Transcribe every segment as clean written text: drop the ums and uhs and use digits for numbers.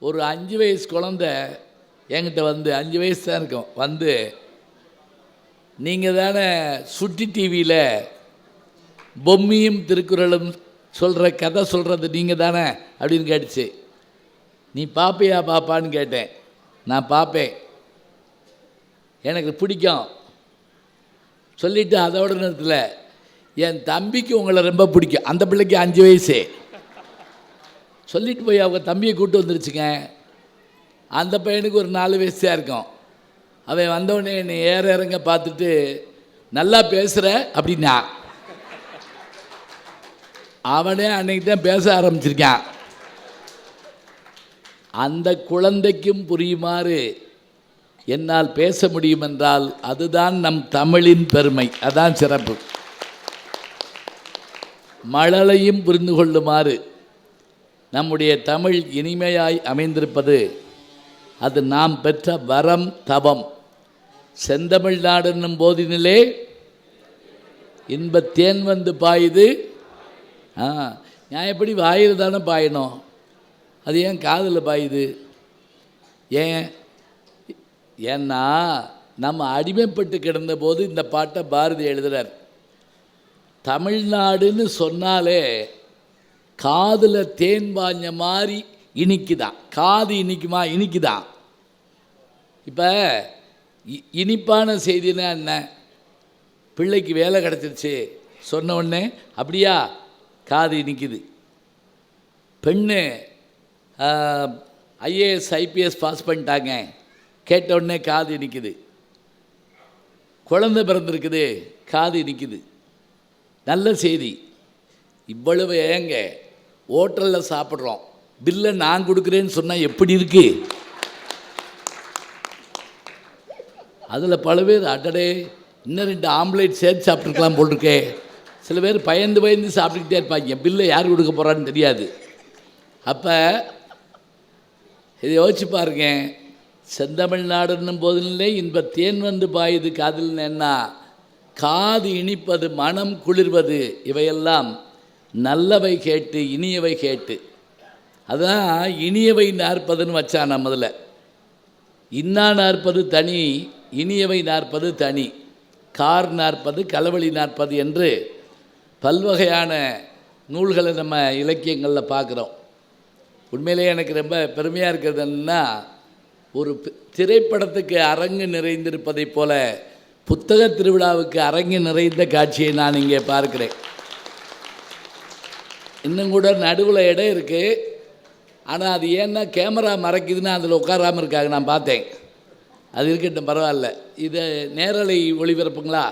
ஒரு 5 வயசு குழந்தை என்கிட்ட வந்து 5 வயசு தான் இருக்கும் வந்து, நீங்கள் தானே சுட்டி டிவியில் பொம்மியும் திருக்குறளும் சொல்கிற கதை சொல்கிறது நீங்கள் தானே அப்படின்னு கேட்டுச்சு. நீ பார்ப்பியா பாப்பான்னு கேட்டேன். நான் பார்ப்பேன், எனக்கு பிடிக்கும் சொல்லிவிட்டு அதோட நேரத்தில் என் தம்பிக்கு உங்களை ரொம்ப பிடிக்கும். அந்த பிள்ளைக்கு 5 வயசு. சொல்லிட்டு போய் அவங்க தம்பியை கூப்பிட்டு வந்துருச்சுங்க. அந்த பையனுக்கு ஒரு 4 வயசு தான் இருக்கும். அவன் வந்தவொடனே என்னை இறங்க பார்த்துட்டு, நல்லா பேசுகிற அப்படின்னா. அவனே அன்னைக்கு தான் பேச ஆரம்பிச்சிருக்கான். அந்த குழந்தைக்கும் புரியுமாறு என்னால் பேச முடியும் என்றால் அதுதான் நம் தமிழின் பெருமை, அதான் சிறப்பு. மழலையும் புரிந்து கொள்ளுமாறு நம்முடைய தமிழ் இனிமையாய் அமைந்திருப்பது அது நாம் பெற்ற வரம், தவம். செந்தமிழ்நாடு என்னும் போதினிலே இன்பத்தேன் வந்து பாயுது. நான் எப்படி வாயில் தானே பாயணும், அது ஏன் காதில் பாயுது? ஏன்னா நம்ம அடிமைப்பட்டு கிடந்த போது இந்த பாட்டை பாரதி எழுதுகிறார். தமிழ்நாடுன்னு சொன்னாலே காதில் தேன் பாஞ்ச மாதிரி இனிக்குதான். காது இனிக்குமா? இனிக்குதான். இப்போ இனிப்பான செய்தினா என்ன? பிள்ளைக்கு வேலை கிடச்சிருச்சு சொன்ன உடனே அப்படியா காது இனிக்குது. பெண்ணு ஐஏஎஸ் ஐபிஎஸ் பாஸ் பண்ணிட்டாங்க கேட்ட உடனே காது இனிக்குது. குழந்தை பிறந்திருக்குது காது இனிக்குது. நல்ல செய்தி. இவ்வளவு ஏங்க ஹோட்டலில் சாப்பிட்றோம், பில்லை நான் கொடுக்குறேன்னு சொன்னால் எப்படி இருக்கு? அதில் பல பேர் அடடே இன்னும் 2 ஆம்லேட் சேர்த்து சாப்பிட்ருக்கலாம் போட்டிருக்கே. சில பேர் பயந்து பயந்து சாப்பிட்டுக்கிட்டே இருப்பாங்க, பில்லை யார் கொடுக்க போகிறான்னு தெரியாது. அப்போ இதை யோசிச்சு பாருங்க. செந்தமிழ்நாடுன்னும் போதிலே இன்பத்தேன் வந்து பாயுது காதில் என்ன? காது இனிப்பது, மனம் குளிர்வது, இவையெல்லாம் நல்லவை கேட்டு இனியவை கேட்டு. அதுதான் இனியவை நாற்பதுன்னு வச்சான் நம்மதில். இன்னா நாற்பது தனி, இனியவை நாற்பது தனி, கார் நாற்பது, களவழி நாற்பது என்று பல்வகையான நூல்களை நம்ம இலக்கியங்களில் பார்க்குறோம். உண்மையிலேயே எனக்கு ரொம்ப பெருமையாக இருக்கிறது என்னன்னா, ஒரு திரைப்படத்துக்கு அரங்கு நிறைந்திருப்பதைப் போல புத்தக திருவிழாவுக்கு அரங்கு நிறைந்த காட்சியை நான் இங்கே பார்க்கிறேன். இன்னும் கூட நடுவில் இடம் இருக்குது, ஆனால் அது ஏன்னா கேமரா மறைக்குதுன்னா அதில் உட்காராமல் இருக்காங்க. நான் பார்த்தேன். அது இருக்கட்டும், பரவாயில்ல. இதை நேரலை ஒளிபரப்புங்களா,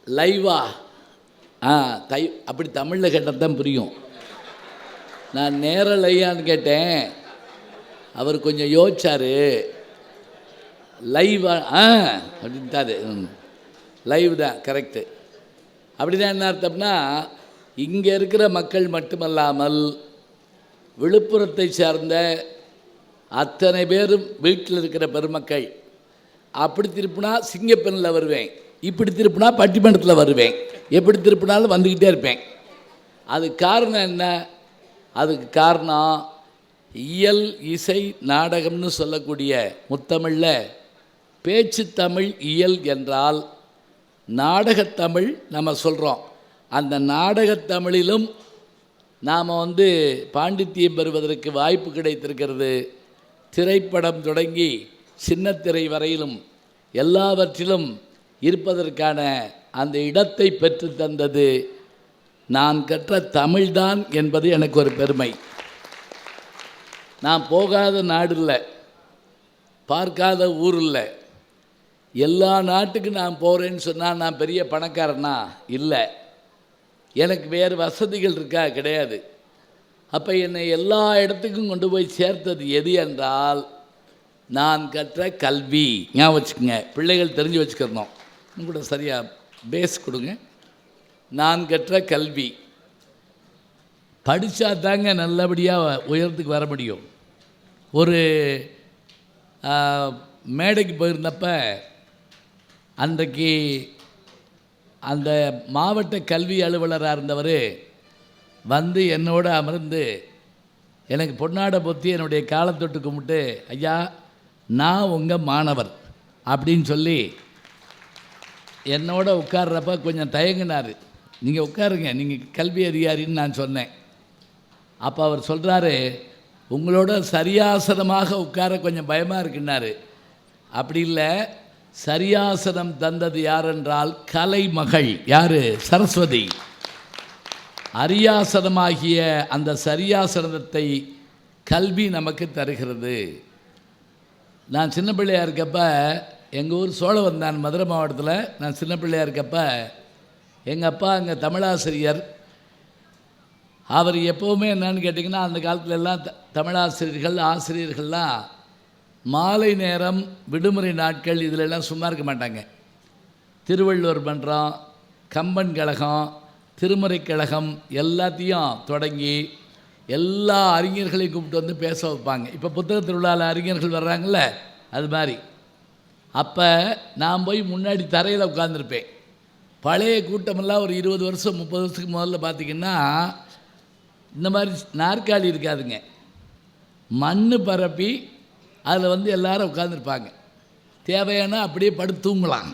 லைவா? அப்படி தமிழில் கேட்டால் தான் புரியும். நான் நேரலையான்னு கேட்டேன். அவர் கொஞ்சம் யோசிச்சார். லைவா? அப்படின்ட்டாரு. லைவ் தான், கரெக்டு. அப்படி தான் என்ன அர்த்தம்னா, இங்கே இருக்கிற மக்கள் மட்டுமல்லாமல் விழுப்புரத்தை சார்ந்த அத்தனை பேரும் வீட்டில் இருக்கிற பெருமக்கள். அப்படி திருப்பினா சிங்கப்பெண்ணில் வருவேன், இப்படி திருப்பினா பட்டிமன்றத்தில் வருவேன், எப்படி திருப்பினாலும் வந்துக்கிட்டே இருப்பேன். அதுக்கு காரணம் என்ன? அதுக்கு காரணம் இயல், இசை, நாடகம்னு சொல்லக்கூடிய முத்தமிழில் பேச்சு தமிழ் இயல் என்றால் நாடகத்தமிழ் நம்ம சொல்கிறோம். அந்த நாடகத்தமிழிலும் நாம் பாண்டித்தியம் பெறுவதற்கு வாய்ப்பு கிடைத்திருக்கிறது. திரைப்படம் தொடங்கி சின்னத்திரை வரையிலும் எல்லாவற்றிலும் இருப்பதற்கான அந்த இடத்தை பெற்று தந்தது நான் கற்ற தமிழ்தான் என்பது எனக்கு ஒரு பெருமை. நான் போகாத நாடு இல்லை, பார்க்காத ஊர் இல்லை. எல்லா நாட்டுக்கும் நான் போகிறேன்னு சொன்னால் நான் பெரிய பணக்காரனா? இல்லை. எனக்கு வேறு வசதிகள் இருக்கா? கிடையாது. அப்போ என்னை எல்லா இடத்துக்கும் கொண்டு போய் சேர்த்தது எது என்றால் நான் கற்ற கல்வி. ஞாபகம் வச்சுக்கோங்க, பிள்ளைகள் தெரிஞ்சு வச்சுக்கிறணும். இன்னும் கூட சரியாக பேஸ் கொடுங்க. நான் கற்ற கல்வி. படித்தா தாங்க நல்லபடியாக உயரத்துக்கு வர முடியும். ஒரு மேடைக்கு போயிருந்தப்ப அன்றைக்கு அந்த மாவட்ட கல்வி அலுவலராக இருந்தவர் வந்து என்னோட அமர்ந்து எனக்கு பொன்னாடை பொத்தி என்னுடைய காலத்தொட்டு கும்பிட்டு, ஐயா நான் உங்கள் மாணவர் அப்படின்னு சொல்லி என்னோட உட்கார்றப்ப கொஞ்சம் தயங்கினார். நீங்கள் உட்காருங்க, நீங்கள் கல்வி அதிகாரின்னு நான் சொன்னேன். அப்போ அவர் சொல்கிறாரு, உங்களோட சரியாசனமாக உட்கார கொஞ்சம் பயமாக இருக்குன்னாரு. அப்படி இல்லை, சரியாசனம் தந்தது யார் என்றால் கலைமகள் யார்? சரஸ்வதி. அரியாசனமாகிய அந்த சரியாசனத்தை கல்வி நமக்கு தருகிறது. நான் சின்ன பிள்ளையாக இருக்கப்ப எங்கள் ஊர் சோழவந்தான் மதுரை மாவட்டத்தில் நான் சின்ன பிள்ளையாக இருக்கப்ப எங்கள் அப்பா அங்கே தமிழாசிரியர். அவர் எப்போவுமே என்னன்னு கேட்டிங்கன்னா, அந்த காலத்துல எல்லாம் தமிழாசிரியர்கள் ஆசிரியர்கள்லாம் மாலை நேரம் விடுமுறை நாட்கள் இதிலெல்லாம் சும்மா இருக்க மாட்டாங்க. திருவள்ளுவர் மன்றம், கம்பன் கழகம், திருமுறை கழகம் எல்லாத்தையும் தொடங்கி எல்லா அறிஞர்களையும் கூப்பிட்டு வந்து பேச வைப்பாங்க. இப்போ புத்தக திருவிழாவில் அறிஞர்கள் வர்றாங்கள்ல, அது மாதிரி. அப்போ நான் போய் முன்னாடி தரையில் உட்காந்துருப்பேன். பழைய கூட்டமெல்லாம் ஒரு 20 வருஷம் 30 வருஷத்துக்கு முதல்ல பார்த்திங்கன்னா இந்த மாதிரி நாற்காலி இருக்காதுங்க, மண் பரப்பி அதில் வந்து எல்லாரும் உட்காந்துருப்பாங்க. தேவையான அப்படியே படுத்து தூங்கலாம்.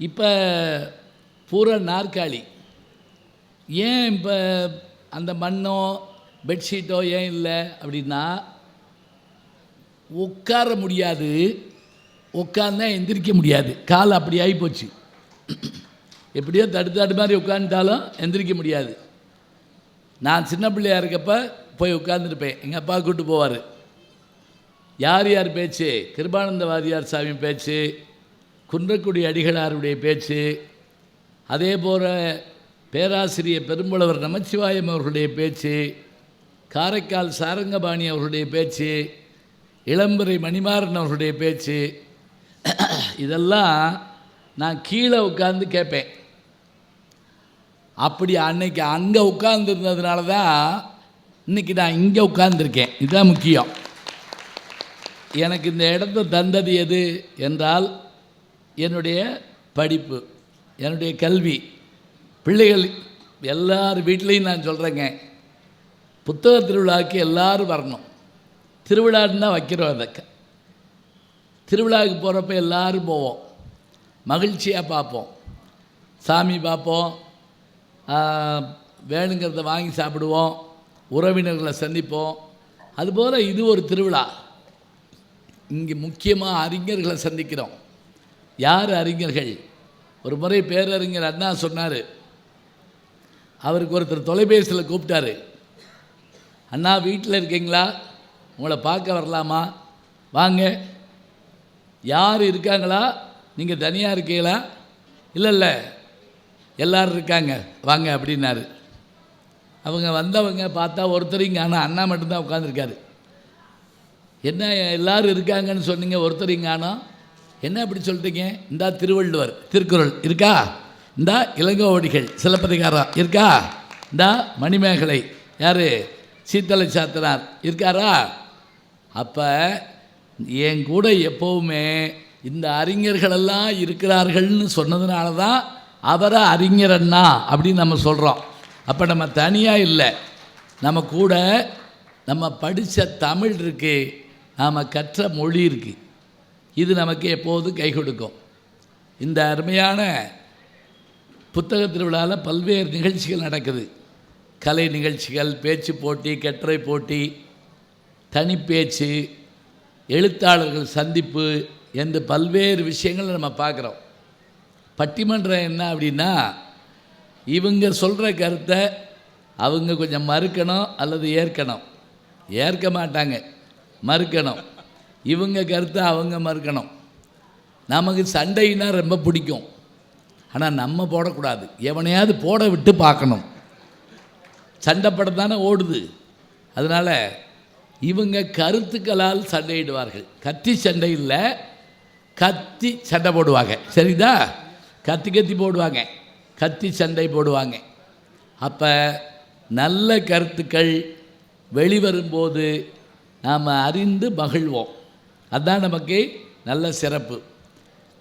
இப்போ பூரா நாற்காலி. ஏன் இப்போ அந்த மண்ணோ பெட்ஷீட்டோ ஏன் இல்லை அப்படின்னா, உட்கார முடியாது, உட்காந்தா எந்திரிக்க முடியாது, கால் அப்படி ஆகிப்போச்சு. எப்படியோ தடுத்தாடு மாதிரி உட்காந்துட்டாலும் எந்திரிக்க முடியாது. நான் சின்ன பிள்ளையாக இருக்கப்ப போய் உட்காந்துருப்பேன். எங்கள் அப்பா கூப்பிட்டு போவார். யார் யார் பேச்சு? கிருபானந்த வாரியார் சாமி பேச்சு, குன்றக்குடி அடிகளாருடைய பேச்சு, அதே போல் பேராசிரியர் பெரும்புலவர் நமச்சிவாயம் அவர்களுடைய பேச்சு, காரைக்கால் சாரங்கபாணி அவர்களுடைய பேச்சு, இளம்பரை மணிமாறன் அவர்களுடைய பேச்சு, இதெல்லாம் நான் கீழே உட்காந்து கேட்பேன். அப்படி அன்னைக்கு அங்கே உட்கார்ந்துருந்ததுனால தான் இன்றைக்கி நான் இங்கே உட்கார்ந்துருக்கேன். இதுதான் முக்கியம். எனக்கு இந்த இடத்த தந்தது எது என்றால் என்னுடைய படிப்பு, என்னுடைய கல்வி. பிள்ளைகள் எல்லார் வீட்லேயும் நான் சொல்கிறேங்க, புத்தக திருவிழாவுக்கு எல்லோரும் வரணும். திருவிழான்னு தான் வைக்கிறோம். அதை திருவிழாவுக்கு போகிறப்ப எல்லோரும் போவோம், மகிழ்ச்சியாக பார்ப்போம், சாமி பார்ப்போம், வேணுங்கிறத வாங்கி சாப்பிடுவோம், உறவினர்களை சந்திப்போம். அதுபோல் இது ஒரு திருவிழா. இங்கே முக்கியமாக அறிஞர்களை சந்திக்கிறோம். யார் அறிஞர்கள்? ஒரு முறை பேரறிஞர் அண்ணா சொன்னார், அவருக்கு ஒருத்தர் தொலைபேசியில் கூப்பிட்டாரு. அண்ணா வீட்டில் இருக்கீங்களா, உங்களை பார்க்க வரலாமா, வாங்க. யார் இருக்காங்களா, நீங்கள் தனியாக இருக்கீங்களா? இல்லை இல்லை எல்லோரும் இருக்காங்க, வாங்க அப்படின்னாரு. அவங்க வந்தவங்க பார்த்தா ஒருத்தரிங்க, ஆனால் அண்ணா மட்டும்தான் உட்காந்துருக்காரு. என்ன எல்லோரும் இருக்காங்கன்னு சொன்னீங்க, ஒருத்தரிங்க ஆனால் என்ன அப்படி சொல்லிட்டீங்க? இந்தா திருவள்ளுவர் திருக்குறள் இருக்கா, இந்தா இளங்கோவடிகள் சிலப்பதிகாரம் இருக்கா, இந்தா மணிமேகலை யார் சீத்தலை சாத்தனார் இருக்காரா? அப்போ என் கூட எப்போவுமே இந்த அறிஞர்களெல்லாம் இருக்கிறார்கள்னு சொன்னதுனால தான் அவரை அறிஞரண்ணா அப்படின்னு நம்ம சொல்கிறோம். அப்போ நம்ம தனியாக இல்லை, நம்ம கூட நம்ம படித்த தமிழ் இருக்குது, நாம் கற்ற மொழி இருக்குது. இது நமக்கு எப்போதும் கை கொடுக்கும். இந்த அருமையான புத்தக திருவிழாவில் பல்வேறு நிகழ்ச்சிகள் நடக்குது. கலை நிகழ்ச்சிகள், பேச்சு போட்டி, கட்டுரை போட்டி, தனிப்பேச்சு, எழுத்தாளர்கள் சந்திப்பு என்று பல்வேறு விஷயங்களை நம்ம பார்க்குறோம். பட்டிமன்றம் என்ன அப்படின்னா, இவங்க சொல்கிற கருத்தை அவங்க கொஞ்சம் மறுக்கணும் அல்லது ஏற்கணும். ஏற்க மாட்டாங்க, மறுக்கணும். இவங்க கருத்தை அவங்க மறுக்கணும். நமக்கு சண்டைன்னா ரொம்ப பிடிக்கும், ஆனால் நம்ம போடக்கூடாது, எவனையாவது போட விட்டு பார்க்கணும். சண்டை படம் தானே ஓடுது. அதனால் இவங்க கருத்துக்களால் சண்டையிடுவார்கள். கத்தி சண்டை இல்லை, கத்தி சண்டை போடுவாங்க. சரிதா? கத்தி கத்தி போடுவாங்க, கத்தி சண்டை போடுவாங்க. அப்போ நல்ல கருத்துக்கள் வெளிவரும்போது நாம் அறிந்து மகிழ்வோம். அதுதான் நமக்கு நல்ல சிறப்பு.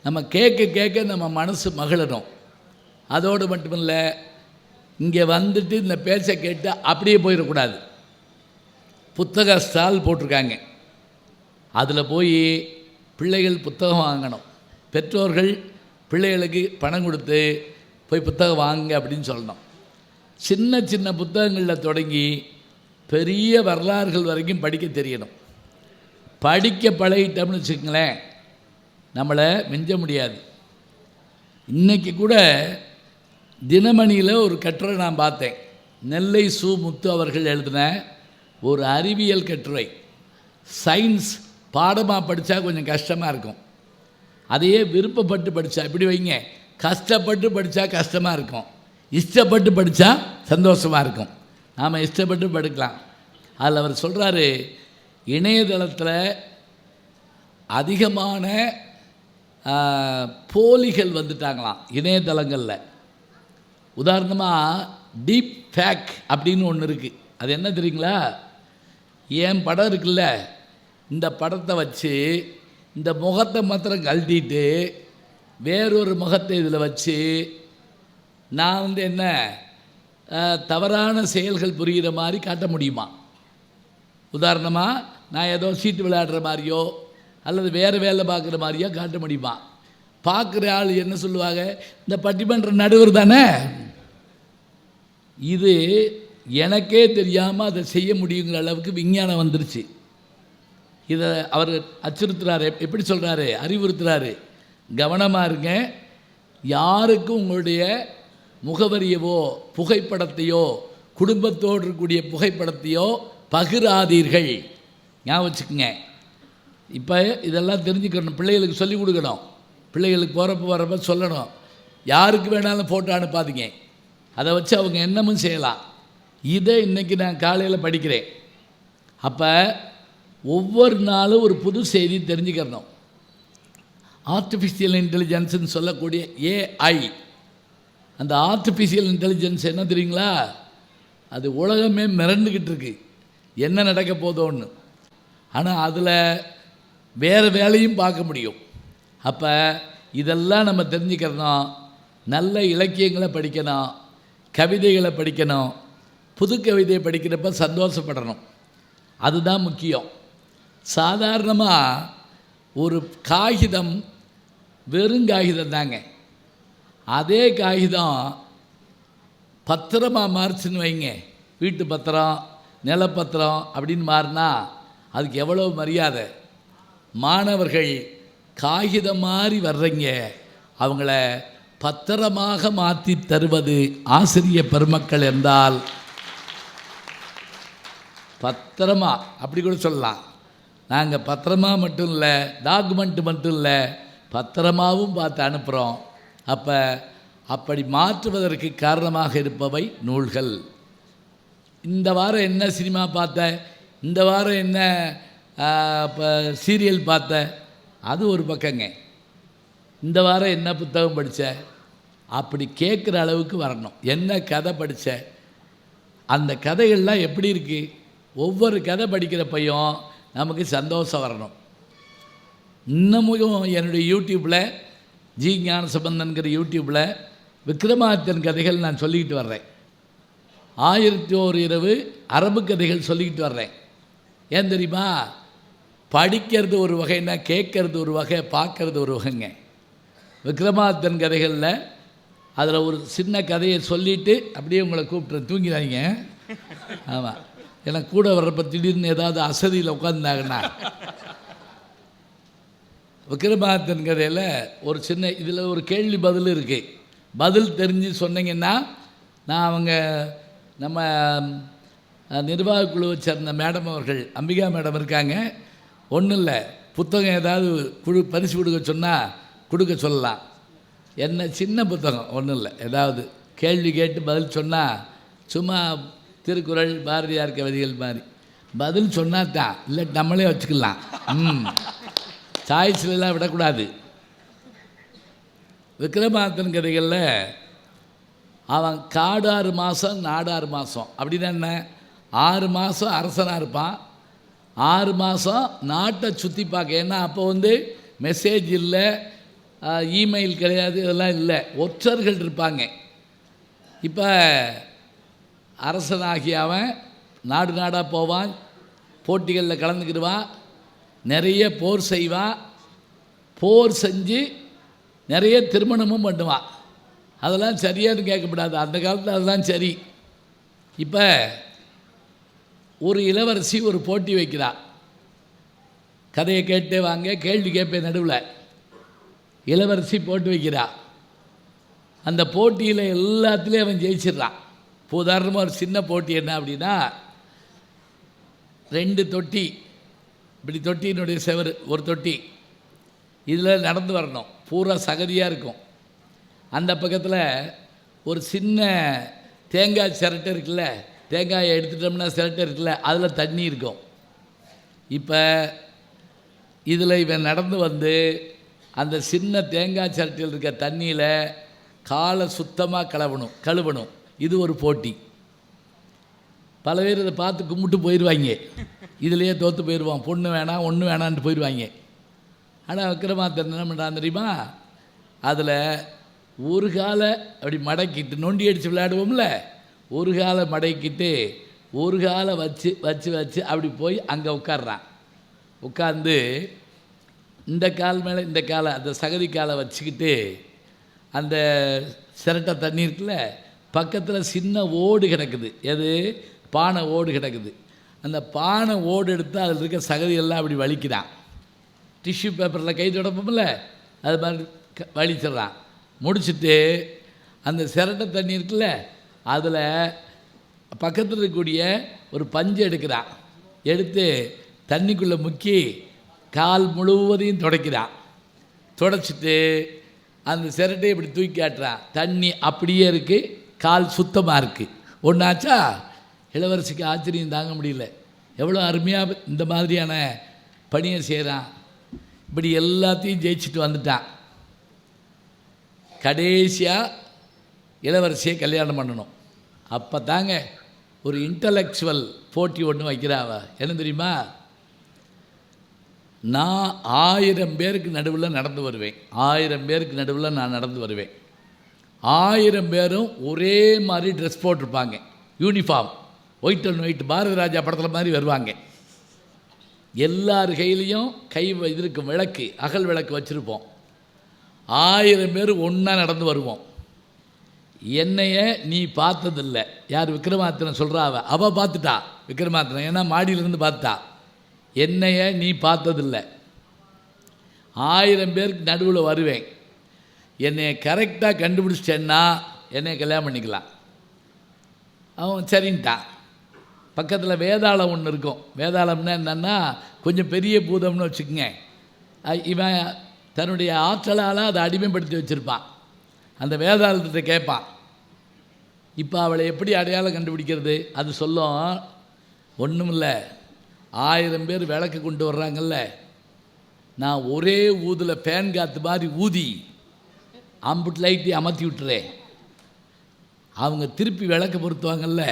நம்ம கேட்க கேட்க நம்ம மனசு மகிழணும். அதோடு மட்டுமில்லை, இங்கே வந்துட்டு இந்த பேச்சை கேட்டு அப்படியே போயிடக்கூடாது. புத்தக ஸ்டால் போட்டிருக்காங்க, அதில் போய் பிள்ளைகள் புத்தகம் வாங்கணும். பெற்றோர்கள் பிள்ளைகளுக்கு பணம் கொடுத்து போய் புத்தகம் வாங்க அப்படின்னு சொல்லணும். சின்ன சின்ன புத்தகங்களில் தொடங்கி பெரிய வரலாறுகள் வரைக்கும் படிக்க தெரியணும். படிக்க பழகிட்டோம்னு வச்சுக்கங்களேன், நம்மளை மிஞ்ச முடியாது. இன்றைக்கி கூட தினமணியில் ஒரு கட்டுரை நான் பார்த்தேன். நெல்லை சு முத்து அவர்கள் எழுதின ஒரு அறிவியல் கட்டுரை. சயின்ஸ் பாடமாக படித்தா கொஞ்சம் கஷ்டமாக இருக்கும், அதையே விருப்பப்பட்டு படித்தா, இப்படி வைங்க, கஷ்டப்பட்டு படித்தா கஷ்டமாக இருக்கும், இஷ்டப்பட்டு படித்தா சந்தோஷமாக இருக்கும். நாம் இஷ்டப்பட்டு படிக்கலாம். அதில் அவர் சொல்கிறாரு, இணையதளத்தில் அதிகமான போலிகள் வந்துட்டாங்களாம் இணையதளங்களில். உதாரணமாக டீப் ஃபேக் அப்படின்னு ஒன்று இருக்குது. அது என்ன தெரியுங்களா? என் படம் இருக்குல்ல, இந்த படத்தை வச்சு இந்த முகத்தை மாத்திரம் கழட்டிட்டு வேறொரு முகத்தை இதில் வச்சு நான் என்ன தவறான செயல்கள் புரிகிற மாதிரி காட்ட முடியுமா? உதாரணமாக நான் ஏதோ சீட்டு விளையாடுற மாதிரியோ அல்லது வேறு வேலை பார்க்குற மாதிரியோ காட்ட முடியுமா? பார்க்குற ஆள் என்ன சொல்லுவாங்க, இந்த பட்டிமன்ற நடுவர் தானே. இது எனக்கே தெரியாமல் அதை செய்ய முடியுங்கிற அளவுக்கு விஞ்ஞானம் வந்துருச்சு. இதை அவர் அச்சுறுத்துறாரு. எப்படி சொல்கிறாரு, அறிவுறுத்துறாரு, கவனமாக இருங்க, யாருக்கும் உங்களுடைய முகவரியவோ புகைப்படத்தையோ குடும்பத்தோடு இருக்கக்கூடிய புகைப்படத்தையோ பகிராதீர்கள். ஞாபகம் வச்சுக்கோங்க. இப்போ இதெல்லாம் தெரிஞ்சுக்கணும், பிள்ளைகளுக்கு சொல்லிக் கொடுக்கணும். பிள்ளைகளுக்கு போகிறப்ப வரப்போ சொல்லணும், யாருக்கு வேணாலும் ஃபோட்டோ அனுப்பாதீங்க, அதை வச்சு அவங்க என்னமும் செய்யலாம். இதை இன்றைக்கி நான் காலையில் படிக்கிறேன். அப்போ ஒவ்வொரு நாளும் ஒரு புது செய்தி தெரிஞ்சுக்கிறணும். ஆர்டிஃபிஷியல் இன்டெலிஜென்ஸ்னு சொல்லக்கூடிய ஏஐ, அந்த ஆர்டிஃபிஷியல் இன்டெலிஜென்ஸ் என்ன தெரியுங்களா? அது உலகமே மிரண்டுக்கிட்டு இருக்கு, என்ன நடக்க போதோன்னு. ஆனால் அதில் வேறு வேலையும் பார்க்க முடியும். அப்போ இதெல்லாம் நம்ம தெரிஞ்சுக்கிறணும். நல்ல இலக்கியங்களை படிக்கணும், கவிதைகளை படிக்கணும். புது கவிதையை படிக்கிறப்ப சந்தோஷப்படணும், அதுதான் முக்கியம். சாதாரணமாக ஒரு காகிதம் வெறும் காகிதம் தாங்க, அதே காகிதம் பத்திரமாக மாறிச்சுன்னு வைங்க, வீட்டு பத்திரம் நிலப்பத்திரம் அப்படின்னு மாறினா அதுக்கு எவ்வளோ மரியாதை. மாணவர்கள் காகிதம் மாதிரி வர்றீங்க, அவங்கள பத்திரமாக மாற்றி தருவது ஆசிரிய பெருமக்கள் என்றால், பத்திரமா அப்படி கூட சொல்லலாம். நாங்கள் பத்திரமா மட்டும் இல்லை, டாக்குமெண்ட் மட்டும் இல்லை, பத்திரமாவும் பார்த்து அனுப்புகிறோம். அப்போ அப்படி மாற்றுவதற்கு காரணமாக இருப்பவை நூல்கள். இந்த வாரம் என்ன சினிமா பார்த்த, இந்த வாரம் என்ன இப்போ சீரியல் பார்த்த, அது ஒரு பக்கங்க. இந்த வாரம் என்ன புத்தகம் படித்த, அப்படி கேட்குற அளவுக்கு வரணும். என்ன கதை படித்த, அந்த கதைகள்லாம் எப்படி இருக்குது, ஒவ்வொரு கதை படிக்கிறப்பையும் நமக்கு சந்தோஷம் வரணும். இன்னமும் என்னுடைய யூடியூப்பில் ஜி ஞானசம்பந்தன்கிற யூடியூப்பில் விக்ரமாதித்தன் கதைகள் நான் சொல்லிக்கிட்டு வர்றேன். 1001 இரவு அரபு கதைகள் சொல்லிக்கிட்டு வர்றேன். ஏன் தெரியுமா? படிக்கிறது ஒரு வகைன்னா கேட்கறது ஒரு வகை, பார்க்கறது ஒரு வகைங்க. விக்ரமாதித்தன் கதைகளில் அதில் ஒரு சின்ன கதையை சொல்லிவிட்டு அப்படியே உங்களை கூப்பிட்டு தூங்கிடாதீங்க. ஆமாம், எனக்கு கூட வர்றப்ப திடீர்னு ஏதாவது அசதியில் உட்காந்துருந்தாங்கன்னா, விக்ரமாதித்தன் கதையில் ஒரு சின்ன இதில் ஒரு கேள்வி பதில் இருக்குது. பதில் தெரிஞ்சு சொன்னீங்கன்னா நான் அவங்க நம்ம நிர்வாக குழுவை சேர்ந்த மேடம் அவர்கள், அம்பிகா மேடம் இருக்காங்க, ஒன்றும் இல்லை, புத்தகம் ஏதாவது பரிசு கொடுக்க சொன்னால் கொடுக்க சொல்லலாம். என்ன சின்ன புத்தகம் ஒன்றும் இல்லை, ஏதாவது கேள்வி கேட்டு பதில் சொன்னால், சும்மா திருக்குறள் பாரதியார் கவிதைகள் மாதிரி பதில் சொன்னால் தான், இல்லை நம்மளே வச்சுக்கலாம். சாய்ஸ்லாம் விடக்கூடாது. விக்ரமாதித்தன் கதைகளில் அவன் காடு 6 மாதம் நாடு 6 மாதம் அப்படின்னா என்ன, 6 மாதம் அரசனாக இருப்பான், 6 மாதம் நாட்டை சுற்றி பார்க்க. ஏன்னா அப்போ மெசேஜ் இல்லை, இமெயில் கிடையாது, இதெல்லாம் இல்லை. ஒற்றர்கள் இருப்பாங்க. இப்போ அரசனாகிய அவன் நாடு நாடாக போவான், போட்டிகளில் கலந்துக்கிடுவான், நிறைய போர் செய்வான், போர் செஞ்சு நிறைய திருமணமும் பண்ணுவான். அதெல்லாம் சரியானு கேட்கக்கூடாது, அந்த காலத்தில் அதெல்லாம் சரி. இப்போ ஒரு இளவரசி ஒரு போட்டி வைக்கிறா. கதையை கேட்டே வாங்க, கேள்வி கேட்பேன் நடுவில். இளவரசி போட்டு வைக்கிறா. அந்த போட்டியில் எல்லாத்துலேயும் அவன் ஜெயிச்சிட்றான். இப்போ உதாரணமாக ஒரு சின்ன போட்டி என்ன அப்படின்னா, 2 தொட்டி, இப்படி தொட்டியினுடைய செவரு ஒரு தொட்டி, இதில் நடந்து வரணும், பூரா சகதியாக இருக்கும். அந்த பக்கத்தில் ஒரு சின்ன தேங்காய் சிரட்டை இருக்குல்ல, தேங்காயை எடுத்துட்டோம்னா சிரட்டை இருக்குல்ல, அதில் தண்ணி இருக்கும். இப்போ இதில் இவன் நடந்து வந்து அந்த சின்ன தேங்காய் சிரட்டையில் இருக்க தண்ணியில் காலை சுத்தமாக கழுவணும். இது ஒரு போட்டி. பல பேர் இதை பார்த்து கும்பிட்டு போயிடுவாங்க, இதிலையே தோற்று போயிடுவான், பொண்ணு வேணாம் ஒன்று வேணான்ட்டு போயிடுவாங்க. ஆனால் விக்ரமாதித்தன் என்ன பண்ணுறான் தெரியுமா, அதில் ஒரு காலை அப்படி மடக்கிட்டு, நொண்டி அடித்து விளையாடுவோம்ல, ஒரு காலை மடக்கிட்டு ஒரு காலை வச்சு வச்சு வச்சு அப்படி போய் அங்கே உட்காடுறான். உட்காந்து இந்த கால் மேலே இந்த காலை, அந்த சகதி காலை வச்சுக்கிட்டு, அந்த சிரட்டை தண்ணி இருக்குல்ல, பக்கத்தில் சின்ன ஓடு கிடக்குது, எது பானை ஓடு கிடக்குது. அந்த பானை ஓடு எடுத்து அதில் இருக்க சகதியெல்லாம் அப்படி வலிக்கிறான். டிஷ்யூ பேப்பரில் கை தொடப்போம்ல, அது மாதிரி வலிச்சிட்றான். முடிச்சுட்டு அந்த சிரட்டை தண்ணி இருக்குல்ல, அதில் பக்கத்தில் இருக்கக்கூடிய ஒரு பஞ்சு எடுக்கிறான். எடுத்து தண்ணிக்குள்ளே முக்கி கால் முழுவதையும் துடைக்கிறான். துடைச்சிட்டு அந்த சிரட்டையை இப்படி தூக்கி காட்டுறான். தண்ணி அப்படியே இருக்குது, கால் சுத்தமாக இருக்குது. ஒன்றாச்சா? இளவரசிக்கு ஆச்சரியம் தாங்க முடியல. எவ்வளோ அருமையாக இந்த மாதிரியான பணியை செய்கிறான். இப்படி எல்லாத்தையும் ஜெயிச்சுட்டு வந்துட்டான். கடைசியாக இளவரசியை கல்யாணம் பண்ணணும். அப்போ தாங்க ஒரு இன்டலெக்சுவல் போட்டி ஒன்று வைக்கிறாவ. என்ன தெரியுமா, நான் 1000 பேருக்கு நடுவில் நடந்து வருவேன். 1000 பேருக்கு நடுவில் நான் நடந்து வருவேன். 1000 பேரும் ஒரே மாதிரி ட்ரெஸ் போட்டிருப்பாங்க, uniform, white and white, Bharathi Raja படத்தில் மாதிரி வருவாங்க. எல்லார் கையிலையும் இது இருக்கும், விளக்கு, அகல் விளக்கு வச்சுருப்போம். 1000 பேர் ஒன்றா நடந்து வருவோம். என்னைய நீ பார்த்ததில்லை. யார்? விக்ரமாதித்தனை சொல்கிறா. அவள் பார்த்துட்டா விக்ரமாதித்தனை, ஏன்னா மாடியிலேருந்து பார்த்துட்டா. என்னைய நீ பார்த்ததில்லை. 1000 பேருக்கு நடுவில் வருவேன். என்னை கரெக்டாக கண்டுபிடிச்சிட்டேன்னா என்னை கல்யாணம் பண்ணிக்கலாம். அவன் சரின்ட்டான். பக்கத்தில் வேதாளம் ஒன்று இருக்கும். வேதாளம்னா என்னன்னா கொஞ்சம் பெரிய பூதம்னு வச்சுக்கோங்க. இவன் தன்னுடைய ஆற்றலால் அதை அடிமைப்படுத்தி வச்சுருப்பான். அந்த வேதாளத்தை கேட்பான், இப்போ அவளை எப்படி அடையாளம் கண்டுபிடிக்கிறது? அது சொல்லும், ஒன்றும் இல்லை, 1000 பேர் விளக்கு கொண்டு வர்றாங்கல்ல, நான் ஒரே ஊதில் ஃபேன் காற்று மாதிரி ஊதி அம்புட்டு லைட்டையும் அமர்த்தி விட்டுறேன். அவங்க திருப்பி விளக்கு பொருத்துவாங்கல்ல,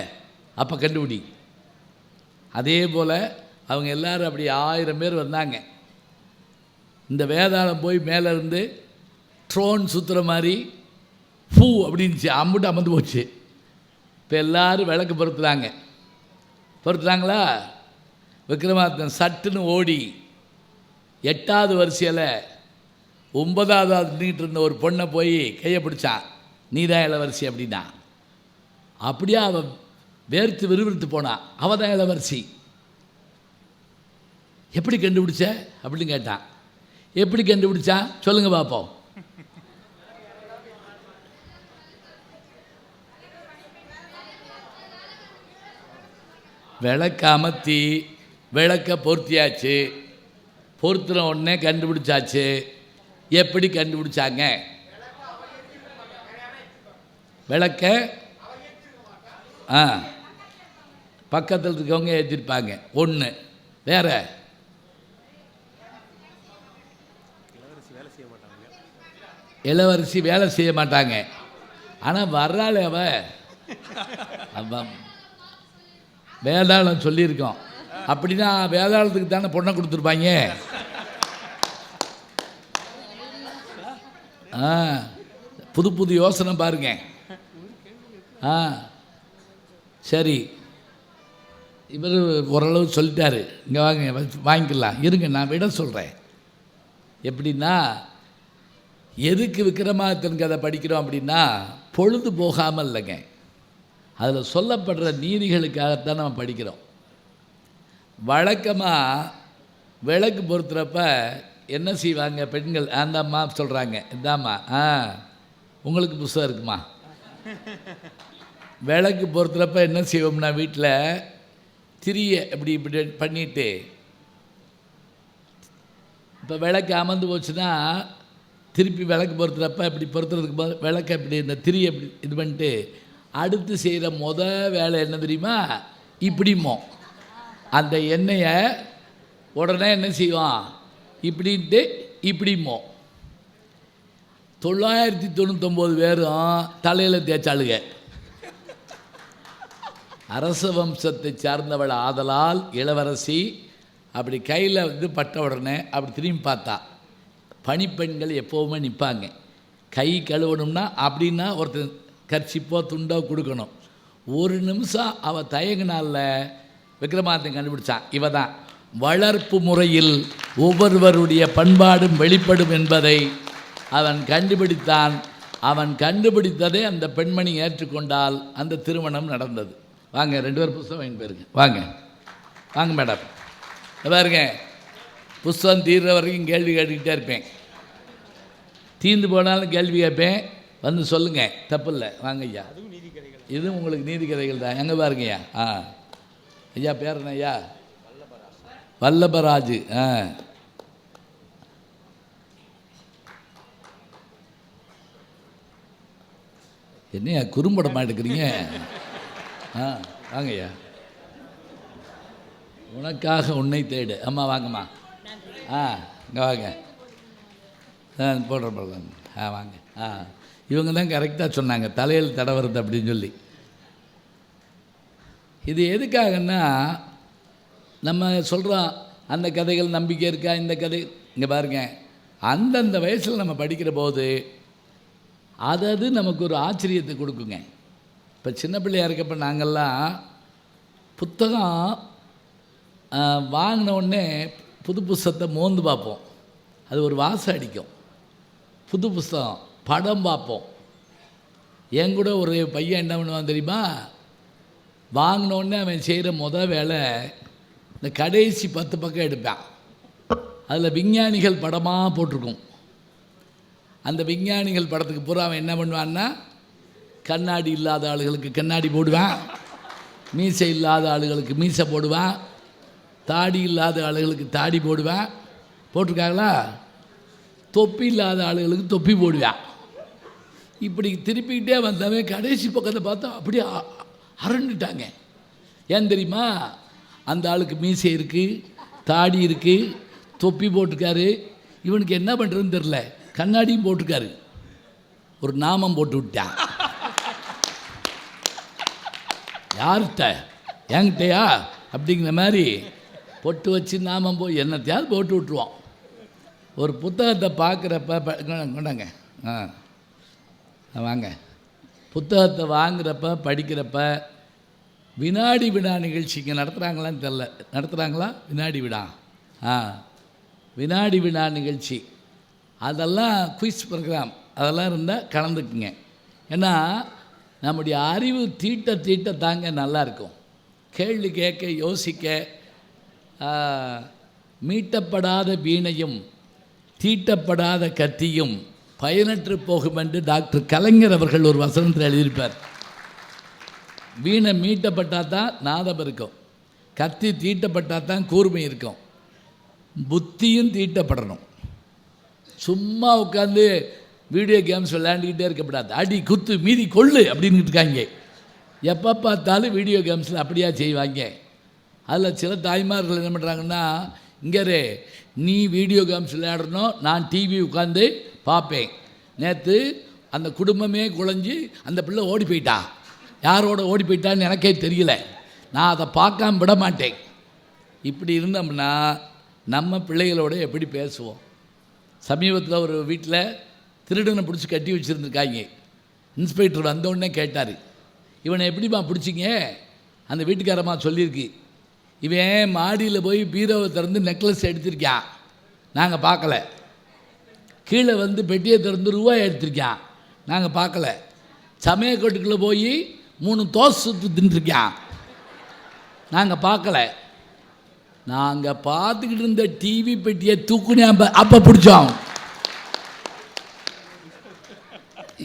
அப்போ கண்டுபிடி. அதே போல் அவங்க எல்லோரும் அப்படி 1000 பேர் வந்தாங்க. இந்த வேதாளம் போய் மேலே இருந்து ட்ரோன் சுற்றுற மாதிரி பூ அப்படின்ச்சு, அம்புட்டு அமர்ந்து போச்சு. இப்போ எல்லோரும் விளக்கு பொறுத்துறாங்களா? விக்ரமாதித்தன் சட்டுன்னு ஓடி 8வது வரிசையில் 9வது நின்றுட்டு இருந்த ஒரு பொண்ணை போய் கையை பிடிச்சான். நீ தான் இளவரசி அப்படின்னா. அப்படியே அவன் வேர்த்து விறுவிறுத்து போனான். அவள் தான் இளவரசி. எப்படி கண்டுபிடிச்ச அப்படின்னு கேட்டான். எப்படி கண்டுபிடிச்சான் சொல்லுங்கள் பார்ப்போம். விளக்க அமர்த்தி விளக்க பொருத்தியாச்சு. பொருத்தின உடனே கண்டுபிடிச்சாச்சு. எப்படி கண்டுபிடிச்சாங்க? விளக்க பக்கத்தில் இருக்கவங்க ஏற்றிருப்பாங்க. ஒன்று. வேற இளவரசி வேலை செய்ய மாட்டாங்க. ஆனால் வர்றாள் அவ வேதாளம் சொல்லியிருக்கோம். அப்படின்னா வேதாளத்துக்கு தானே பொண்ணை கொடுத்துருப்பாங்க. புது புது யோசனை பாருங்க. சரி, இவர் ஓரளவு சொல்லிட்டாரு. இங்கே வாங்க, வாங்கிக்கலாம். இருங்க, நான் விட சொல்கிறேன். எப்படின்னா, எதுக்கு விக்ரமாதித்தன் கதை படிக்கிறோம் அப்படின்னா, பொழுது போகாமல் இல்லைங்க, அதில் சொல்லப்படுற நீதிகளுக்காகத்தான் நம்ம படிக்கிறோம். வழக்கமாக விளக்கு பொறுத்துறப்ப என்ன செய்வாங்க பெண்கள்? அந்த அம்மா சொல்கிறாங்க, இந்தாம்மா உங்களுக்கு புஸ்தகம் இருக்குமா? விளக்கு பொறுத்துறப்ப என்ன செய்வோம்னா, வீட்டில் திரியை இப்படி இப்படி பண்ணிவிட்டு, இப்போ விளக்கு அமர்ந்து போச்சுன்னா திருப்பி விளக்கு பொறுத்துறப்ப இப்படி பொறுத்துறதுக்கு விளக்கை இப்படி இந்த திரியை இப்படி இது பண்ணிட்டு அடுத்து செய்கிற வேலை என்ன தெரியுமா? இப்படிமோ அந்த எண்ணெயை உடனே என்ன செய்வான்? இப்படின்ட்டு இப்படிமோ 999 பேரும் தலையில் தேய்ச்சாளுங்க. அரச வம்சத்தை சார்ந்தவள் ஆதலால் இளவரசி அப்படி கையில் பட்ட உடனே அப்படி திரும்பி பார்த்தா. பணிப்பெண்கள் எப்போவுமே நிற்பாங்க. கை கழுவணும்னா அப்படின்னா ஒருத்தர் கர்ச்சிப்போ துண்டோ கொடுக்கணும். ஒரு நிமிஷம் அவள் தயங்கினால விக்ரமாதித்தன் கண்டுபிடிச்சான், இவ தான். வளர்ப்பு முறையில் ஒவ்வொருவருடைய பண்பாடும் வெளிப்படும் என்பதை அவன் கண்டுபிடித்தான். அவன் கண்டுபிடித்ததை அந்த பெண்மணி ஏற்றுக்கொண்டால் அந்த திருமணம் நடந்தது. வாங்க, 2 பேர் புஸ்தகம் வாங்கி போயிருங்க. வாங்க வாங்க மேடம், பாருங்க. புஸ்தகம் தீர்ற வரைக்கும் கேள்வி கேட்டுக்கிட்டே இருப்பேன். தீர்ந்து போனாலும் கேள்வி கேட்பேன், வந்து சொல்லுங்கள், தப்பு இல்லை. வாங்க ஐயா, இதுவும் உங்களுக்கு நீதி கதைகள் தான். எங்கே பாருங்க ஐயா. ஐயா பேர் என்ன ஐயா? வல்லபராஜு. என்னையா குறும்படமாக எடுக்கிறீங்க? வாங்க ஐயா. உனக்காக உன்னை தேடு. அம்மா வாங்கம்மா. இங்கே வாங்க. போடுறேன். வாங்க. இவங்க தான் கரெக்டாக சொன்னாங்க, தலையில் தடவருது அப்படின்னு சொல்லி. இது எதுக்காகன்னா, நம்ம சொல்கிறோம் அந்த கதைகள் நம்பிக்கை இருக்கா, இந்த கதை. இங்கே பாருங்க, அந்தந்த வயசில் நம்ம படிக்கிற போது அது நமக்கு ஒரு ஆச்சரியத்தை கொடுக்குங்க. இப்போ சின்ன பிள்ளையாக இருக்கப்போ நாங்கள்லாம் புத்தகம் வாங்கின உடனே புது புஸ்தகத்தை மோந்து பார்ப்போம், அது ஒரு வாசம் அடிக்கும். புது புஸ்தகம் படம் பார்ப்போம். என் கூட ஒரு பையன் என்ன பண்ணுவான் தெரியுமா? வாங்கினோடனே அவன் செய்கிற வேலை இந்த கடைசி 10 பக்கம் எடுப்பான். அதில் விஞ்ஞானிகள் படமாக போட்டிருக்கும். அந்த விஞ்ஞானிகள் படத்துக்கு பூரா அவன் என்ன பண்ணுவான்னா, கண்ணாடி இல்லாத ஆளுகளுக்கு கண்ணாடி போடுவான், மீசை இல்லாத ஆளுகளுக்கு மீசை போடுவான், தாடி இல்லாத ஆளுகளுக்கு தாடி போடுவேன். போட்டிருக்காங்களா? தொப்பி இல்லாத ஆளுகளுக்கு தொப்பி போடுவேன். இப்படி திருப்பிக்கிட்டே வந்தவன் கடைசி பக்கத்தை பார்த்தா அப்படியே அரண்டுட்டாங்க. ஏன் தெரியுமா? அந்த ஆளுக்கு மீசை இருக்குது, தாடி இருக்குது, தொப்பி போட்டிருக்காரு. இவனுக்கு என்ன பண்ணுறதுன்னு தெரில, கண்ணாடியும் போட்டிருக்காரு. ஒரு நாமம் போட்டு விட்டான். யார்கிட்ட? என்கிட்டயா அப்படிங்கிற மாதிரி பொட்டு வச்சு நாமம் போய் என்னத்தையாவது போட்டு விட்டுருவோம். ஒரு புத்தகத்தை பார்க்குறப்ப கொண்டாங்க, வாங்க. புத்தகத்தை வாங்குறப்ப படிக்கிறப்ப வினாடி வினா நிகழ்ச்சிங்க நடத்துகிறாங்களான்னு தெரில. நடத்துகிறாங்களா வினாடி வினா? வினாடி வினா நிகழ்ச்சி, அதெல்லாம் குயிஸ் ப்ரோக்ராம், அதெல்லாம் இருந்தால் கலந்துக்குங்க. ஏன்னா நம்முடைய அறிவு தீட்ட தாங்க நல்லாயிருக்கும். கேள்வி கேட்க, யோசிக்க. மீட்டப்படாத வீணையும் தீட்டப்படாத கத்தியும் பயனற்று போகும் என்று டாக்டர் கலைஞர் அவர்கள் ஒரு வசனத்தில் எழுதியிருப்பார். வீணை மீட்டப்பட்டால் தான் நாதம் இருக்கும், கத்தி தீட்டப்பட்டால் தான் கூர்மை இருக்கும். புத்தியும் தீட்டப்படணும். சும்மா உட்காந்து வீடியோ கேம்ஸ் விளையாண்டுக்கிட்டே இருக்கப்படாது. அடி குத்து மீதி கொள்ளு அப்படின்னு இருக்காங்க. எப்போ பார்த்தாலும் வீடியோ கேம்ஸில் அப்படியா செய்வாங்க. அதில் சில தாய்மார்கள் என்ன பண்ணுறாங்கன்னா, இங்கே நீ வீடியோ கேம்ஸ் விளையாடணும், நான் டிவி உட்காந்து பார்ப்பேன். நேற்று அந்த குடும்பமே குழஞ்சி அந்த பிள்ளை ஓடி போயிட்டா. யாரோட ஓடி போயிட்டான்னு எனக்கே தெரியல, நான் அதை பார்க்காம விட மாட்டேன். இப்படி இருந்தோம்னா நம்ம பிள்ளைகளோட எப்படி பேசுவோம்? சமீபத்தில் ஒரு வீட்டில் திருடனை பிடிச்சி கட்டி வச்சுருந்துருக்காங்க. இன்ஸ்பெக்டர் வந்தோடனே கேட்டார், இவனை எப்படிம்மா பிடிச்சிங்க? அந்த வீட்டுக்காரம்மா சொல்லியிருக்கு, இவன் மாடியில் போய் பீரோவை திறந்து நெக்லஸ் எடுத்திருக்கான், நாங்கள் பார்க்கல. கீழே வந்து பெட்டியை திறந்து ரூபாய் எடுத்திருக்கான், நாங்கள் பார்க்கல. சமயக்கட்டுக்குள்ளே போய் 3 தோசை சுற்று தின்றுருக்கான், நாங்கள் பார்க்கல. நாங்கள் பார்த்துக்கிட்டு இருந்த டிவி பெட்டியை தூக்குனே அப்போ பிடிச்சோம்.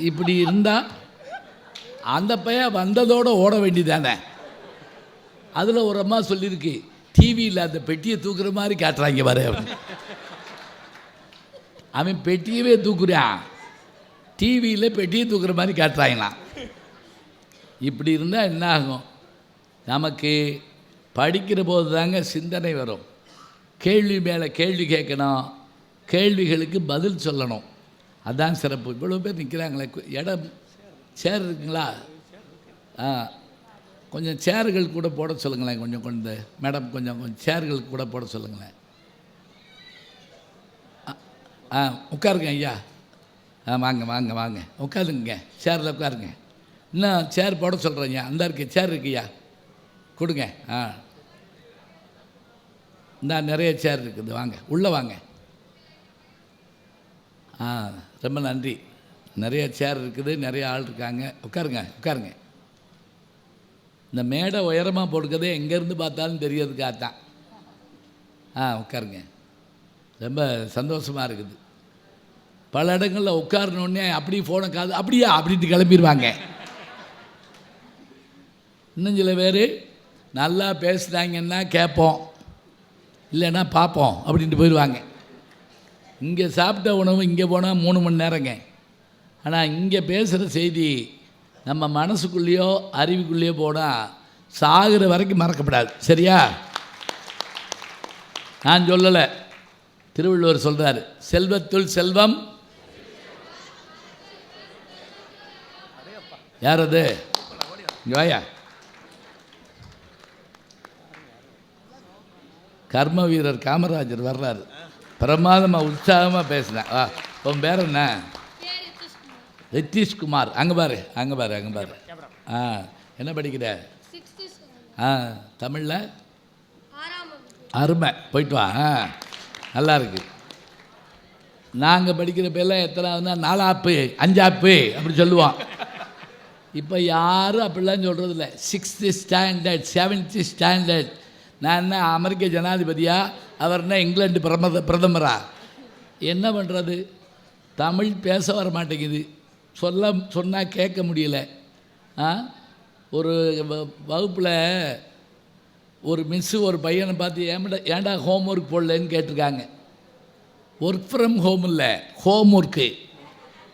இப்படி இருந்தால் அந்த பையன் வந்ததோடு ஓட வேண்டியதானே. அதில் ஒரு அம்மா சொல்லியிருக்கு, டிவியில் அந்த பெட்டியை தூக்குற மாதிரி காட்டுறாங்க பாரு. அவன் பெட்டியவே தூக்குறான், டிவியில் பெட்டியை தூக்குற மாதிரி காட்டுறாங்களாம். இப்படி இருந்தால் என்ன ஆகும்? நமக்கு படிக்கிற போது தாங்க சிந்தனை வரும். கேள்வி மேலே கேள்வி கேட்கணும், கேள்விகளுக்கு பதில் சொல்லணும். அதுதான் சிறப்பு. இவ்வளோ பேர் நிற்கிறாங்களே, இடம் சேர் இருக்குங்களா? கொஞ்சம் சேர்கள் கூட போட சொல்லுங்களேன். கொஞ்சம் கொண்டு மேடம் கொஞ்சம் சேர்கள் கூட போட சொல்லுங்களேன். உட்காருங்க ஐயா. வாங்க வாங்க வாங்க உட்காருங்க, சேரில் உட்காருங்க. இன்னும் சேர் போட சொல்கிறேங்க. அந்த இருக்கு சேர் இருக்குய்யா, கொடுங்க. இந்த நிறைய சேர் இருக்குது, வாங்க உள்ளே வாங்க. ரொம்ப நன்றி. நிறைய சேர் இருக்குது, நிறைய ஆள் இருக்காங்க. உட்காருங்க உட்காருங்க. இந்த மேடை உயரமாக போட்டுக்கிறதே எங்கேருந்து பார்த்தாலும் தெரியறதுக்காகத்தான். உட்காருங்க. ரொம்ப சந்தோஷமாக இருக்குது. பல இடங்களில் உட்காரணுன்னே அப்படி ஃபோனை காது அப்படியா அப்படின்ட்டு கிளம்பிடுவாங்க. இன்னும் சில பேர் நல்லா பேசுனாங்கன்னா கேட்போம், இல்லைன்னா பார்ப்போம் அப்படின்ட்டு போயிடுவாங்க. இங்கே சாப்பிட்ட உணவு இங்கே போனால் 3 மணி நேரங்க. ஆனால் இங்கே பேசுகிற செய்தி நம்ம மனசுக்குள்ளேயோ அறிவுக்குள்ளேயோ போனால் சாகிற வரைக்கும் மறக்கப்படாது. சரியா? நான் சொல்லலை, திருவள்ளுவர் சொல்கிறார், செல்வத்துள் செல்வம். யார் அது? இங்கே வாயா. கர்ம வீரர் காமராஜர் வர்றாரு. பிரமாதமாக உற்சாகமாக பேசினேன். உன் பேர் என்ன? ரித்தீஷ்குமார். அங்கே பாரு அங்கே பாரு அங்கே பாரு. என்ன படிக்கிற? தமிழில் அருமை. போயிட்டு வா. நல்லா இருக்கு. நாங்கள் படிக்கிற பேர்லாம் எத்தனாவதுன்னா 4ஆப்பு 5ஆப்பு அப்படி சொல்லுவோம். இப்போ யாரும் அப்படிலாம் சொல்கிறதில்ல. 6th standard 7th standard. நான் என்ன அமெரிக்க ஜனாதிபதியா? அவர் என்ன இங்கிலாந்து பிரதமரா? என்ன பண்ணுறது? தமிழ் பேச வர மாட்டேங்குது, சொன்னால் கேட்க முடியல. ஒரு வகுப்பில் ஒரு மிஸ்ஸு ஒரு பையனை பார்த்து ஏன்டா ஹோம் ஒர்க் போடலன்னு கேட்டிருக்காங்க. ஒர்க் ஃப்ரம் ஹோம் இல்லை, ஹோம் ஒர்க்கு.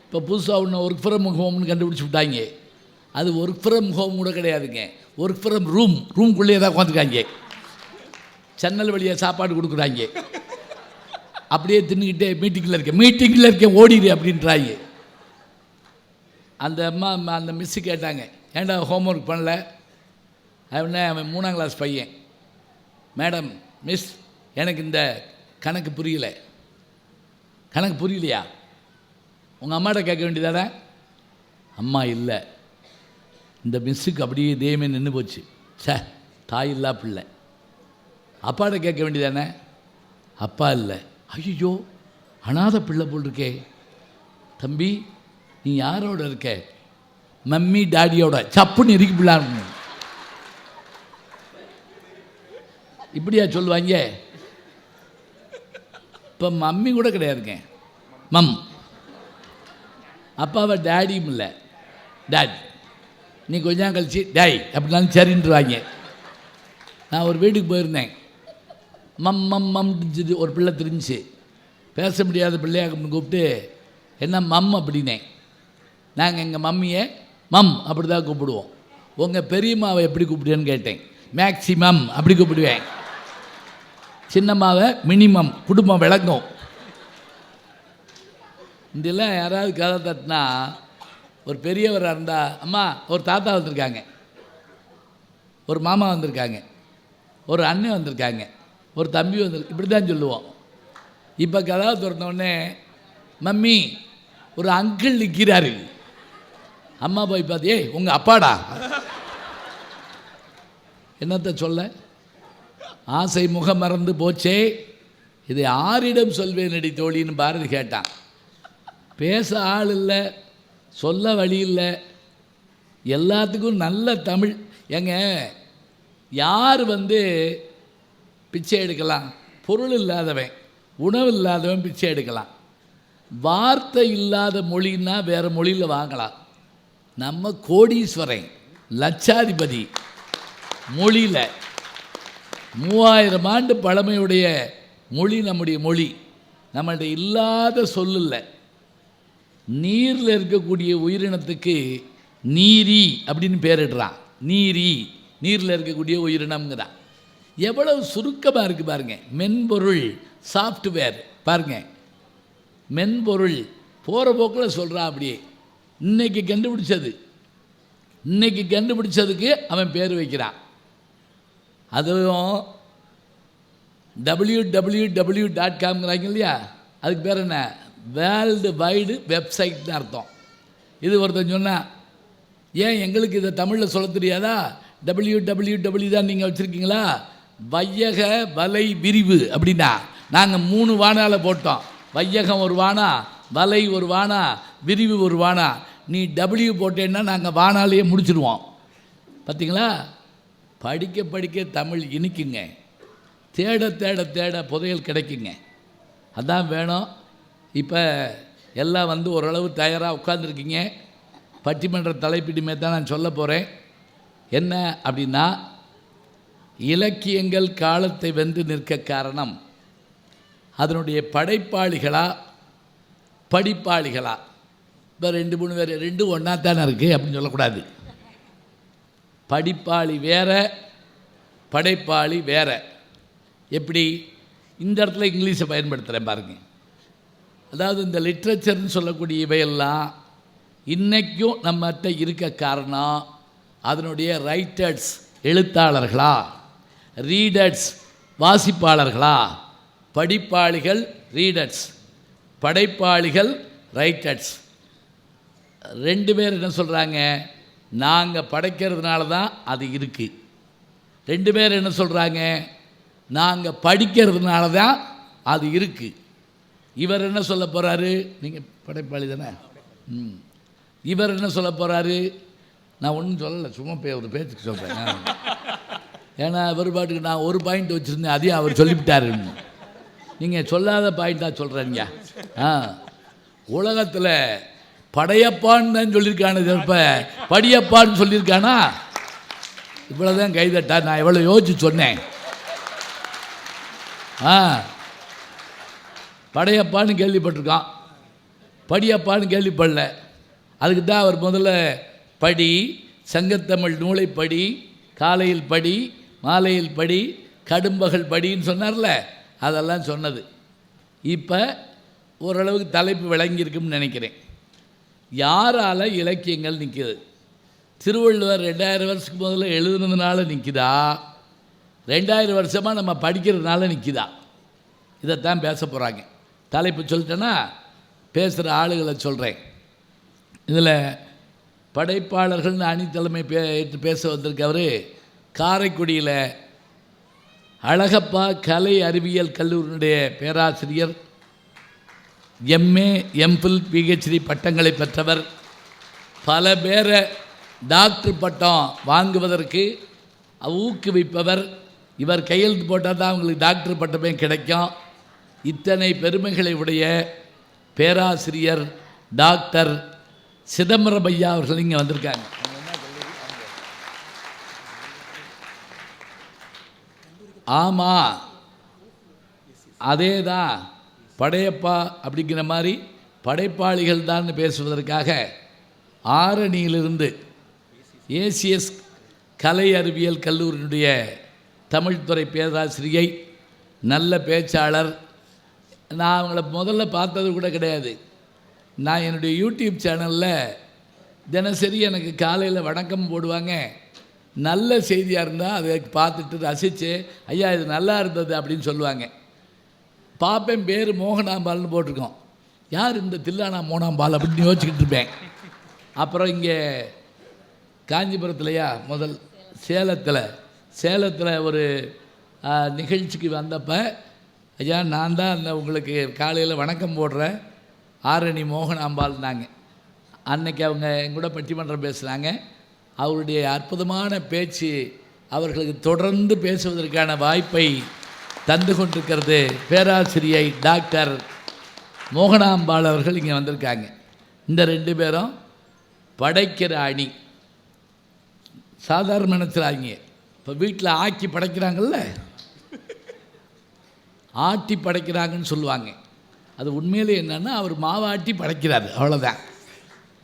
இப்போ புதுசாக ஒன்று ஒர்க் ஃப்ரம் ஹோம்னு கண்டுபிடிச்சி விட்டாங்க. அது ஒர்க் ஃப்ரம் ஹோம் கூட கிடையாதுங்க, ஒர்க் ஃப்ரம் ரூம்குள்ளேயே தான் உட்காந்துருக்காங்க. ஜன்னல் வழியாக சாப்பாடு கொடுக்குறாங்க. அப்படியே தின்னுக்கிட்டே மீட்டிங்கில் இருக்கேன் ஓடிடு அப்படின்றாங்க. அந்த அம்மா அந்த மிஸ்ஸு கேட்டாங்க, ஏன்டா ஹோம் ஒர்க் பண்ணல? அவன் 3ஆம் கிளாஸ் பையன். மேடம் மிஸ், எனக்கு இந்த கணக்கு புரியல. கணக்கு புரியலையா? உங்கள் அம்மாட்ட கேட்க வேண்டியதானே? அம்மா இல்லை. இந்த மிஸ்ஸுக்கு அப்படியே இதேமே நின்று போச்சு. சார் தாய் இல்லா பிள்ளை. அப்பாட்ட கேட்க வேண்டியதானே? அப்பா இல்லை. ஐயோ அனாதை பிள்ளை போல் இருக்கே. தம்பி நீ யாரோட இருக்க? மம்மி டாடியோட. சப்புன்னு இருக்கு பிள்ளை. இப்படியா சொல்லுவாங்க? இப்போ மம்மி கூட கிடையாதுங்க, மம். அப்பாவை டேடியும் இல்லை, டேட். நீ கொஞ்சம் கழிச்சு டேய் அப்படின்னாலும் சரின்ட்டுருவாங்க. நான் ஒரு வீட்டுக்கு போயிருந்தேன். மம் ஒரு பிள்ளை தெரிஞ்சிச்சு. பேச முடியாத பிள்ளையாக கூப்பிட்டு என்ன மம் அப்படின்னேன். நாங்கள் எங்கள் மம்மியை மம் அப்படி தான் கூப்பிடுவோம். உங்கள் பெரியம்மாவை எப்படி கூப்பிடுவேன்னு கேட்டேன். மேக்சிமம் அப்படி கூப்பிடுவேன். சின்னம்மாவை மினிமம். குடும்பம் விளங்கும். இதெல்லாம் யாராவது கதை தட்டினா ஒரு பெரியவராக இருந்தால், அம்மா ஒரு தாத்தா வந்திருக்காங்க, ஒரு மாமா வந்திருக்காங்க, ஒரு அண்ணன் வந்திருக்காங்க, ஒரு தம்பி இப்படி தான் சொல்லுவோம். இப்போ கதவை திறந்தோடனே மம்மி ஒரு அங்கிள் நிற்கிறாரு. அம்மா போய் பார்த்து, ஏய் உங்கள் அப்பாடா. என்னத்தை சொல்ல, ஆசை முகம் மறந்து போச்சே, இதை ஆரிடம் சொல்வேனடி தோழின்னு பாரதி கேட்டான். பேச ஆள் இல்லை, சொல்ல வழி இல்லை, எல்லாத்துக்கும் நல்ல தமிழ். ஏங்க யார் பிச்சை எடுக்கலாம்? பொருள் இல்லாதவன், உணவு இல்லாதவன் பிச்சை எடுக்கலாம். வார்த்தை இல்லாத மொழின்னா வேறு மொழியில் வாங்கலாம். நம்ம கோடீஸ்வரன், லட்சாதிபதி, மொழியில் 3000 ஆண்டு பழமையுடைய மொழி நம்முடைய மொழி. நம்மள்ட இல்லாத சொல்லில்லை. நீரில் இருக்கக்கூடிய உயிரினத்துக்கு நீரி அப்படின்னு பேரிடுறான். நீரி, நீரில் இருக்கக்கூடிய உயிரினம்ங்கிறான். எவ்வளவு சுருக்கமாக இருக்குது பாருங்கள். மென்பொருள், சாஃப்ட்வேர் பாருங்கள். மென்பொருள் போகிற போக்கில் சொல்கிறான். அப்படியே இன்னைக்கு கண்டுபிடிச்சதுக்கு அவன் பேர் வைக்கிறான். அதுவும் www.com இல்லையா, அதுக்கு பேர் என்ன? வேர்ல்டு வைடு வெப்சைட்னு அர்த்தம். இது ஒருத்தன் சொன்னால், ஏன் எங்களுக்கு இதை தமிழில் சொல்ல தெரியாதா? www தான் நீங்கள் வச்சுருக்கீங்களா? வையக வலை விரிவு அப்படின்னா நாங்கள் 3 வானால போட்டோம். வையகம் ஒரு வானா, வலை ஒரு வானா, விரிவு ஒரு வானா. நீ டபிள்யூ போட்டேன்னா நாங்கள் வானாலேயே முடிச்சிடுவோம். பார்த்தீங்களா? படிக்க படிக்க தமிழ் இனிக்குங்க. தேட தேட தேட புதையல் கிடைக்குங்க. அதான் வேணும். இப்போ எல்லாம் ஓரளவு தயாராக உட்காந்துருக்கீங்க. பட்டிமன்ற தலைப்பிடிமே தான் நான் சொல்ல போகிறேன். என்ன அப்படின்னா, இலக்கியங்கள் காலத்தை வென்று நிற்க காரணம் அதனுடைய படைப்பாளிகளா படிப்பாளிகளா? இப்போ 2-3 பேர், 2 ஒன்றா தானே இருக்குது அப்படின்னு சொல்லக்கூடாது. படிப்பாளி வேற, படைப்பாளி வேற. எப்படி? இந்த இடத்துல இங்கிலீஷை பயன்படுத்துகிறேன் பாருங்க. அதாவது இந்த லிட்ரேச்சர்னு சொல்லக்கூடிய இவையெல்லாம் இன்றைக்கும் நம்மகிட்ட இருக்க காரணம் அதனுடைய ரைட்டர்ஸ் எழுத்தாளர்களா, ரீடர்ஸ் வாசிப்பாளர்களா? படிப்பாளிகள் ரீடர்ஸ், படைப்பாளிகள் ரைட்டர்ஸ். 2 பேர் என்ன சொல்கிறாங்க? நாங்கள் படைக்கிறதுனால தான் அது இருக்குது. 2 பேர் என்ன சொல்கிறாங்க? நாங்கள் படிக்கிறதுனால தான் அது இருக்குது. இவர் என்ன சொல்ல போகிறாரு? நீங்கள் படைப்பாளி தானே. இவர் என்ன சொல்ல போகிறாரு? நான் ஒன்றும் சொல்லலை, சும்மா ஒரு பேச்சுக்கு சொல்கிறேன். ஏன்னா இவர் பாட்டுக்கு நான் ஒரு பாயிண்ட் வச்சுருந்தேன், அதையும் அவர் சொல்லிவிட்டாருன்னு. நீங்கள் சொல்லாத பாயிண்ட்டாக சொல்கிறீங்க. உலகத்தில் படையப்பான்னு தான் சொல்லியிருக்கானு, இப்போ படியப்பான்னு சொல்லியிருக்கானா? இவ்வளோதான் கைதட்டா? நான் எவ்வளோ யோசிச்சு சொன்னேன். படையப்பான்னு கேள்விப்பட்டிருக்கான், படியப்பான்னு கேள்விப்படல. அதுக்கு தான் அவர் முதல்ல படி, சங்கத்தமிழ் நூலை படி, காலையில் படி, மாலையில் படி, கடும்பகல் படின்னு சொன்னார்ல, அதெல்லாம் சொன்னது. இப்போ ஓரளவுக்கு தலைப்பு விளங்கியிருக்குன்னு நினைக்கிறேன். யாரால் இலக்கியங்கள் நிற்கிது? திருவள்ளுவர் 2000 வருஷத்துக்கு முதல்ல எழுதுனதுனால நிற்கிதா, 2000 வருஷமாக நம்ம படிக்கிறதுனால நிற்கிதா? இதைத்தான் பேச போகிறாங்க. தலைப்பு சொல்லிட்டேன்னா பேசுகிற ஆளுகளை சொல்கிறேன். இதில் படைப்பாளர்கள்னு அணித்தலைமை பேச வந்திருக்கவர் காரைக்குடியில் அழகப்பா கலை அறிவியல் கல்லூரியினுடைய பேராசிரியர், எம்ஏ, எம்ஃபில், பிஹெச்டி பட்டங்களை பெற்றவர். பல பேரை டாக்டர் பட்டம் வாங்குவதற்கு ஊக்குவிப்பவர். இவர் கையெழுத்து போட்டால் தான் அவங்களுக்கு டாக்டர் பட்டமே கிடைக்கும். இத்தனை பெருமைகளை உடைய பேராசிரியர் டாக்டர் சிதம்பரம் ஐயா அவர்கள் இங்கே வந்திருக்காங்க. ஆமாம், அதே தான் படையப்பா அப்படிங்கிற மாதிரி படைப்பாளிகள் தான் பேசுவதற்காக ஆரணியிலிருந்து ஏசிஎஸ் கலை அறிவியல் கல்லூரியினுடைய தமிழ்துறை பேராசிரியை, நல்ல பேச்சாளர். நான் அவங்கள முதல்ல பார்த்தது கூட கிடையாது. நான் என்னுடைய யூடியூப் சேனலில் தினசரி எனக்கு காலையில் வணக்கம் போடுவாங்க. நல்ல செய்தியாக இருந்தால் அதை பார்த்துட்டு ரசித்து, ஐயா இது நல்லா இருந்தது அப்படின்னு சொல்லுவாங்க. பார்ப்பேன். பேர் மோகனாம்பால்னு போட்டிருக்கோம். யார் இந்த தில்லானா மோனாம்பால் அப்படின்னு யோசிச்சுக்கிட்டு இருப்பேன். அப்புறம் இங்கே காஞ்சிபுரத்துலையா முதல் சேலத்தில் ஒரு நிகழ்ச்சிக்கு வந்தப்போ, ஐயா நான் தான் அந்த உங்களுக்கு காலையில் வணக்கம் போடுற ஆரணி மோகனாம்பாள்னாங்க. அன்னைக்கு அவங்க எங்கூட பட்டிமன்றம் பேசுகிறாங்க. அவருடைய அற்புதமான பேச்சு அவர்களுக்கு தொடர்ந்து பேசுவதற்கான வாய்ப்பை தந்து கொண்டிருக்கிறது. பேராசிரியை டாக்டர் மோகனாம்பாள் அவர்கள் இங்கே வந்திருக்காங்க. இந்த 2 பேரும் படைக்கிற அணி. சாதாரண நினச்சிடாங்க. இப்போ வீட்டில் ஆக்கி படைக்கிறாங்கல்ல, ஆட்டி படைக்கிறாங்கன்னு சொல்லுவாங்க. அது உண்மையிலே என்னென்னா அவர் மாவாட்டி படைக்கிறாரு, அவ்வளோதான்.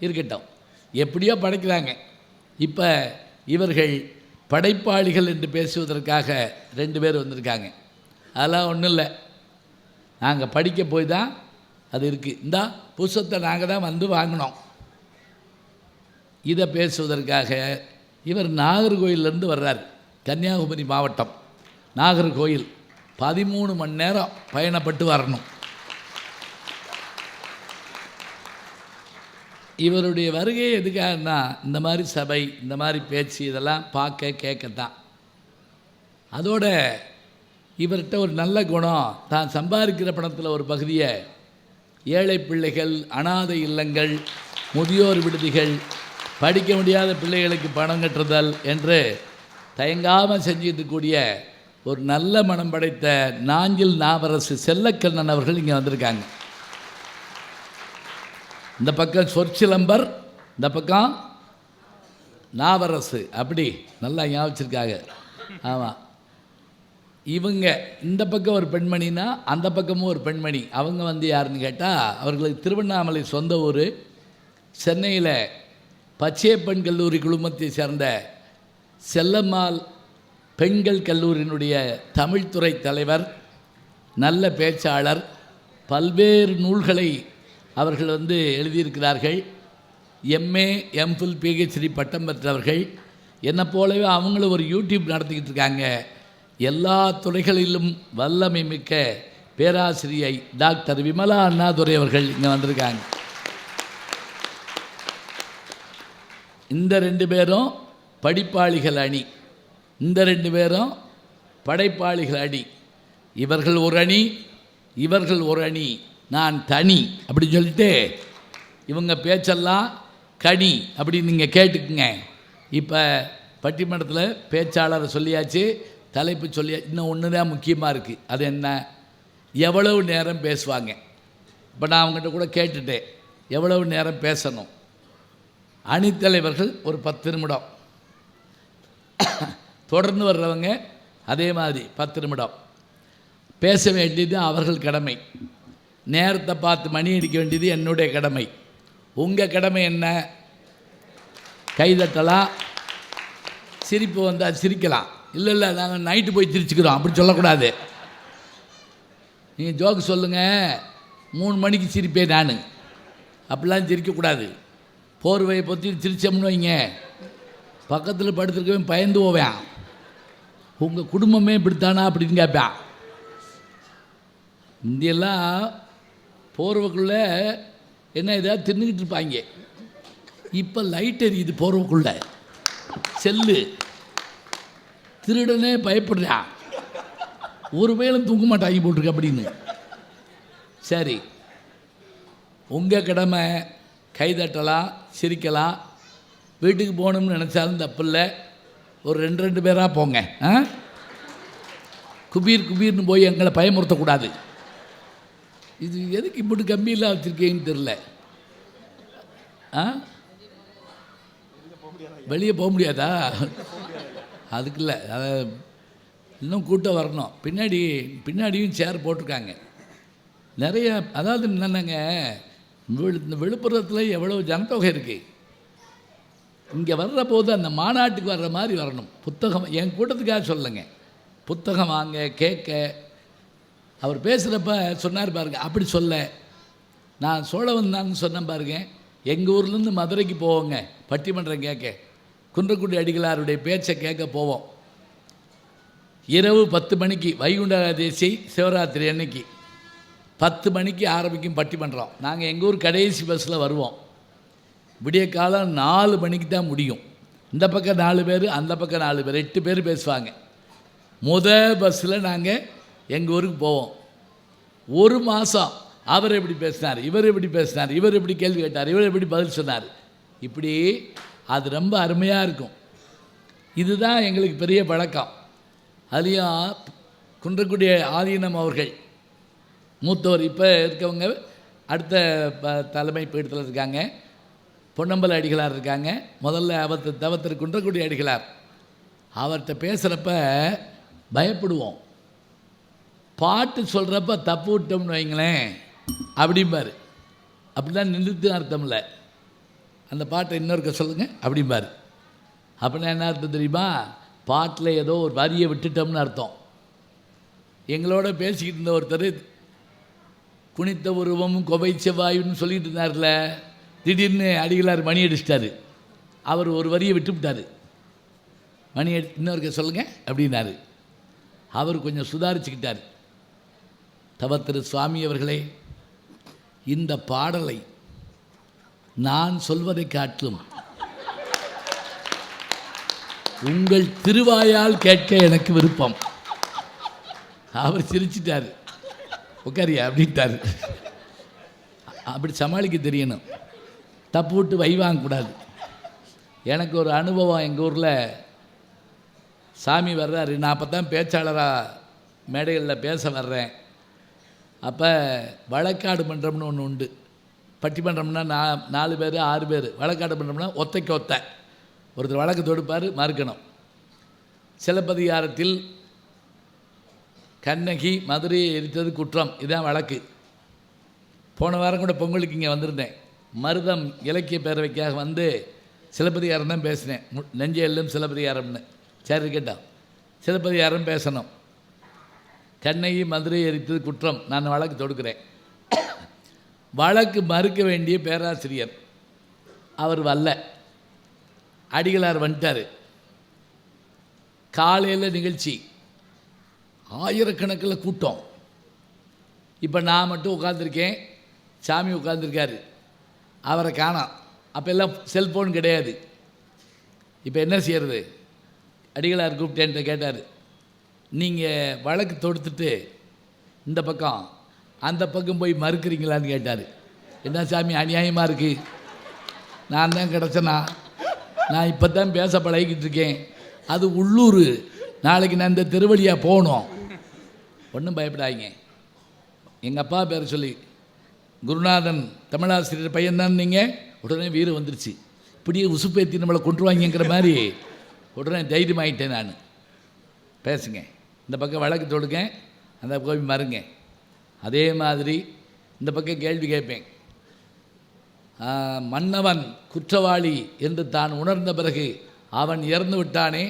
இருக்கட்டும், எப்படியோ படைக்கிறாங்க. இப்போ இவர்கள் படைப்பாளிகள் என்று பேசுவதற்காக 2 பேர் வந்திருக்காங்க. அதெல்லாம் ஒன்றும் இல்லை, நாங்கள் படிக்க போய் தான் அது இருக்குது. இந்த புஸ்தகத்தை நாங்கள் தான் வந்து வாங்கினோம். இதை பேசுவதற்காக இவர் நாகர்கோயிலேருந்து வர்றார். கன்னியாகுமரி மாவட்டம் நாகர்கோயில் 13 மணி நேரம் பயணப்பட்டு வரணும். இவருடைய வருகை எதுக்காகனா, இந்த மாதிரி சபை, இந்த மாதிரி பேச்சு, இதெல்லாம் பார்க்க கேட்கத்தான். அதோட இவர்கிட்ட ஒரு நல்ல குணம், தான் சம்பாதிக்கிற பணத்தில் ஒரு பகுதியை ஏழை பிள்ளைகள், அனாதை இல்லங்கள், முதியோர் விடுதிகள், படிக்க முடியாத பிள்ளைகளுக்கு பணம் கட்டுதல் என்று தயங்காமல் செஞ்சுட்டு கூடிய ஒரு நல்ல மனம் படைத்த நாஞ்சில் நாவரசு செல்லக்கண்ணன் அவர்கள் இங்கே வந்திருக்காங்க. இந்த பக்கம் சொற்சிலம்பர், இந்த பக்கம் நாவரசு. அப்படி நல்லா ஞாபகிச்சிருக்காங்க. ஆமாம், இவங்க இந்த பக்கம் ஒரு பெண்மணினா அந்த பக்கமும் ஒரு பெண்மணி. அவங்க வந்து யாருன்னு கேட்டால், அவர்களுக்கு திருவண்ணாமலை சொந்த ஊர். சென்னையில் பச்சையப்பன் கல்லூரி குழுமத்தை சேர்ந்த செல்லம்மாள் பெண்கள் கல்லூரியினுடைய தமிழ்துறை தலைவர், நல்ல பேச்சாளர். பல்வேறு நூல்களை அவர்கள் வந்து எழுதியிருக்கிறார்கள். எம்ஏ, எம்ஃபில், பிஹெச்டி பட்டம் பெற்றவர்கள். என்னை போலவே அவங்களும் ஒரு யூடியூப் நடத்திக்கிட்டு இருக்காங்க. எல்லா துறைகளிலும் வல்லமை மிக்க பேராசிரியை டாக்டர் விமலா அண்ணாதுரை அவர்கள் இங்கே வந்திருக்காங்க. இந்த 2 பேரும் படிப்பாளிகள் அணி, இந்த 2 பேரும் படைப்பாளிகள் அணி. இவர்கள் ஒரு அணி, இவர்கள் ஒரு அணி, நான் தனி அப்படின்னு சொல்லிட்டு இவங்க பேச்செல்லாம் கனி அப்படின்னு நீங்கள் கேட்டுக்குங்க. இப்போ பட்டிமன்றத்தில் பேச்சாளரை சொல்லியாச்சு, தலைப்பு சொல்லியா. இன்னும் ஒன்று தான் முக்கியமாக இருக்குது. அது என்ன? எவ்வளவு நேரம் பேசுவாங்க. இப்போ நான் அவங்ககிட்ட கூட கேட்டுட்டேன், எவ்வளவு நேரம் பேசணும். அணித்தலைவர்கள் ஒரு 10 நிமிடம், தொடர்ந்து வர்றவங்க அதே மாதிரி 10 நிமிடம். பேச வேண்டியது அவர்கள் கடமை. நேரத்தை பார்த்து மணி அடிக்க வேண்டியது என்னுடைய கடமை. உங்கள் கடமை என்ன? கைதட்டலாம், சிரிப்பு வந்தால் சிரிக்கலாம். இல்லை நாங்கள் நைட்டு போய் சிரிச்சுக்கிறோம் அப்படி சொல்லக்கூடாது. நீங்கள் ஜோக்கு சொல்லுங்கள், 3 மணிக்கு சிரிப்பேன் நான், அப்படிலாம் சிரிக்கக்கூடாது. போர்வையை பற்றி சிரிச்சோம்னு வைங்க, பக்கத்தில் படுத்துருக்கவே பயந்து போவேன். உங்கள் குடும்பமே இப்படித்தானா அப்படின்னு கேட்பேன். இந்தியெல்லாம் போர்வைக்குள்ளே என்ன ஏதாவது தின்னுக்கிட்டு இருப்பாங்க. இப்போ லைட் எரியுது போர்வைக்குள்ளே, செல்லு. திருடனே பயப்படுறான், ஒரு வேளும் தூங்க மாட்டாங்க போட்டிருக்க அப்படின்னு. சரி, உங்கள் கடமை கைதட்டலாம், சிரிக்கலாம். வீட்டுக்கு போகணும்னு நினச்சாலும் தப்பு இல்லை. ஒரு 2 பேராக போங்க. குபீர்னு போய் எங்களை பயமுறுத்தக்கூடாது. இது எதுக்கு இப்படி கம்மியெல்லாம் வச்சுருக்கீங்கன்னு தெரில. வெளியே போக முடியாதா? அதுக்கு இல்லை, அதை இன்னும் கூட்டம் வரணும். பின்னாடியும் சேர் போட்டிருக்காங்க நிறைய. அதாவது என்னென்னங்க, இந்த விழுப்புரத்தில் எவ்வளோ ஜனத்தொகை இருக்குது. இங்கே வர்ற போது அந்த மாநாட்டுக்கு வர்ற மாதிரி வரணும். புத்தகம் என் கூட்டத்துக்காக சொல்லுங்க, புத்தகம் வாங்க, கேட்க. அவர் பேசுகிறப்ப சொன்னார் பாருங்க, அப்படி சொல்ல. நான் சோழவந்தான்னு சொன்னேன் பாருங்க. எங்கள் ஊர்லேருந்து மதுரைக்கு போவோங்க பட்டிமன்றம் கேட்க. குன்றக்குடி அடிகளாருடைய பேச்சை கேட்க போவோம். இரவு 10 மணிக்கு வைகுண்ட ஏகாதசி சிவராத்திரி அன்னைக்கு 10 மணிக்கு ஆரம்பிக்கும் பட்டிமன்றம். நாங்கள் எங்கள் ஊர் கடைசி பஸ்ஸில் வருவோம். விடிய காலம் 4 மணிக்கு தான் முடியும். இந்த பக்கம் 4 பேர், அந்த பக்கம் 4 பேர், 8 பேர் பேசுவாங்க. பஸ்ஸில் நாங்கள் எங்கள் ஊருக்கு போவோம். ஒரு மாதம் அவர் எப்படி பேசினார், இவர் எப்படி பேசினார், இவர் எப்படி கேள்வி கேட்டார், இவர் எப்படி பதில் சொன்னார், இப்படி அது ரொம்ப அருமையாக இருக்கும். இதுதான் எங்களுக்கு பெரிய பழக்கம். அதுலேயும் குன்றக்குடி ஆதீனம் அவர்கள் மூத்தவர், இப்போ இருக்கவங்க அடுத்த தலைமை பீடத்தில் இருக்காங்க. பொன்னம்பல அடிகளார் இருக்காங்க. முதல்ல தவத்திரு குன்றக்குடி அடிகளார். அவர்கிட்ட பேசுகிறப்ப பயப்படுவோம். பாட்டு சொல்கிறப்ப தப்பு விட்டோம்னு வைங்களேன் அப்படிம்பார். அப்படிதான் நிறுத்து அர்த்தம் இல்லை. அந்த பாட்டை இன்னொருக்க சொல்லுங்கள் அப்படிம்பார். அப்படின்னா என்ன அர்த்தம் தெரியுமா? பாட்டில் ஏதோ ஒரு வரியை விட்டுட்டோம்னு அர்த்தம். எங்களோட பேசிக்கிட்டு இருந்த ஒருத்தர் குனித்த உருவமும் கொவை செவ்வாயுன்னு சொல்லிட்டு இருந்தார்ல, திடீர்னு அடிகளார் மணி அடிச்சிட்டாரு. அவர் ஒரு வரியை விட்டுவிட்டார். மணி இன்னொருக்க சொல்லுங்கள் அப்படின்னாரு. அவர் கொஞ்சம் சுதாரிச்சுக்கிட்டார். தவத்திரு சுவாமி அவர்களே, இந்த பாடலை நான் சொல்வதை காட்டிலும் உங்கள் திருவாயால் கேட்க எனக்கு விருப்பம். அவர் சிரிச்சிட்டார். உட்காரியா அப்படின்ட்டார். அப்படி சமாளிக்க தெரியணும். தப்பு விட்டு வை வாங்கக்கூடாது. எனக்கு ஒரு அனுபவம். எங்கள் ஊரில் சாமி வர்றாரு. நான் அப்போ தான் பேச்சாளராக மேடைகளில் பேச வர்றேன். அப்போ வழக்காடு மன்றம்னு ஒன்று உண்டு. பட்டிமன்றம்னா 4 பேர் 6 பேர். வழக்காடு மன்றம்னா ஒத்தைக்கு ஒத்தை. ஒருத்தர் வழக்கு தொடுப்பார், மறுக்கணும். சிலப்பதிகாரத்தில் கண்ணகி மதுரையை எரித்தது குற்றம், இதுதான் வழக்கு. போன வாரம் கூட பொங்கலுக்கு இங்கே வந்திருந்தேன். மருதம் இலக்கிய பேரவைக்காக வந்து சிலப்பதிகாரம் தான் பேசினேன். நெஞ்சை எல்லும் சிலப்பதிகாரம்னு. சரி கேட்டான். சிலப்பதிகாரம் பேசணும். கண்ணகி மதுரை எரித்தது குற்றம், நான் வழக்கு தொடுக்கிறேன். வழக்கு மறுக்க வேண்டிய பேராசிரியர் அவர் வரல. அடிகளார் வந்துட்டார். காலையில் நிகழ்ச்சி, ஆயிரக்கணக்கில் கூட்டம். இப்போ நான் மட்டும் உட்காந்துருக்கேன், சாமி உட்காந்துருக்காரு, அவரை காணோம். அப்போ எல்லாம் செல்ஃபோன் கிடையாது. இப்போ என்ன செய்கிறது? அடிகளார் கூப்பிட்டேன்ட்டு கேட்டார், நீங்கள் வழக்கு தொடுத்துட்டு இந்த பக்கம் அந்த பக்கம் போய் மறுக்கிறீங்களான்னு கேட்டார். என்ன சாமி அநியாயமாக இருக்குது, நான் தான் கிடச்சேனா, நான் இப்போ தான் பேச பழகிக்கிட்டு இருக்கேன், அது உள்ளூர், நாளைக்கு நான் இந்த திருவழியாக போகணும். ஒன்றும் பயப்படாதீங்க. எங்கள் அப்பா பேர் சொல்லி குருநாதன் தமிழாசிரியர் பையன்தான் நீங்கள். உடனே வீரம் வந்துருச்சு. இப்படியே உசுப்பேற்றி நம்மளை கொண்டுருவாங்கிற மாதிரி உடனே தைரியமாகிட்டேன் நான். பேசுங்க, இந்த பக்கம் வழக்கு தொடுங்க, அந்த பக்கம் மறுங்க. அதே மாதிரி இந்த பக்கம் கேள்வி கேட்பேன். மன்னவன் குற்றவாளி என்று தான் உணர்ந்த பிறகு அவன் இறந்து விட்டானே,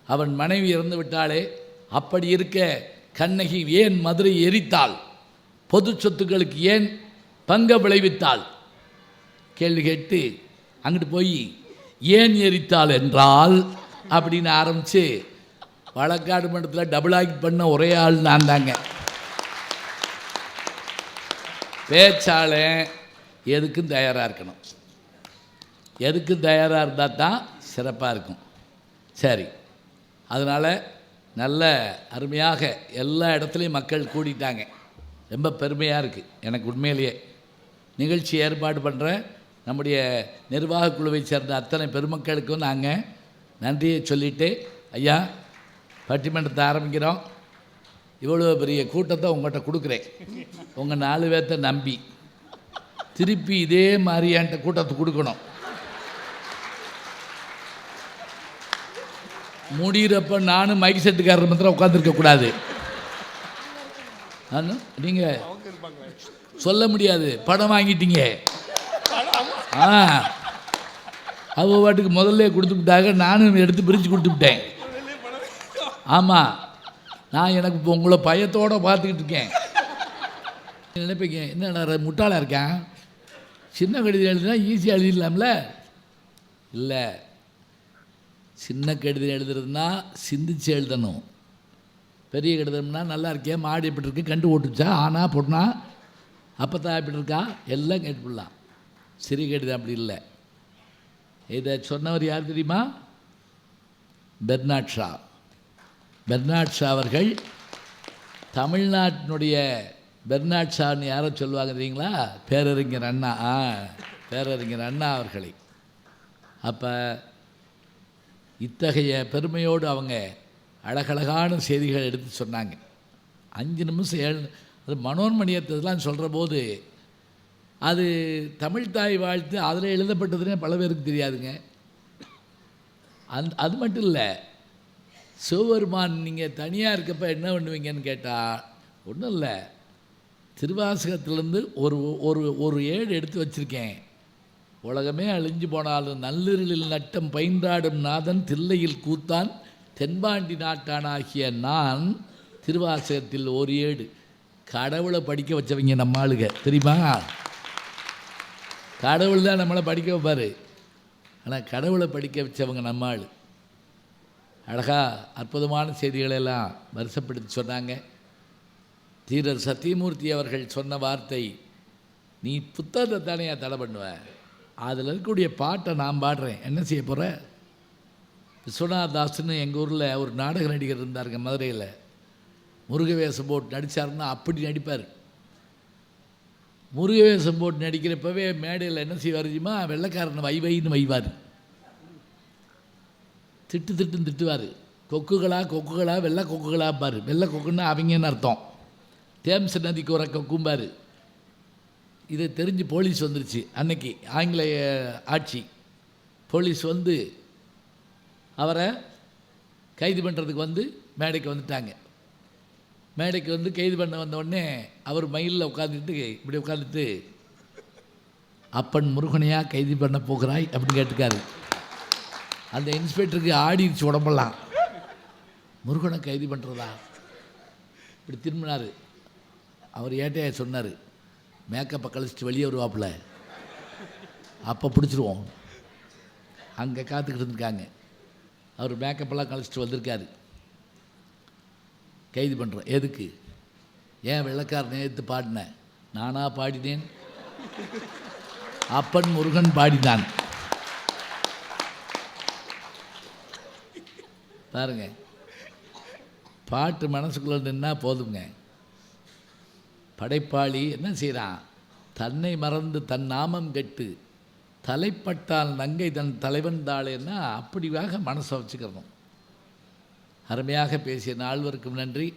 அவன் மனைவி இறந்து விட்டாளே, அப்படி இருக்க கண்ணகி ஏன் மதுரை எரித்தாள், பொது சொத்துக்களுக்கு ஏன் பங்க விளைவித்தாள் கேள்வி கேட்டு அங்கிட்டு போய் ஏன் எரித்தாள் என்றால் அப்படின்னு ஆரம்பித்து வழக்காடு மன்றத்தில் டபுள் ஆக்ட் பண்ண ஒரே ஆள் நான் தாங்க. பேச்சாளன் எதுக்கும் தயாராக இருக்கணும். எதுக்கும் தயாராக இருந்தால் தான் சிறப்பாக இருக்கும். சரி, அதனால் நல்ல அருமையாக எல்லா இடத்துலையும் மக்கள் கூடிட்டாங்க. ரொம்ப பெருமையாக இருக்குது எனக்கு. உண்மையிலேயே நிகழ்ச்சி ஏற்பாடு பண்ணுற நம்முடைய நிர்வாக குழுவை சேர்ந்த அத்தனை பெருமக்களுக்கும் நாங்கள் நன்றியை சொல்லிவிட்டு, ஐயா பட்டிமன்றத்தை ஆரம்பிக்கிறோம். இவ்வளோ பெரிய கூட்டத்தை உங்கள்கிட்ட கொடுக்குறேன். உங்கள் 4 பேர்த்த நம்பி திருப்பி இதே மாதிரி என்கிட்ட கூட்டத்தை கொடுக்கணும். முடிகிறப்ப நானும் மைக் செட்டுக்காரர் மாத்திரம் உட்காந்துருக்கக்கூடாது. நீங்கள் சொல்ல முடியாது, படம் வாங்கிட்டீங்க. அவங்க பாட்டுக்கு முதல்ல கொடுத்துக்கிட்டாங்க, நானும் எடுத்து பிரித்து கொடுத்துக்கிட்டேன். ஆமாம், நான் எனக்கு இப்போ உங்களை பயத்தோடு பார்த்துக்கிட்டு இருக்கேன். நினைப்பீங்க என்ன முட்டாளாக இருக்கேன், சின்ன கடிதம் எழுதுனா ஈஸியாக எழுதிடலாம்ல. இல்லை, சின்ன கடிதம் எழுதுறதுனா சிந்திச்சு எழுதணும். பெரிய கடிதம்னா நல்லா இருக்கேன், மாடு எப்படி இருக்கு, கண்டு ஓட்டுச்சா, ஆனா பொண்ணா, அப்போ தான் அப்படி இருக்கா எல்லாம் கேட்டுப்பிடலாம். சிறுகேடு அப்படி இல்லை. இதை சொன்னவர் யார் தெரியுமா? Bernard Shaw. பெர்னாட் ஷா அவர்கள் தமிழ்நாட்டினுடைய பெர்னாட் ஷான்னு யாரோ சொல்லுவாங்க தெரியுங்களா? பேரறிஞர் அண்ணா. பேரறிஞர் அண்ணா அவர்களை. அப்போ இத்தகைய பெருமையோடு அவங்க அழகழகான செய்திகள் எடுத்து சொன்னாங்க. 5 நிமிஷம் 7 அது மனோன்மணியத்தெல்லாம் சொல்கிற போது அது தமிழ் தாய் வாழ்த்து அதில் எழுதப்பட்டதுன்னே பல பேருக்கு தெரியாதுங்க. அது மட்டும் இல்லை, சிவபெருமான் நீங்கள் தனியாக இருக்கப்போ என்ன பண்ணுவீங்கன்னு கேட்டால் ஒன்றும் இல்லை, திருவாசகத்திலேருந்து ஒரு ஒரு ஒரு ஏடு எடுத்து வச்சுருக்கேன். உலகமே அழிஞ்சு போனாலும் நள்ளிருளில் நட்டம் பயின்றாடும் நாதன் தில்லையில் கூத்தான் தென்பாண்டி நாட்டானாகிய நான் திருவாசகத்தில் ஒரு ஏடு. கடவுளை படிக்க வச்சவங்க நம்ம ஆளுங்க தெரியுமா? கடவுள் தான் நம்மளை படிக்க வைப்பார். ஆனால் கடவுளை படிக்க வச்சவங்க நம்ம ஆள். அழகாக அற்புதமான செய்திகளெல்லாம் வரிசைப்படுத்தி சொன்னாங்க. தீரர் சத்தியமூர்த்தி அவர்கள் சொன்ன வார்த்தை, நீ புத்தகத்தை தானே தடை பண்ணுவேன், அதில் இருக்கக்கூடிய பாட்டை நான் பாடுறேன், என்ன செய்ய போகிற? விஸ்வநாத் தாஸ்ன்னு எங்கள் ஊரில் ஒரு நாடக நடிகர் இருந்தாருங்க மதுரையில். முருகவேஷம் போட்டு நடித்தாருன்னா அப்படி நடிப்பார். முருகவேஷம் போட்டு நடிக்கிறப்பவே மேடையில் என்ன செய்வார் தெரியுமா? வெள்ளைக்காரனை வைன்னு வைவார், திட்டுன்னு திட்டுவார். கொக்குகளா வெள்ளை கொக்குகளா பாரு. வெள்ளை கொக்குன்னா அவங்கன்னு அர்த்தம். தேம்ஸ் நதிக்கு ஒரு கொக்கும்பார். இதை தெரிஞ்சு போலீஸ் வந்துருச்சு. அன்னைக்கு ஆங்கிலேய ஆட்சி. போலீஸ் வந்து அவரை கைது பண்ணுறதுக்கு வந்து மேடைக்கு வந்துட்டாங்க. மேடைக்கு வந்து கைது பண்ண வந்தோடனே அவர் மயிலில் உட்காந்துட்டு இப்படி உட்காந்துட்டு, அப்பன் முருகனையாக கைது பண்ண போகிறாய் அப்படின்னு கேட்டுக்காரு. அந்த இன்ஸ்பெக்டருக்கு ஆடிடுச்சு உடம்பெல்லாம். முருகனை கைது பண்ணுறதா? இப்படி திரும்பினார். அவர் ஏட்டையா சொன்னார், மேக்கப்பை கழிச்சிட்டு வெளியே வருவாப்புல, அப்போ பிடிச்சிருவோம். அங்கே காத்துக்கிட்டு இருந்திருக்காங்க. அவர் மேக்கப்பெல்லாம் கழிச்சிட்டு வந்திருக்காரு. கைது பண்ணுறோம். எதுக்கு? ஏன் வெள்ளைக்காரன் நேற்று பாடினேன், நானாக பாடினேன், அப்பன் முருகன் பாடினான். பாருங்க, பாட்டு மனசுக்குள்ளே நின்னா போதுங்க. படைப்பாளி என்ன செய்கிறான்? தன்னை மறந்து தன் நாமம் கெட்டு தலைப்பட்டால் நங்கை தன் தலைவன் தாளேன்னா அப்படியாக மனசை வச்சுக்கிறணும். அருமையாக பேசிய நால்வருக்கும் நன்றி.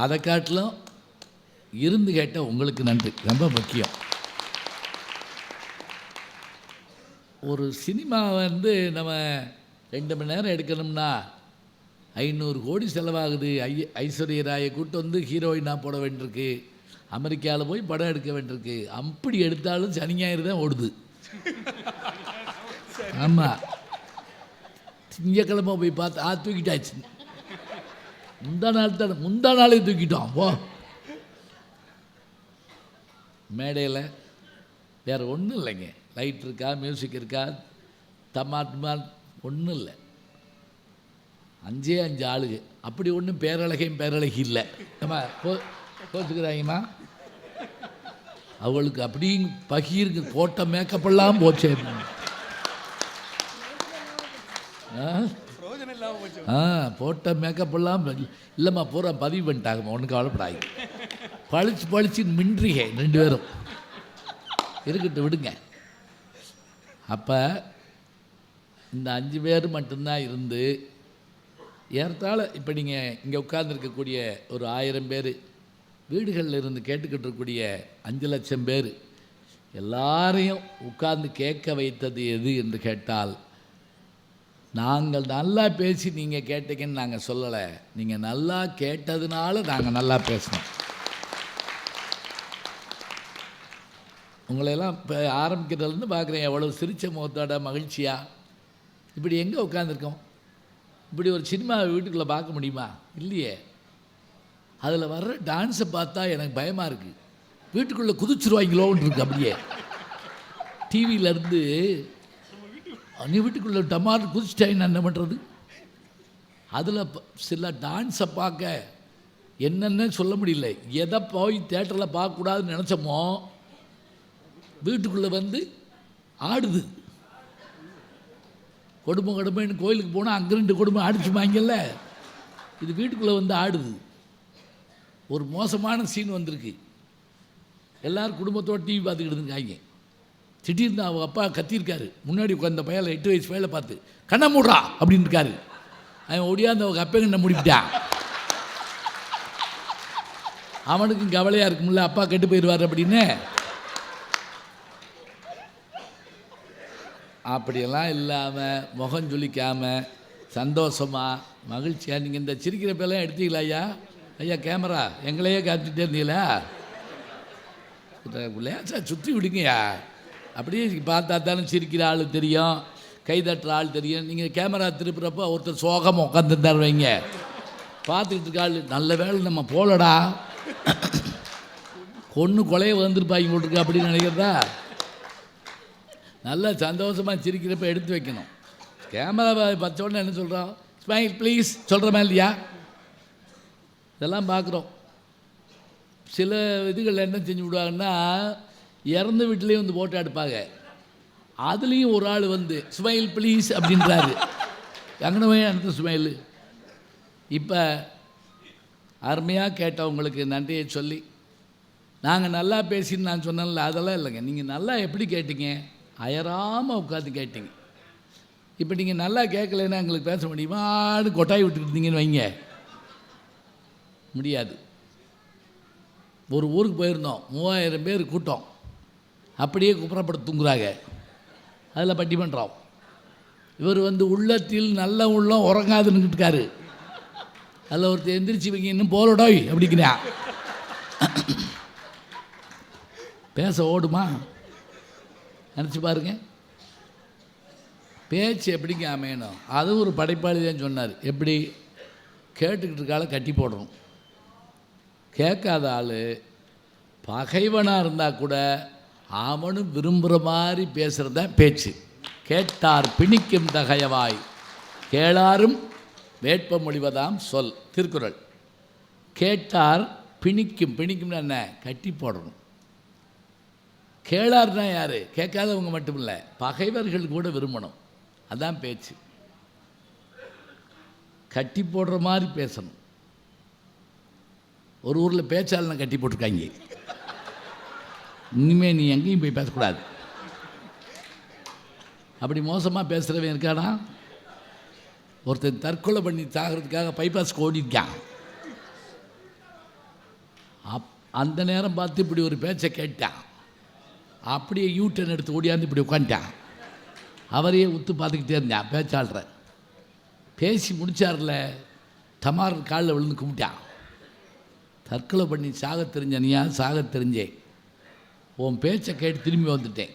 அதை காட்டிலும் இருந்து கேட்ட உங்களுக்கு நன்றி, ரொம்ப முக்கியம். ஒரு சினிமா வந்து நம்ம 2 மணி நேரம் எடுக்கணும்னா 500 கோடி செலவாகுது. ஐஸ்வர்யா ராயை கூட்டு வந்து ஹீரோயினாக போட வேண்டியிருக்கு, அமெரிக்காவில் போய் படம் எடுக்க வேண்டியிருக்கு. அப்படி எடுத்தாலும் சனி ஞாயிறு தான் ஓடுது. ஆமாம், திங்கக்கிழமை போய் பார்த்து தூக்கிட்டாச்சு. முந்தா நாளே தூக்கிட்டோம். போ மேடையில் வேறு ஒன்றும் இல்லைங்க. லைட் இருக்கா, மியூசிக் இருக்கா, தமாட்மால் ஒன்றும் இல்லை. 5 ஆளுங்க. அப்படி ஒன்றும் பேரழகி இல்லை. நம்ம கோச்சுக்கிறாங்கம்மா, அவளுக்கு அப்படி பகீருக்கு போட்ட மேக்கப்பெல்லாம் போச்சே. போட்ட மேக்கப்பெல்லாம் இல்லைம்மா, பூரா பதிவு பண்ணிட்டாங்கம்மா, ஒன்றும் கவலைப்படாது. பழிச்சு மின்றிக 2 பேரும் இருக்கட்டும், விடுங்க. அப்போ இந்த 5 பேர் மட்டும்தான் இருந்து ஏறத்தாழ இப்போ நீங்கள் இங்கே உட்கார்ந்துருக்கக்கூடிய ஒரு 1000 பேர், வீடுகளில் இருந்து கேட்டுக்கிட்டு இருக்கக்கூடிய 5 லட்சம் பேர் எல்லாரையும் உட்கார்ந்து கேட்க வைத்தது எது என்று கேட்டால், நாங்கள் நல்லா பேசி நீங்கள் கேட்டீங்கன்னு நாங்கள் சொல்லலை, நீங்கள் நல்லா கேட்டதுனால நாங்கள் நல்லா பேசணும். உங்களையெல்லாம் இப்போ ஆரம்பிக்கிறதுலேருந்து பார்க்குறேன், எவ்வளோ சிரிச்ச முகத்தோட மகிழ்ச்சியாக. இப்படி எங்கே உட்காந்துருக்கோம்? இப்படி ஒரு சினிமா வீட்டுக்குள்ளே பார்க்க முடியுமா? இல்லையே. அதில் வர்ற டான்ஸை பார்த்தா எனக்கு பயமாக இருக்குது. வீட்டுக்குள்ளே குதிச்சுருவாங்களோன்னு இருக்குது. அப்படியே டிவியிலேருந்து நீ வீட்டுக்குள்ளே டமார் குதிச்சிட்டாயின்னு என்ன பண்ணுறது? அதில் சில டான்ஸை பார்க்க என்னென்ன சொல்ல முடியல. எதை போய் தேட்டரில் பார்க்கக்கூடாதுன்னு நினச்சோமோ வீட்டுக்குள்ளே வந்து ஆடுது. கொடுமைன்னு கோயிலுக்கு போனால் அங்கே 2 கொடுமை அடிச்சுமாங்கல்ல, இது வீட்டுக்குள்ளே வந்து ஆடுது. ஒரு மோசமான சீன் வந்திருக்கு. எல்லோரும் குடும்பத்தோடு டிவி பார்த்துக்கிட்டு இருக்காங்க. திடீர்னு அவங்க அப்பா கத்தியிருக்காரு. முன்னாடி உட்காந்த பையன் 8 வயசு பையலை பார்த்து கண்ணை மூடுறா அப்படின்னு இருக்காரு. அவன் ஒடியாந்து அவங்க அப்பா கண்ணை மூடிவிட்டான். அவனுக்கும் கவலையாக இருக்கும்ல, அப்பா கெட்டு போயிடுவார் அப்படின்னு. அப்படியெல்லாம் இல்லாமல் முகம் சொல்லிக்காமல் சந்தோஷமாக மகிழ்ச்சியாக நீங்கள் இந்த சிரிக்கிற பேரெல்லாம் எடுத்தீங்களா ஐயா? ஐயா கேமரா எங்களையே காத்துட்டே இருந்தீங்களா? லேசாக சுற்றி விடுங்கய்யா. அப்படியே பார்த்தா தானே சிரிக்கிற ஆள் தெரியும், கை தட்டுற ஆள் தெரியும். நீங்கள் கேமரா திருப்புறப்போ ஒருத்தர் சோகமாக உட்காந்துருந்தார் வைங்க, பார்த்துக்கிட்டு இருக்க ஆள் நல்ல வேலை நம்ம போலடா கொலையை வந்துருப்பாங்க போட்டிருக்கா அப்படின்னு நினைக்கிறதா? நல்லா சந்தோஷமாக சிரிக்கிறப்ப எடுத்து வைக்கணும். கேமரா பச்சோடனே என்ன சொல்கிறோம்? ஸ்மைல் ப்ளீஸ் சொல்கிறோமா இல்லையா? இதெல்லாம் பார்க்குறோம். சில இதுகளில் என்ன செஞ்சு விடுவாங்கன்னா, இறந்த வீட்டிலையும் வந்து போட்டோ எடுப்பாங்க. அதுலேயும் ஒரு ஆள் வந்து ஸ்மைல் ப்ளீஸ் அப்படின்றாரு. அங்கனவே அந்த ஸ்மைலு. இப்போ அருமையாக கேட்டவங்களுக்கு நன்றியை சொல்லி, நாங்கள் நல்லா பேசின்னு நான் சொன்னேன்ல, அதெல்லாம் இல்லைங்க. நீங்கள் நல்லா எப்படி கேட்டீங்க? அயராமல் உட்காந்து கேட்டீங்க. இப்போ நீங்கள் நல்லா கேட்கலைன்னா எங்களுக்கு பேச முடியுமான்னு கொட்டாய் விட்டுருந்தீங்கன்னு வைங்க, முடியாது. ஒரு ஊருக்கு போயிருந்தோம், 3000 பேர் கூட்டம், அப்படியே குப்புறப்பட்டு தூங்குறாங்க. அதில் பட்டிமன்றம். இவர் வந்து உள்ளத்தில் நல்ல உள்ளம் உறங்காதுன்னு இருக்காரு. அதில் ஒருத்தர் எந்திரிச்சு வைங்க இன்னும் போலடோய் அப்படிங்கிறா. பேச ஓடுமா? நினச்சி பாருங்க. பேச்சு எப்படிங்க அமையணும்? அதுவும் ஒரு படைப்பாளி தான் சொன்னார். எப்படி? கேட்டுக்கிட்டு இருக்கால கட்டி போடணும். கேட்காத ஆள் பகைவனாக இருந்தால் கூட அவனும் விரும்புகிற மாதிரி பேசுகிறது தான் பேச்சு. கேட்டார் பிணிக்கும் தகையவாய் கேளாரும் வேட்ப மொழிவதாம் சொல். திருக்குறள். கேட்டார் பிணிக்கும்னா என்ன? கட்டி போடணும். கேளார்னா யார்? கேட்காதவங்க மட்டும் இல்லை, பகைவர்கள் கூட விரும்பணும். அதான் பேச்சு. கட்டி போடுற மாதிரி பேசணும். ஒரு ஊரில் பேச்சாளனை கட்டி போட்டிருக்காங்க. இனிமேல் நீ எங்கேயும் போய் பேசக்கூடாது. அப்படி மோசமாக பேசுகிறவன் இருக்கானா? ஒருத்தன் தற்கொலை பண்ணி சாகிறதுக்காக பைபாஸ்க்கு ஓடிருக்கான். அந்த நேரம் பார்த்து இப்படி ஒரு பேச்சை கேட்டான். அப்படியே யூட்டன் எடுத்து ஓடியாந்து இப்படி உட்காந்துட்டான். அவரையே உத்து பார்த்துக்கிட்டே இருந்தான் பேச்சாளரை. பேசி முடிச்சார்ல, டமார் காலில் விழுந்து கும்பிட்டான். தற்கொலை பண்ணி சாக தெரிஞ்ச நீயா? சாக தெரிஞ்சேன். உன் பேச்சை கேட்டு திரும்பி வந்துட்டேன்.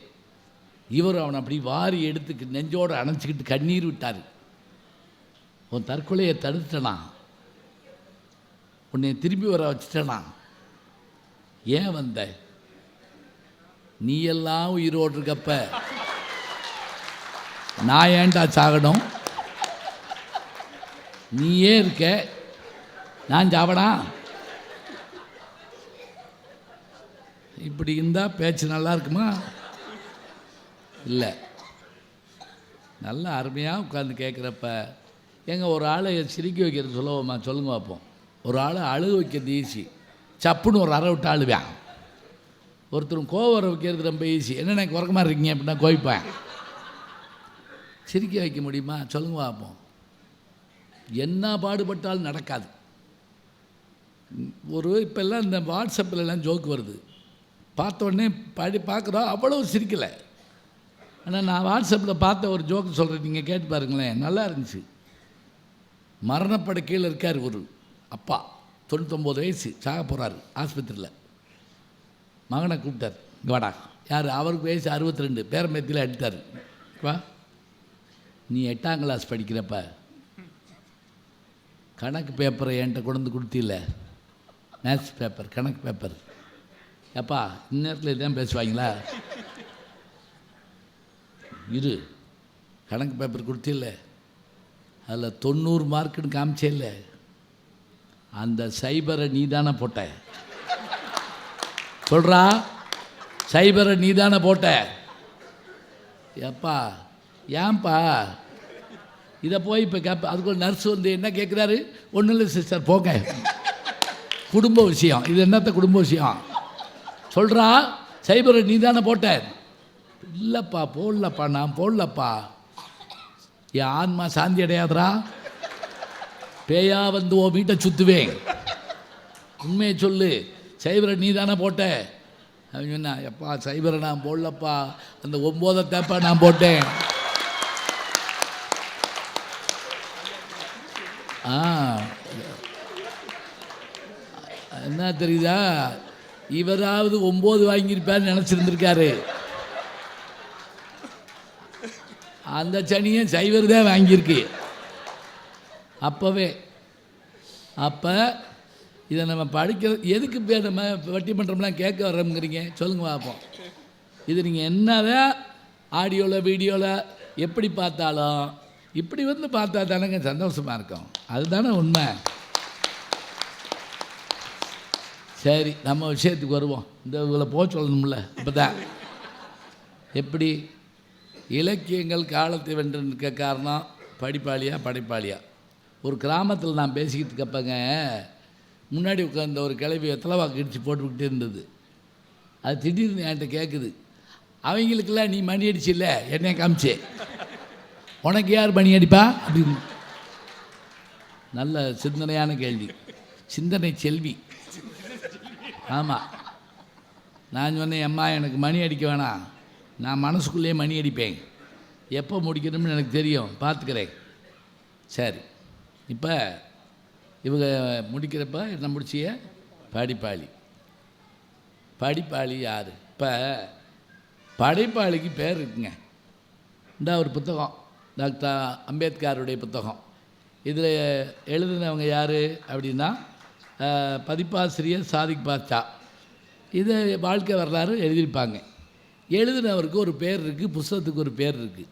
இவர் அவனை அப்படி வாரி எடுத்து நெஞ்சோடு அணைச்சிக்கிட்டு கண்ணீர் விட்டார். உன் தற்கொலையை தடுத்துட்டனா, உன்னை திரும்பி வர வச்சுட்டனா, ஏன் வந்த? நீ எல்லாம் உயிரோடு இருக்கப்ப நான் ஏன்டா சாகணும்? நீயே இருக்க, நான் சாவடா? இப்படி இருந்தால் பேச்சு நல்லா இருக்குமா? இல்லை. நல்லா அருமையாக உட்காந்து கேட்குறப்ப ஒரு ஆளை சிரிக்க வைக்கிறது சொல்லுவோம்மா? சொல்லுங்க பார்ப்போம். ஒரு ஆளை அழுக வைக்கிறது ஈஸி, சப்புன்னு ஒரு அரை விட்டு அழுவேன். ஒருத்தரும் கோவம் வர வைக்கிறது ரொம்ப ஈஸி. என்னென்ன குறைக்கமாக இருக்கீங்க அப்படின்னா கோவிப்பேன். சிரிக்க வைக்க முடியுமா? சொல்லுங்க பார்ப்போம். என்ன பாடுபட்டாலும் நடக்காது. இப்போல்லாம் இந்த வாட்ஸ்அப்பிலலாம் ஜோக்கு வருது, பார்த்தோடனே பார்க்குறோம், அவ்வளோ சிரிக்கலை. ஆனால் நான் வாட்ஸ்அப்பில் பார்த்த ஒரு ஜோக்கு சொல்கிறேன், நீங்கள் கேட்டு பாருங்களேன், நல்லா இருந்துச்சு. மரணப்படுக்கையில் இருக்கார் ஒரு அப்பா, 99 வயசு, சாக போகிறாரு ஆஸ்பத்திரியில். மகனை கூப்பிட்டார், இங்கே வாடா. யார்? அவருக்கு வயசு 62, பேரம்பேத்தியில் அடித்தார். வா, நீ 8ஆம் கிளாஸ் படிக்கிறப்ப கணக்கு பேப்பரை என்கிட்ட கொண்டு வந்து கொடுத்தில்ல, மேத்ஸ் பேப்பர், கணக்கு பேப்பர். அப்பா இந்நேரத்தில் இதான் பேசுவாங்களா? இரு, கணக்கு பேப்பர் கொடுத்தில்ல, அதில் 90 மார்க்குன்னு காமிச்சே இல்லை. அந்த சைபரை நீ தானே போட்ட? சொல்கிறா, சைபரை நீ தானே போட்ட? எப்பா ஏன்பா இதை போய் இப்போ கேட்ப? அதுக்கு ஒரு நர்ஸ் வந்து என்ன கேட்குறாரு? ஒன்றும் இல்லை சிஸ்டர், போங்க, குடும்ப விஷயம் இது. என்னத்த குடும்ப விஷயம்? சொல்கிறா, சைபரை நீ தானே போட்ட? இல்லைப்பா போடலப்பா, நான் போடலப்பா. என் ஆன்மா சாந்தி அடையாதுரா, பேயா வந்து ஓ வீட்டை சுற்றுவேன். உண்மையை சொல்லு, சைபரை நீ தானே போட்ட? அப்படின்னா, எப்பா சைபரை நான் போடலப்பா, அந்த 9 தேப்பா நான் போட்டேன். என்ன தெரியுதா, இவராவது 9 வாங்கியிருப்பார்னு நினச்சிருந்துருக்காரு. அந்த சனியை சைவர் தான் வாங்கியிருக்கு அப்போவே. அப்போ இதை நம்ம படிக்கிறது எதுக்கு பேர்? நம்ம வட்டி பண்ணுறோம்லாம் கேட்க வர்றோங்கிறீங்க, சொல்லுங்க பார்ப்போம். இது நீங்கள் என்னதான் ஆடியோவில் வீடியோவில் எப்படி பார்த்தாலும் இப்படி வந்து பார்த்தா தானேங்க சந்தோஷமாக இருக்கும். அதுதானே உண்மை. சரி, நம்ம விஷயத்துக்கு வருவோம். இந்த இதில் போக சொல்லணும்ல. இப்போ தான் எப்படி இலக்கியங்கள் காலத்தை வென்று நிற்க காரணம் படிப்பாளியா படைப்பாளியா? ஒரு கிராமத்தில் நான் பேசிக்கிட்டு இருக்கப்பங்க, முன்னாடி உட்காந்த ஒரு கிளவி வெத்தலைவாக்கு இடித்து போட்டுக்கிட்டே இருந்தது. அது திடீர்னு என்கிட்ட கேட்குது, அவங்களுக்கெல்லாம் நீ மணி அடிச்சில்ல, என்னைய காமிச்சே, உனக்கு யார் மணி அடிப்பா அப்படின்னு. நல்ல சிந்தனையான கேள்வி, சிந்தனை செல்வி. ஆமாம், நான் சொன்னேன், அம்மா எனக்கு மணி அடிக்க வேணாம், நான் மனசுக்குள்ளேயே மணி அடிப்பேன், எப்போ முடிக்கணும்னு எனக்கு தெரியும், பார்த்துக்கிறேன். சரி, இப்போ இவங்க முடிக்கிறப்ப என்ன முடிச்சிய? படிப்பாளி. படிப்பாளி யார்? இப்போ படைப்பாளிக்கு பேர் இருக்குங்க. இந்த ஒரு புத்தகம், டாக்டர் அம்பேத்கருடைய புத்தகம். இதில் எழுதினவங்க யார் அப்படின்னா பதிப்பாசிரியர் சாதிக் பாட்சா. இதை வாழ்க்கை வரலாறு எழுதியிருப்பாங்க. எழுதினவருக்கு ஒரு பேர் இருக்குது, புஸ்தகத்துக்கு ஒரு பேர் இருக்குது.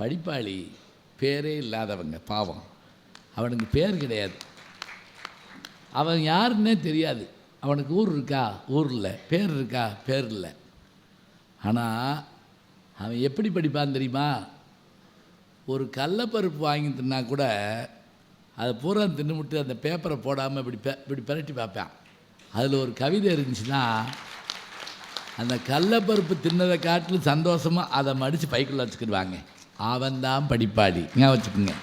படிப்பாளி பேரே இல்லாதவங்க, பாவம், அவனுக்கு பேர் கிடையாது. அவன் யாருன்னே தெரியாது. அவனுக்கு ஊர் இருக்கா? ஊர் இல்லை. பேர் இருக்கா? பேர் இல்லை. ஆனால் அவன் எப்படி படிப்பான் தெரியுமா? ஒரு கடலப்பருப்பு வாங்கி தின்னா கூட அதை பூரா தின்னுமுட்டு அந்த பேப்பரை போடாமல் இப்படி பிரட்டி பார்ப்பான். அதில் ஒரு கவிதை இருந்துச்சுன்னா அந்த கடலப்பருப்பு தின்னதை காட்டிலும் சந்தோஷமாக அதை மடித்து பைக்குள்ளே வச்சுக்கிடுவாங்க. அவன்தான் படிப்பாளி, ஞாபகம் வச்சுக்குங்க.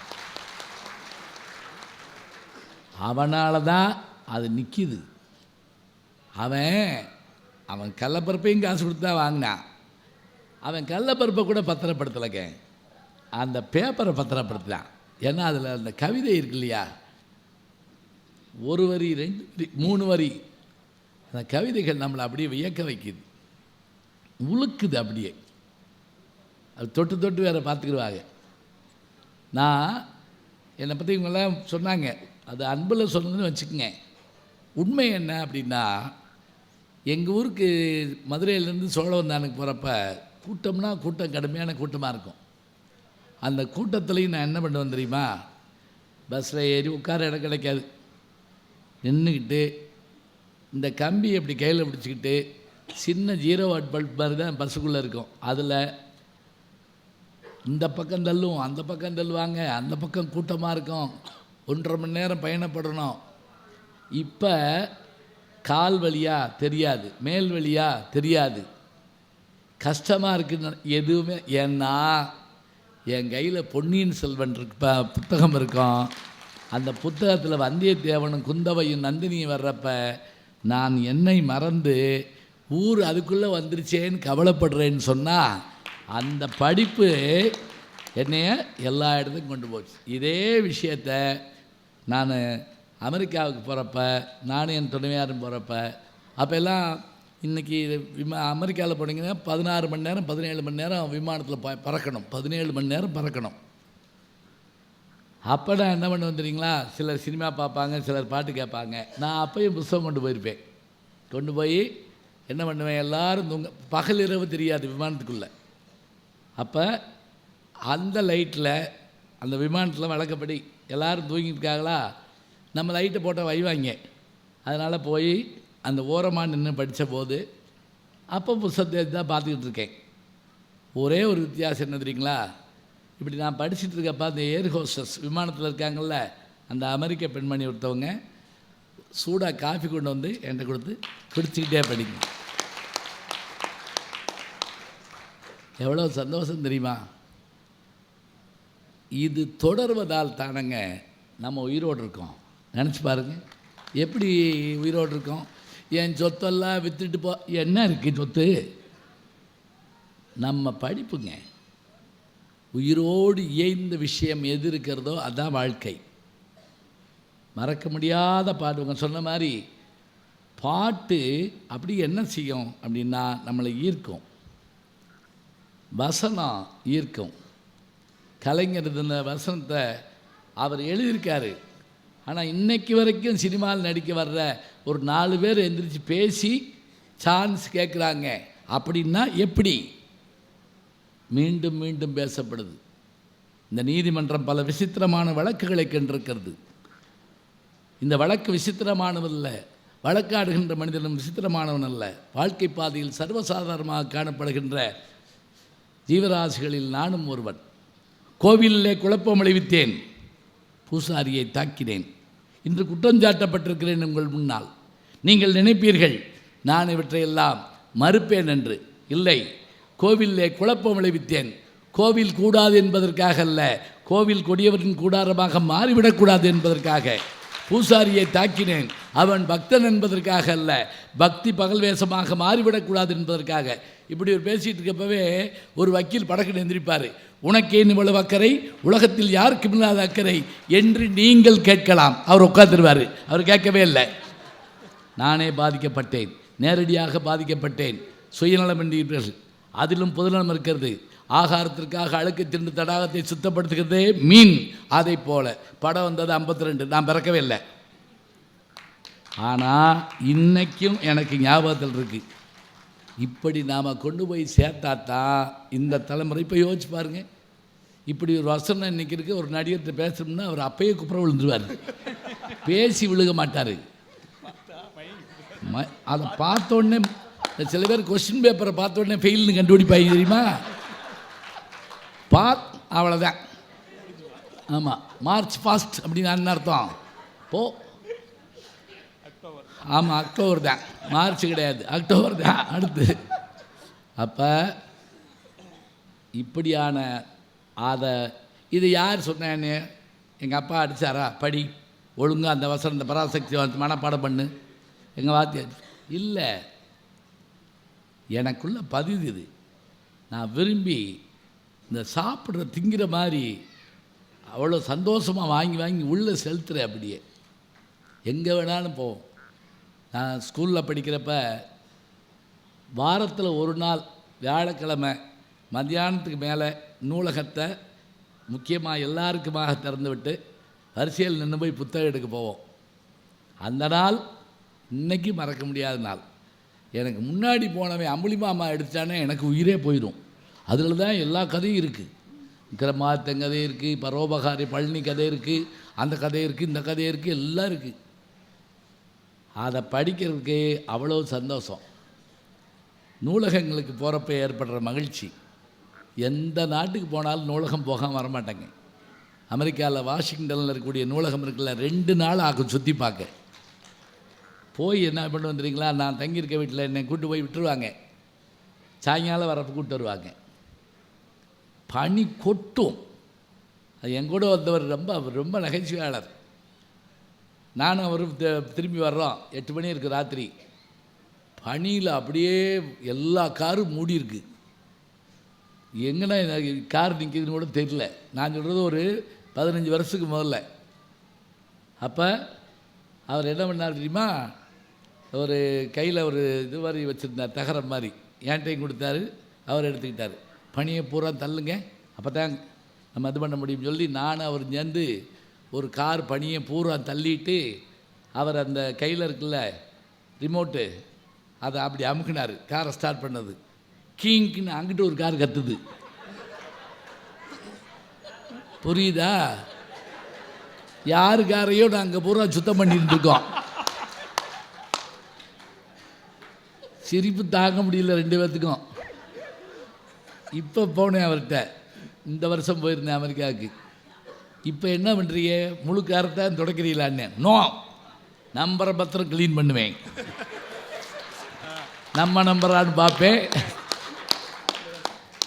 அவனால தான் அது நிற்கிது. அவன் கடலப்பருப்பையும் காசு கொடுத்து தான் வாங்கினான். அவன் கடலப்பருப்பை கூட பத்திரப்படுத்தலைங்க, அந்த பேப்பரை பத்திரப்படுத்தினான். ஏன்னா அதில் அந்த கவிதை இருக்கு இல்லையா, 1 வரி 2 வரி 3 வரி, அந்த கவிதைகள் நம்மளை அப்படியே வியக்க வைக்குது, உழுக்குது அப்படியே. அது தொட்டு தொட்டு வேறு பார்த்துக்கிடுவாங்க. நான் என்னை பற்றி இவங்கெல்லாம் சொன்னாங்க, அது அன்பில் சொன்னதுன்னு வச்சுக்கோங்க. உண்மை என்ன அப்படின்னா, எங்கள் ஊருக்கு மதுரையிலேருந்து சோழவந்தானுக்கு போகிறப்ப கூட்டம் கடுமையான கூட்டமாக இருக்கும். அந்த கூட்டத்துலேயும் நான் என்ன பண்ணுவேன் தெரியுமா? பஸ்ஸில் ஏறி உட்கார இடம் கிடைக்காது, நின்றுக்கிட்டு இந்த கம்பி அப்படி கையில் பிடிச்சிக்கிட்டு சின்ன 0 வாட் பல்ப் மாதிரி தான் பஸ்ஸுக்குள்ளே இருக்கும். அதில் இந்த பக்கம் தள்ளும், அந்த பக்கம் தள்ளுவாங்க, அந்த பக்கம் கூட்டமாக இருக்கும், 1.5 மணி நேரம் பயணப்படணும். இப்போ கால் வழியாக தெரியாது, மேல் வழியாக தெரியாது, கஷ்டமாக இருக்குன்னு எதுவுமே. ஏன்னா என் கையில் பொன்னியின் செல்வன் புத்தகம் இருக்கும். அந்த புத்தகத்தில் வந்தியத்தேவனும் குந்தவையும் நந்தினியும் வர்றப்ப நான் என்னை மறந்து ஊர் அதுக்குள்ளே வந்துருச்சேன்னு கவலைப்படுறேன்னு சொன்னால் அந்த படிப்பு என்னைய எல்லா இடத்துக்கும் கொண்டு போச்சு. இதே விஷயத்தை நான் அமெரிக்காவுக்கு போகிறப்ப, நானும் என் துணைவியாரும் போகிறப்ப, அப்போ எல்லாம் இன்றைக்கி அமெரிக்காவில் போனீங்கன்னா 16 மணி நேரம் 17 மணி நேரம் விமானத்தில் பறக்கணும், 17 மணி நேரம் பறக்கணும். அப்போ நான் என்ன பண்ணுவேன் தெரியுங்களா? சிலர் சினிமா பார்ப்பாங்க, சிலர் பாட்டு கேட்பாங்க. நான் அப்போயும் புத்தகம் கொண்டு போயிருப்பேன். கொண்டு போய் என்ன பண்ணுவேன், எல்லோரும் பகல் இரவு தெரியாது விமானத்துக்குள்ளே. அப்போ அந்த லைட்டில் அந்த விமானத்தில் வழக்கப்படி எல்லோரும் தூங்கிட்டு இருக்காங்களா, நம்ம லைட்டை போட்டால் வைவாங்க. அதனால் போய் அந்த ஓரமாக நின்று படித்த போது அப்போ புத்தகத்தை தான் பார்த்துக்கிட்டு இருக்கேன். ஒரே ஒரு வித்தியாசம் என்ன தெரியுங்களா? இப்படி நான் படிச்சுட்டு இருக்கப்போ அந்த ஏர் ஹோஸ்டஸ் விமானத்தில் இருக்காங்கள்ல, அந்த அமெரிக்க பெண்மணி ஒருத்தவங்க சூடாக காஃபி கொண்டு வந்து என்கிட்ட கொடுத்து குடிச்சிக்கிட்டே படிக்கணும். எவ்வளோ சந்தோஷம் தெரியுமா? இது தொடர்வதால் தானங்க நம்ம உயிரோடு இருக்கோம். நினச்சி பாருங்கள், எப்படி உயிரோடு இருக்கோம்? என் சொத்தெல்லாம் விற்றுட்டு என்ன இருக்குது சொத்து? நம்ம படிப்புங்க. உயிரோடு இயைந்த விஷயம் எது இருக்கிறதோ அதுதான் வாழ்க்கை. மறக்க முடியாத பாட்டுங்க. சொன்ன மாதிரி பாட்டு அப்படி என்ன செய்யும் அப்படின்னா நம்மளை ஈர்க்கும். வசனம் ஈர்க்கும். கலைஞர் இந்த வசனத்தை அவர் எழுதியிருக்காரு. ஆனால் இன்றைக்கு வரைக்கும் சினிமாவில் நடிக்க வர்ற ஒரு 4 பேர் எந்திரிச்சு பேசி சான்ஸ் கேட்குறாங்க அப்படின்னா எப்படி? மீண்டும் மீண்டும் பேசப்படுது. இந்த நீதிமன்றம் பல விசித்திரமான வழக்குகளை கண்டிருக்கிறது. இந்த வழக்கு விசித்திரமானவல்ல, வழக்காடுகின்ற மனிதனும் விசித்திரமானவன் அல்ல. வாழ்க்கை பாதையில் சர்வசாதாரணமாக காணப்படுகின்ற ஜீவராசிகளில் நானும் ஒருவன். கோவிலிலே குழப்பம் விளைவித்தேன், பூசாரியை தாக்கினேன், இன்று குற்றஞ்சாட்டப்பட்டிருக்கிறேன் உங்கள் முன்னால். நீங்கள் நினைப்பீர்கள் நான் இவற்றையெல்லாம் மறுப்பேன் என்று. இல்லை, கோவிலிலே குழப்பம் விளைவித்தேன். கோவில் கூடாது என்பதற்காக அல்ல, கோவில் கொடியவரின் கூடாரமாக மாறிவிடக்கூடாது என்பதற்காக. பூசாரியை தாக்கினேன், அவன் பக்தன் என்பதற்காக அல்ல, பக்தி பகல் வேஷமாக மாறிவிடக்கூடாது என்பதற்காக. இப்படி ஒரு பேசிகிட்டு இருக்கப்பவே ஒரு வக்கீல் படக்குன்னு எந்திரிப்பார். உனக்கேன் இவ்வளவு அக்கறை, உலகத்தில் யாருக்கும் இல்லாத அக்கறை என்று நீங்கள் கேட்கலாம். அவர் உட்காந்துருவார். அவர் கேட்கவே இல்லை. நானே பாதிக்கப்பட்டேன், நேரடியாக பாதிக்கப்பட்டேன். சுயநலம் என்றீர்கள், அதிலும் பொதுநலம் இருக்கிறது. ஆகாரத்திற்காக அழுக்கு தின்று தடாகத்தை சுத்தப்படுத்துகிறதே மீன். அதை போல படம் வந்தது 52. நான் பிறக்கவே இல்லை. ஆனால் இன்னைக்கும் எனக்கு ஞாபகத்தில் இருக்குது. இப்படி நாம் கொண்டு போய் சேர்த்தாத்தான் இந்த தலைமுறை. இப்போ யோசிச்சு பாருங்கள், இப்படி ஒரு வசனம் இன்றைக்கி இருக்குது. ஒரு நடிகர்கிட்ட பேசணும்னா அவர் அப்பயே குப்புற விழுந்துருவார், பேசி விழுக மாட்டார். அதை பார்த்தோடனே சில பேர் கொஸ்டின் பேப்பரை பார்த்தோடனே ஃபெயில்னு கண்டுபிடிப்பாங்க தெரியுமா? அவ்வளோதான். ஆமாம், மார்ச் ஃபாஸ்ட் அப்படின்னு அர்த்தம். ஆமாம், அக்டோபர் தான், மார்ச் கிடையாது, அக்டோபர் தான் அடுத்து. அப்போ இப்படியான இது யார் சொன்னேன்னு எங்கள் அப்பா அடித்தாரா? படி ஒழுங்காக அந்த வசனத்தை பராசக்தி மனப்பாடம் பண்ணு. எங்கள் வாத்தியார் இல்லை, எனக்குள்ள பதிவு இது. நான் விரும்பி இந்த சாப்பிட்ற திங்கிற மாதிரி அவ்வளோ சந்தோஷமாக வாங்கி வாங்கி உள்ளே செலுத்துகிறேன். அப்படியே எங்கே வேணாலும் போவோம். நான் ஸ்கூலில் படிக்கிறப்ப வாரத்தில் ஒரு நாள் வியாழக்கிழமை மத்தியானத்துக்கு மேலே நூலகத்தை முக்கியமாக எல்லாருக்குமாக திறந்து விட்டு வரிசையில் நின்று போய் புத்தகம் எடுக்க போவோம். அந்த நாள் இன்றைக்கி மறக்க முடியாத நாள். எனக்கு முன்னாடி போனவன் அம்புலி மாமா எடுத்தானே எனக்கு உயிரே போயிடும். அதில் தான் எல்லா கதையும் இருக்குது. விக்ரமாதித்தன் கதை இருக்குது, பரோபகாரி பழனி கதை இருக்குது, அந்த கதை இருக்குது, இந்த கதை இருக்குது, எல்லாம் இருக்குது. அதை படிக்கிறதுக்கு அவ்வளோ சந்தோஷம். நூலகங்களுக்கு போகிறப்ப ஏற்படுற மகிழ்ச்சி. எந்த நாட்டுக்கு போனாலும் நூலகம் போகாமல் வரமாட்டேங்க. அமெரிக்காவில் வாஷிங்டனில் இருக்கக்கூடிய நூலகம் இருக்குல்ல, 2 நாள் ஆகும் சுற்றி பார்க்க. போய் என்ன பண்ண வந்துடுறீங்களா? நான் தங்கியிருக்க வீட்டில் என்னை கூப்பிட்டு போய் விட்டுருவாங்க. சாயங்காலம் வரப்போ கூப்பிட்டு வருவாங்க. பனி கொட்டும். அது எங்கூட வந்தவர் ரொம்ப நகைச்சுவையாளர். நானும் அவரும் திரும்பி வர்றோம். 8 மணி இருக்குது ராத்திரி. பனியில் அப்படியே எல்லா காரும் மூடி இருக்குது. எங்கன்னா கார் நிற்கிதுன்னு கூட தெரியல. நான் சொல்கிறது ஒரு 15 வருஷத்துக்கு முதல்ல. அப்போ அவர் என்ன பண்ணார் தெரியுமா? ஒரு கையில் ஒரு இது மாதிரி வச்சுருந்தார், தகரம் மாதிரி. என்கிட்டையும் கொடுத்தாரு, அவர் எடுத்துக்கிட்டார். பனியை பூரா தள்ளுங்க, அப்போ தான் நம்ம இது பண்ண முடியும்னு சொல்லி நானும் அவர் சேர்ந்து ஒரு கார் பனியை பூரா தள்ளிட்டு அவர் அந்த கையில் இருக்குல்ல ரிமோட்டு, அதை அப்படி அமுக்கினார். காரை ஸ்டார்ட் பண்ணது. கீங்கின்னு அங்கிட்டு ஒரு கார் கத்துது. புரியுதா? யாருக்காரையோ நாங்கள் பூரா சுத்தம் பண்ணிட்டு இருக்கோம். சிரிப்பு தாங்க முடியல 2 பேர்த்துக்கும். இப்போ போனேன் அவர்கிட்ட, இந்த வருஷம் போயிருந்தேன் அமெரிக்காவுக்கு. இப்போ என்ன பண்ணுறீங்க, முழு காரத்தை துடைக்கிறீங்களான்னு. நோ, நம்பரை பத்திரம் க்ளீன் பண்ணுவேன். நம்ம நம்பரான்னு பார்ப்பேன்.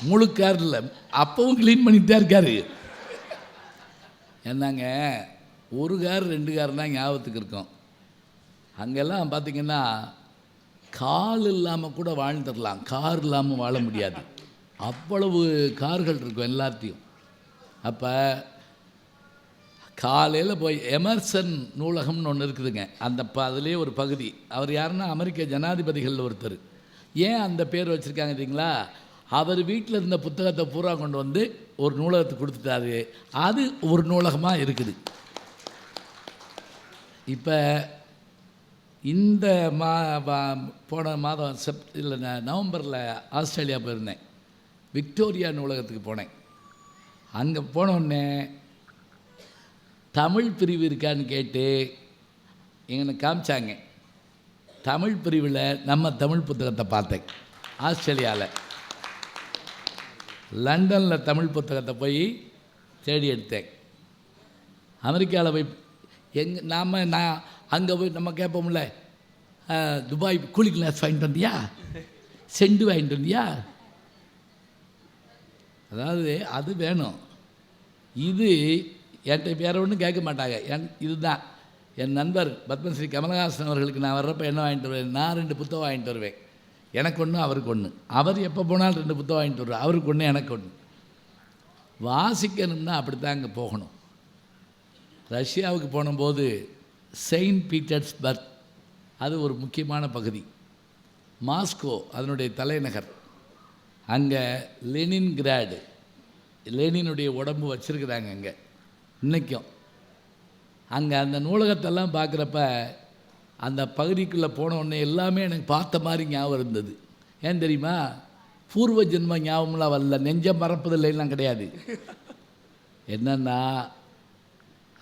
முழு கார் இல்லை, அப்பவும் க்ளீன் பண்ணிட்டு தான் இருக்காரு. என்னங்க, 1 கார் 2 கார் தான் ஞாபகத்துக்கு இருக்கும். அங்கெல்லாம் பார்த்திங்கன்னா கால் இல்லாமல் கூட வாழ்ந்துடலாம், கார் இல்லாமல் வாழ முடியாது. அவ்வளவு கார்கள் இருக்கும் எல்லாத்தையும். அப்போ காலையில் போய் எமர்சன் நூலகம்னு ஒன்று இருக்குதுங்க, அந்த அதிலே ஒரு பகுதி. அவர் யாருன்னா அமெரிக்க ஜனாதிபதிகளில் ஒருத்தர். ஏன் அந்த பேர் வச்சுருக்காங்க தெரியுங்களா? அவர் வீட்டில் இருந்த புத்தகத்தை பூரா கொண்டு வந்து ஒரு நூலகத்துக்கு கொடுத்துட்டாரு. அது ஒரு நூலகமாக இருக்குது. இப்போ இந்த போன மாதம் நவம்பரில் ஆஸ்திரேலியா போயிருந்தேன். விக்டோரியா நூலகத்துக்கு போனேன். அங்கே போனோடனே தமிழ் பிரிவு இருக்கான்னு கேட்டு எங்களுக்கு காமிச்சாங்க. தமிழ் பிரிவில் நம்ம தமிழ் புத்தகத்தை பார்த்தேன். ஆஸ்திரேலியாவில், லண்டனில் தமிழ் புத்தகத்தை போய் தேடி எடுத்தேன். அமெரிக்காவில் போய் நான் அங்கே போய் நம்ம கேட்போம்ல, துபாய் கூலிங் கிளாஸ் வாங்கிட்டு வந்தியா, செண்டு வாங்கிட்டு வந்தியா, அதாவது அது வேணும். இது என்கிட்ட வேறு ஒன்றும் கேட்க மாட்டாங்க. இதுதான் என் நண்பர் பத்மஸ்ரீ கமலஹாசன் அவர்களுக்கு நான் வர்றப்போ என்ன வாங்கிட்டு வருவேன், நான் 2 புத்தகம் வாங்கிட்டு வருவேன். எனக்கு ஒன்று, அவருக்கு ஒன்று. அவர் எப்போ போனாலும் 2 புத்தகம் வாங்கிட்டு வருவார். அவருக்கு ஒன்று, எனக்கு ஒன்று. வாசிக்கணும்னா அப்படி தான் அங்கே போகணும். ரஷ்யாவுக்கு போனபோது செயின்ட் பீட்டர்ஸ்பர்க், அது ஒரு முக்கியமான பகுதி. மாஸ்கோ அதனுடைய தலைநகர். அங்கே லெனின்கிராடு, லெனினுடைய உடம்பு வச்சுருக்குறாங்க அங்கே இன்றைக்கும். அங்கே அந்த நூலகத்தெல்லாம் பார்க்குறப்ப அந்த பகுதிக்குள்ளே போன உடனே எல்லாமே எனக்கு பார்த்த மாதிரி ஞாபகம் இருந்தது. ஏன் தெரியுமா? பூர்வ ஜென்ம ஞாபகம்லாம் வரல, நெஞ்சம் மறப்பதில்லைலாம் கிடையாது. என்னென்னா,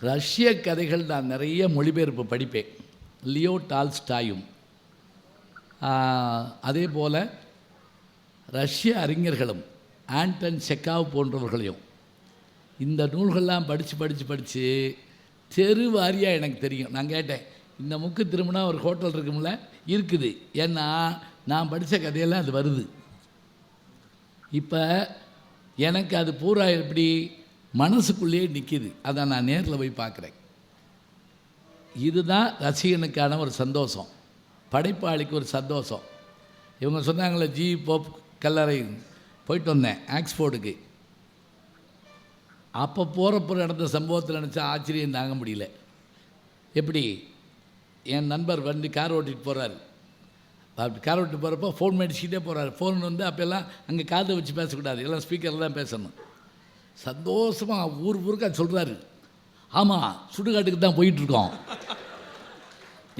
ரஷ்ய கதைகள் நான் நிறைய மொழிபெயர்ப்பு படிப்பேன். லியோ டால்ஸ்டாயும் அதே போல் ரஷ்ய அறிஞர்களும் ஆண்டன் செக்காவ் போன்றவர்களையும் இந்த நூல்கள்லாம் படித்து தெரு வாரியாக எனக்கு தெரியும். நான் கேட்டேன், இந்த முக்கு திரும்பினா ஒரு ஹோட்டல் இருக்கும்ல? இருக்குது. ஏன்னா நான் படித்த கதையெல்லாம் அது வருது. இப்போ எனக்கு அது பூரா எப்படி மனசுக்குள்ளேயே நிற்கிது. அதை நான் நேரில் போய் பார்க்குறேன். இதுதான் ரசிகனுக்கான ஒரு சந்தோஷம், படைப்பாளிக்கு ஒரு சந்தோஷம். இவங்க சொன்னாங்களே ஜி போப் கல்லறை போயிட்டு வந்தேன் ஆக்ஸ்போர்டுக்கு. அப்போ போகிறப்போ நடந்த சம்பவத்தில் நினச்சா ஆச்சரியம் தாங்க முடியல. எப்படி என் நண்பர் வந்து கார் ஓட்டிகிட்டு போகிறாரு. அப்படி கார் ஓட்டிட்டு போகிறப்போ ஃபோன் மேடிச்சுக்கிட்டே போகிறாரு. ஃபோன் வந்து அப்போல்லாம் அங்கே காதை வச்சு பேசக்கூடாது, எல்லாம் ஸ்பீக்கரில் தான் பேசணும். சந்தோஷமாக ஊருக்கா சொல்கிறாரு, ஆமாம் சுடுகாட்டுக்கு தான் போயிட்டுருக்கோம்,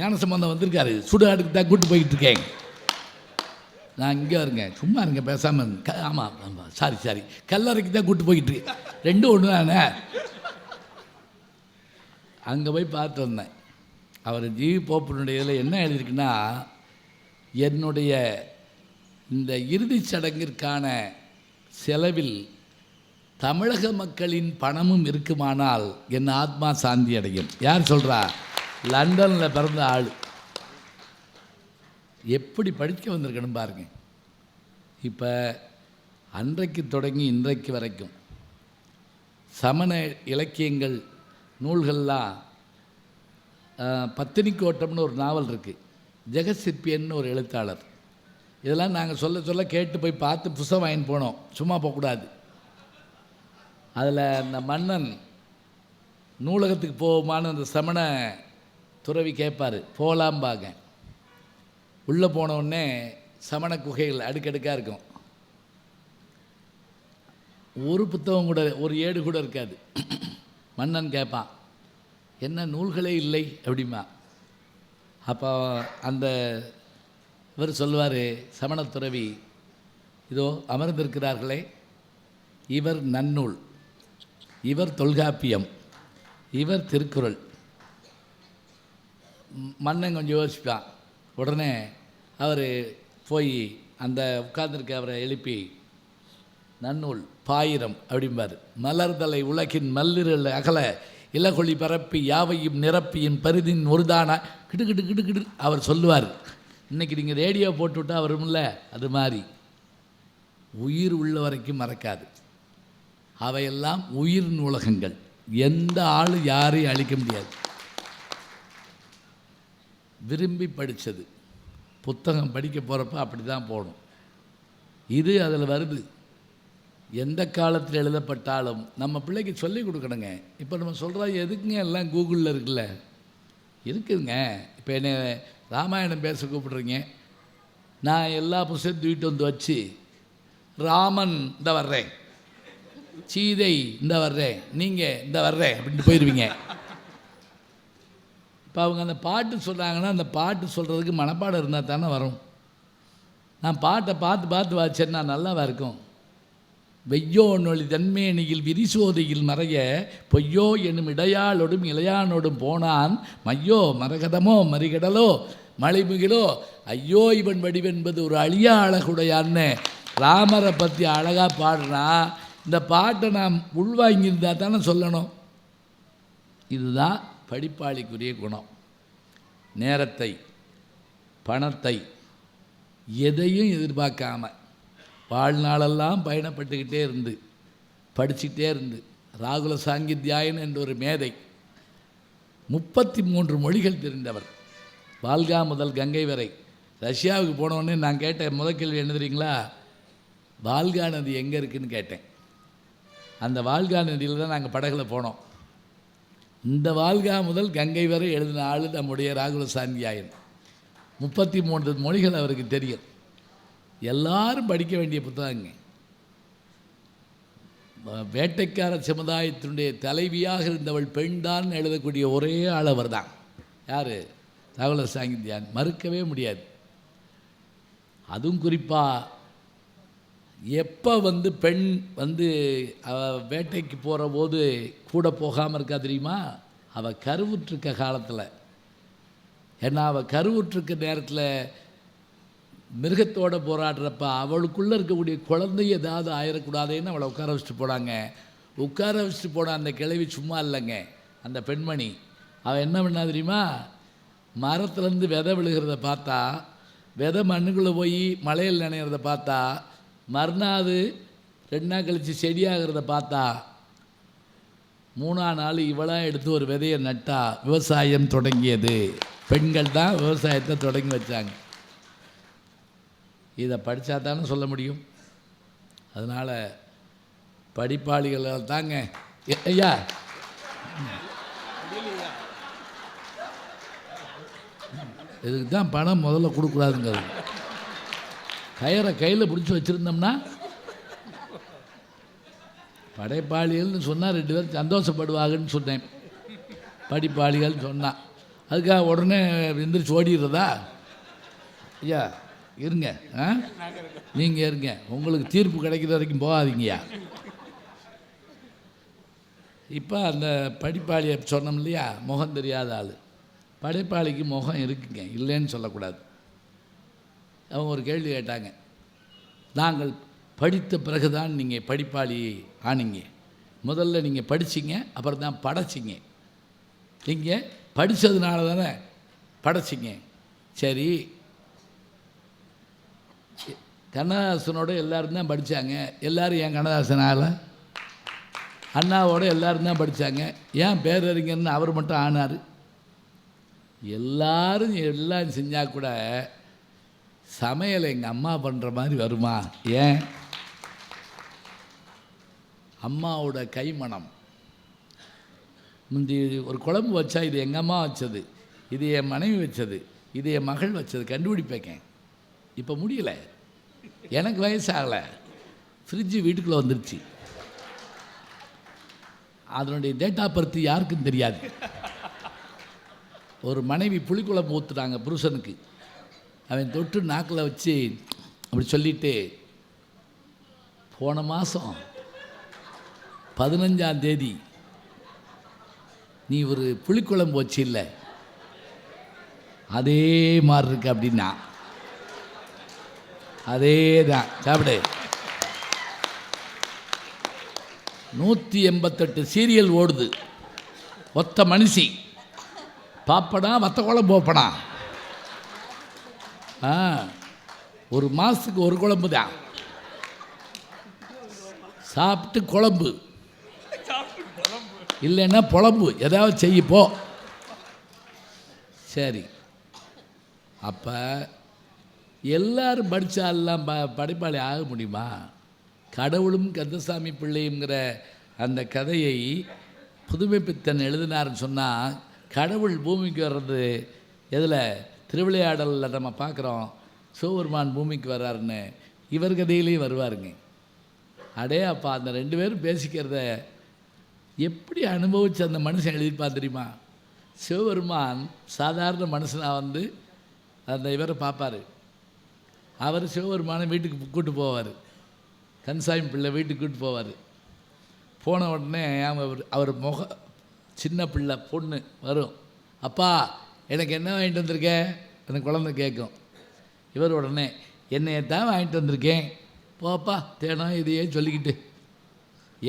ஞான சம்பந்தம் வந்திருக்காரு, சுடுகாட்டுக்கு தான் கூப்பிட்டு போயிட்டுருக்கேன். நான் இங்கே இருங்க, சும்மா இருங்க, பேசாமல். ஆமாம் ஆமாம், சாரி கல்லறைக்கு தான் கூப்பிட்டு போயிட்டு, 2 ஒன்று தானே. அங்கே போய் பார்த்து வந்தேன். அவர் ஜி போப்பனுடைய இதில் என்ன எழுதியிருக்குன்னா, என்னுடைய இந்த இறுதிச் சடங்கிற்கான செலவில் தமிழக மக்களின் பணமும் இருக்குமானால் என் ஆத்மா சாந்தி அடையும். யார் சொல்கிறா? லண்டனில் பிறந்த ஆள். எப்படி படிக்க வந்திருக்கணும் பாருங்க. இப்போ அன்றைக்கு தொடங்கி இன்றைக்கு வரைக்கும் சமண இலக்கியங்கள் நூல்கள்லாம், பத்தினிக்கோட்டம்னு ஒரு நாவல் இருக்குது, ஜெகசிற்பியன்னு ஒரு எழுத்தாளர். இதெல்லாம் நாங்கள் சொல்ல கேட்டு போய் பார்த்து புஸ்தகம் வாங்கின்னு போனோம், சும்மா போகக்கூடாது. அதில் அந்த மன்னன் நூலகத்துக்கு போகுமான்னு அந்த சமண துறவி கேட்பார். போகலாம்பாங்க. உள்ளே போனவுடனே சமண குகைகள் அடுக்கடுக்காக இருக்கும். ஒரு புத்தகம் கூட, ஒரு ஏடு கூட இருக்காது. மன்னன் கேட்பான், என்ன நூல்களே இல்லை அப்படிமா. அப்போ அந்த இவர் சொல்லுவார், சமண துறவி, இதோ அமர்ந்திருக்கிறார்களே, இவர் நன்னூல், இவர் தொல்காப்பியம், இவர் திருக்குறள். மன்னன் கொஞ்சம் யோசிப்பான். உடனே அவர் போய் அந்த உட்கார்ந்துருக்க அவரை எழுப்பி நன்னூல் பாயிரம் அப்படிம்பார். மலர்தலை உலகின் மல்லிரல் அகல இலகொளி பரப்பி யாவையும் நிரப்பியின் பரிதின் ஒருதான கிடு கிடு கிடு கிடு அவர் சொல்லுவார். இன்றைக்கி நீங்கள் ரேடியோ போட்டுவிட்டா வரும்ல, அது மாதிரி உயிர் உள்ள வரைக்கும் மறக்காது. அவையெல்லாம் உயிர் நூலகங்கள். எந்த ஆள் யாரையும் அழிக்க முடியாது. விரும்பி படித்தது புத்தகம் படிக்க போகிறப்ப அப்படி தான் போகணும். இது அதில் வருது. எந்த காலத்தில் எழுதப்பட்டாலும் நம்ம பிள்ளைக்கு சொல்லிக் கொடுக்கணுங்க. இப்போ நம்ம சொல்கிறோம் எதுக்குங்க எல்லாம் கூகுளில் இருக்குல்ல, இருக்குதுங்க. இப்போ என்ன ராமாயணம் பேச கூப்பிட்றீங்க, நான் எல்லா புத்தகத்தையும் தூக்கிட்டு வந்து வச்சு ராமன் இந்த வர்றேன், சீதை இந்த வர்றேன், நீங்கள் இந்த வர்றேன் அப்படின்ட்டு போயிடுவீங்க. இப்போ அவங்க அந்த பாட்டு சொல்கிறாங்கன்னா அந்த பாட்டு சொல்கிறதுக்கு மனப்பாடம் இருந்தால் தானே வரும். நான் பாட்டை பார்த்து பார்த்து வாச்சேன்னா நல்லாவா இருக்கும். வெய்யோ நொழி தன்மேனியில் விரிசோதையில் மறைய பொய்யோ என்னும் இடையாளோடும் இளையானோடும் போனான் மையோ மரகதமோ மறிகடலோ மலைமுகிலோ ஐயோ இவன் வடிவென்பது ஒரு அழியா அழகுடையான்னு ராமரை பற்றி அழகாக பாடுனா இந்த பாட்டை நாம் உள்வாங்கியிருந்தால் தானே சொல்லணும். இதுதான் படிப்பாளிக்குரிய குணம். நேரத்தை பணத்தை எதையும் எதிர்பார்க்காம வாழ்நாளெல்லாம் பயணப்பட்டுக்கிட்டே இருந்து படிச்சுக்கிட்டே இருந்து ராகுல சாங்கித்யாயன் என்ற ஒரு மேதை 33 மொழிகள் தெரிந்தவர். வால்கா முதல் கங்கை வரை. ரஷ்யாவுக்கு போனோடனே நான் கேட்ட முதல் கேள்வி என்ன தெரியுங்களா, வால்கா நதி எங்கே இருக்குதுன்னு கேட்டேன். அந்த வால்கா நதியில் தான் நாங்கள் படகுல போனோம். இந்த வால்கா முதல் கங்கை வரை எழுதின ஆள் நம்முடைய ராகுல சாங்கியாயன். 33 மொழிகள் அவருக்கு தெரியும். எல்லாரும் படிக்க வேண்டிய புத்தகங்க. வேட்டைக்கார சமுதாயத்தினுடைய தலைவியாக இருந்தவள் பெண்தான் எழுதக்கூடிய ஒரே ஆள் அவர் தான். யார்? ராகுல சாங்கித்யான். மறுக்கவே முடியாது. அதுவும் குறிப்பாக எப்போ பெண் வேட்டைக்கு போகிற போது கூட போகாமல் இருக்கா தெரியுமா? அவள் கருவுற்றிருக்க காலத்தில். ஏன்னா அவள் கருவுற்றிருக்க நேரத்தில் மிருகத்தோடு போராடுறப்ப அவளுக்குள்ளே இருக்கக்கூடிய குழந்தை ஏதாவது ஆயிடக்கூடாதுன்னு அவளை உட்கார வச்சுட்டு போனாங்க. உட்கார வச்சுட்டு போன அந்த கிழவி சும்மா இல்லைங்க. அந்த பெண்மணி அவள் என்ன பண்ணா தெரியுமா? மரத்துலேருந்து விதை விழுகிறத பார்த்தா, விதை மண்ணுக்குள்ளே போய் மலையில் நினைக்கிறத பார்த்தா, மறுநாள் 2 நாள் கழித்து செடியாகிறத பார்த்தா, 3ஆம் நாள் இவளாக எடுத்து ஒரு விதையை நட்டா விவசாயம் தொடங்கியது. பெண்கள் தான் விவசாயத்தை தொடங்கி வச்சாங்க. இதை படித்தா தானே சொல்ல முடியும். அதனால் படிப்பாளிகளால் தாங்க. ஐயா இதுக்கு தான் பணம் முதல்ல கொடுக்கூடாதுங்கிறது. கயிறை கையில் பிடிச்சி வச்சுருந்தோம்னா படைப்பாளிகள்னு சொன்னால் 2 பேர் சந்தோஷப்படுவாங்கன்னு சொன்னேன். படிப்பாளிகள்னு சொன்னான். அதுக்காக உடனே எந்திரிச்சு ஓடிடுறதா? ஐயா இருங்க, நீங்கள் இருங்க, உங்களுக்கு தீர்ப்பு கிடைக்கிற வரைக்கும் போகாதீங்கய்யா. இப்போ அந்த படிப்பாளியை சொன்னோம் இல்லையா, முகம் தெரியாத ஆள். படைப்பாளிக்கு முகம் இருக்குங்க, இல்லைன்னு சொல்லக்கூடாது. அவங்க ஒரு கேள்வி கேட்டாங்க. நாங்கள் படித்த பிறகு தான் நீங்கள் படிப்பாளி ஆனீங்க. முதல்ல நீங்கள் படிச்சிங்க, அப்புறம் தான் படைச்சிங்க. நீங்கள் படித்ததுனால தானே படைச்சிங்க. சரி, கண்ணதாசனோட எல்லோரும் தான் படித்தாங்க. எல்லோரும் ஏன் கண்ணதாசனால்? அண்ணாவோட எல்லோரும் தான் படித்தாங்க. ஏன் பேரறிஞர்னு அவர் மட்டும் ஆனார்? எல்லாரும் எல்லாம் செஞ்சால் கூட சமையலை எங்கள் அம்மா பண்ணுற மாதிரி வருமா? ஏன்? அம்மாவோட கைமணம். முந்தி ஒரு குழம்பு வச்சா இது எங்கள் அம்மா வச்சது, இது என் மனைவி வச்சது, இது என் மகள் வச்சது கண்டுபிடிப்பேங்க. இப்போ முடியலை. எனக்கு வயசாகலை, ஃப்ரிட்ஜு வீட்டுக்குள்ளே வந்துருச்சு. அதனுடைய டேட் ஆஃப் பர்த் யாருக்கும் தெரியாது. ஒரு மனைவி புளிக்குழம்பு ஊற்றுட்டாங்க புருஷனுக்கு. அவன் தொட்டு நாக்கில் வச்சு அப்படி சொல்லிட்டு, போன மாதம் 15ஆம் தேதி நீ ஒரு புளிக்குழம்பு வச்சு இல்லை அதே மாதிரி இருக்கு அப்படின்னா, அதே தான் சாப்பிடு. 188 சீரியல் ஓடுது, ஒத்த மனுஷி பாப்பனா வத்த குழம்பு வைப்பனா. ஒரு மாதத்துக்கு ஒரு குழம்பு தான் சாப்பிட்டு, குழம்பு இல்லைன்னா புலம்பு ஏதாவது செய்யப்போ. சரி, அப்போ எல்லாரும் படித்தாலாம் படைப்பாளி ஆக முடியுமா? கடவுளும் கந்தசாமி பிள்ளைங்கிற அந்த கதையை புதுமைப்பித்தன் எழுதினார்னு சொன்னால், கடவுள் பூமிக்கு வர்றது எதில்? திருவிளையாடலில் நம்ம பார்க்குறோம், சிவபெருமான் பூமிக்கு வர்றாருன்னு. இவர் கதையிலையும் வருவாருங்க. அடே அப்பா, அந்த 2 பேரும் பேசிக்கிறத எப்படி அனுபவித்து அந்த மனுஷன் எழுதியிருப்பான் தெரியுமா? சிவபெருமான் சாதாரண மனுஷனாக வந்து அந்த இவரை பார்ப்பார். அவர் சிவபெருமானை வீட்டுக்கு கூப்பிட்டு போவார். கந்தசாமி பிள்ளை வீட்டுக்கு கூப்பிட்டு போவார். போன உடனே அவர் சின்ன பிள்ளை பொண்ணு வரும். அப்பா, எனக்கு என்ன வாங்கிட்டு வந்திருக்க? அந்த குழந்தை கேட்கும். இவர் உடனே, என்னையத்தான் வாங்கிட்டு வந்திருக்கேன், போப்பா தேனம் இதையே சொல்லிக்கிட்டு.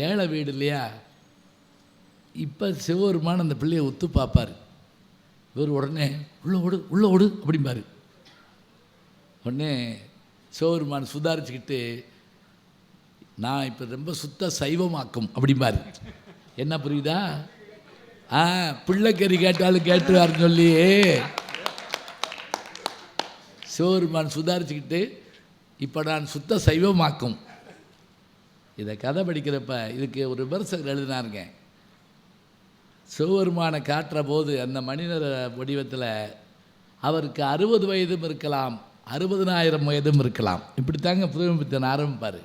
ஏழை வீடு இல்லையா? இப்போ சிவபெருமான் அந்த பிள்ளையை ஒத்து பார்ப்பார். இவர் உடனே உள்ள ஓடு அப்படிம்பார். உடனே சிவபெருமான் சுதாரிச்சுக்கிட்டு, நான் இப்போ ரொம்ப சுத்த சைவமாக்கும் அப்படிம்பார். என்ன புரியுதா? பிள்ளைக்கறி கேட்டாலும் கேட்டுவார்னு சொல்லி சிவபெருமான் சுதாரிச்சுக்கிட்டு, இப்போ நான் சுத்த சைவமாக்கும். இதை கதை படிக்கிறப்ப இதுக்கு ஒரு விமர்சகர் எழுதினாருங்க. சிவபெருமானை காட்டுற போது அந்த மனிதர் வடிவத்தில் அவருக்கு 60 வயதும் இருக்கலாம், 60,000 வயதும் இருக்கலாம். இப்படித்தாங்க புதுமைப்பித்தன் ஆரம்பிப்பார்.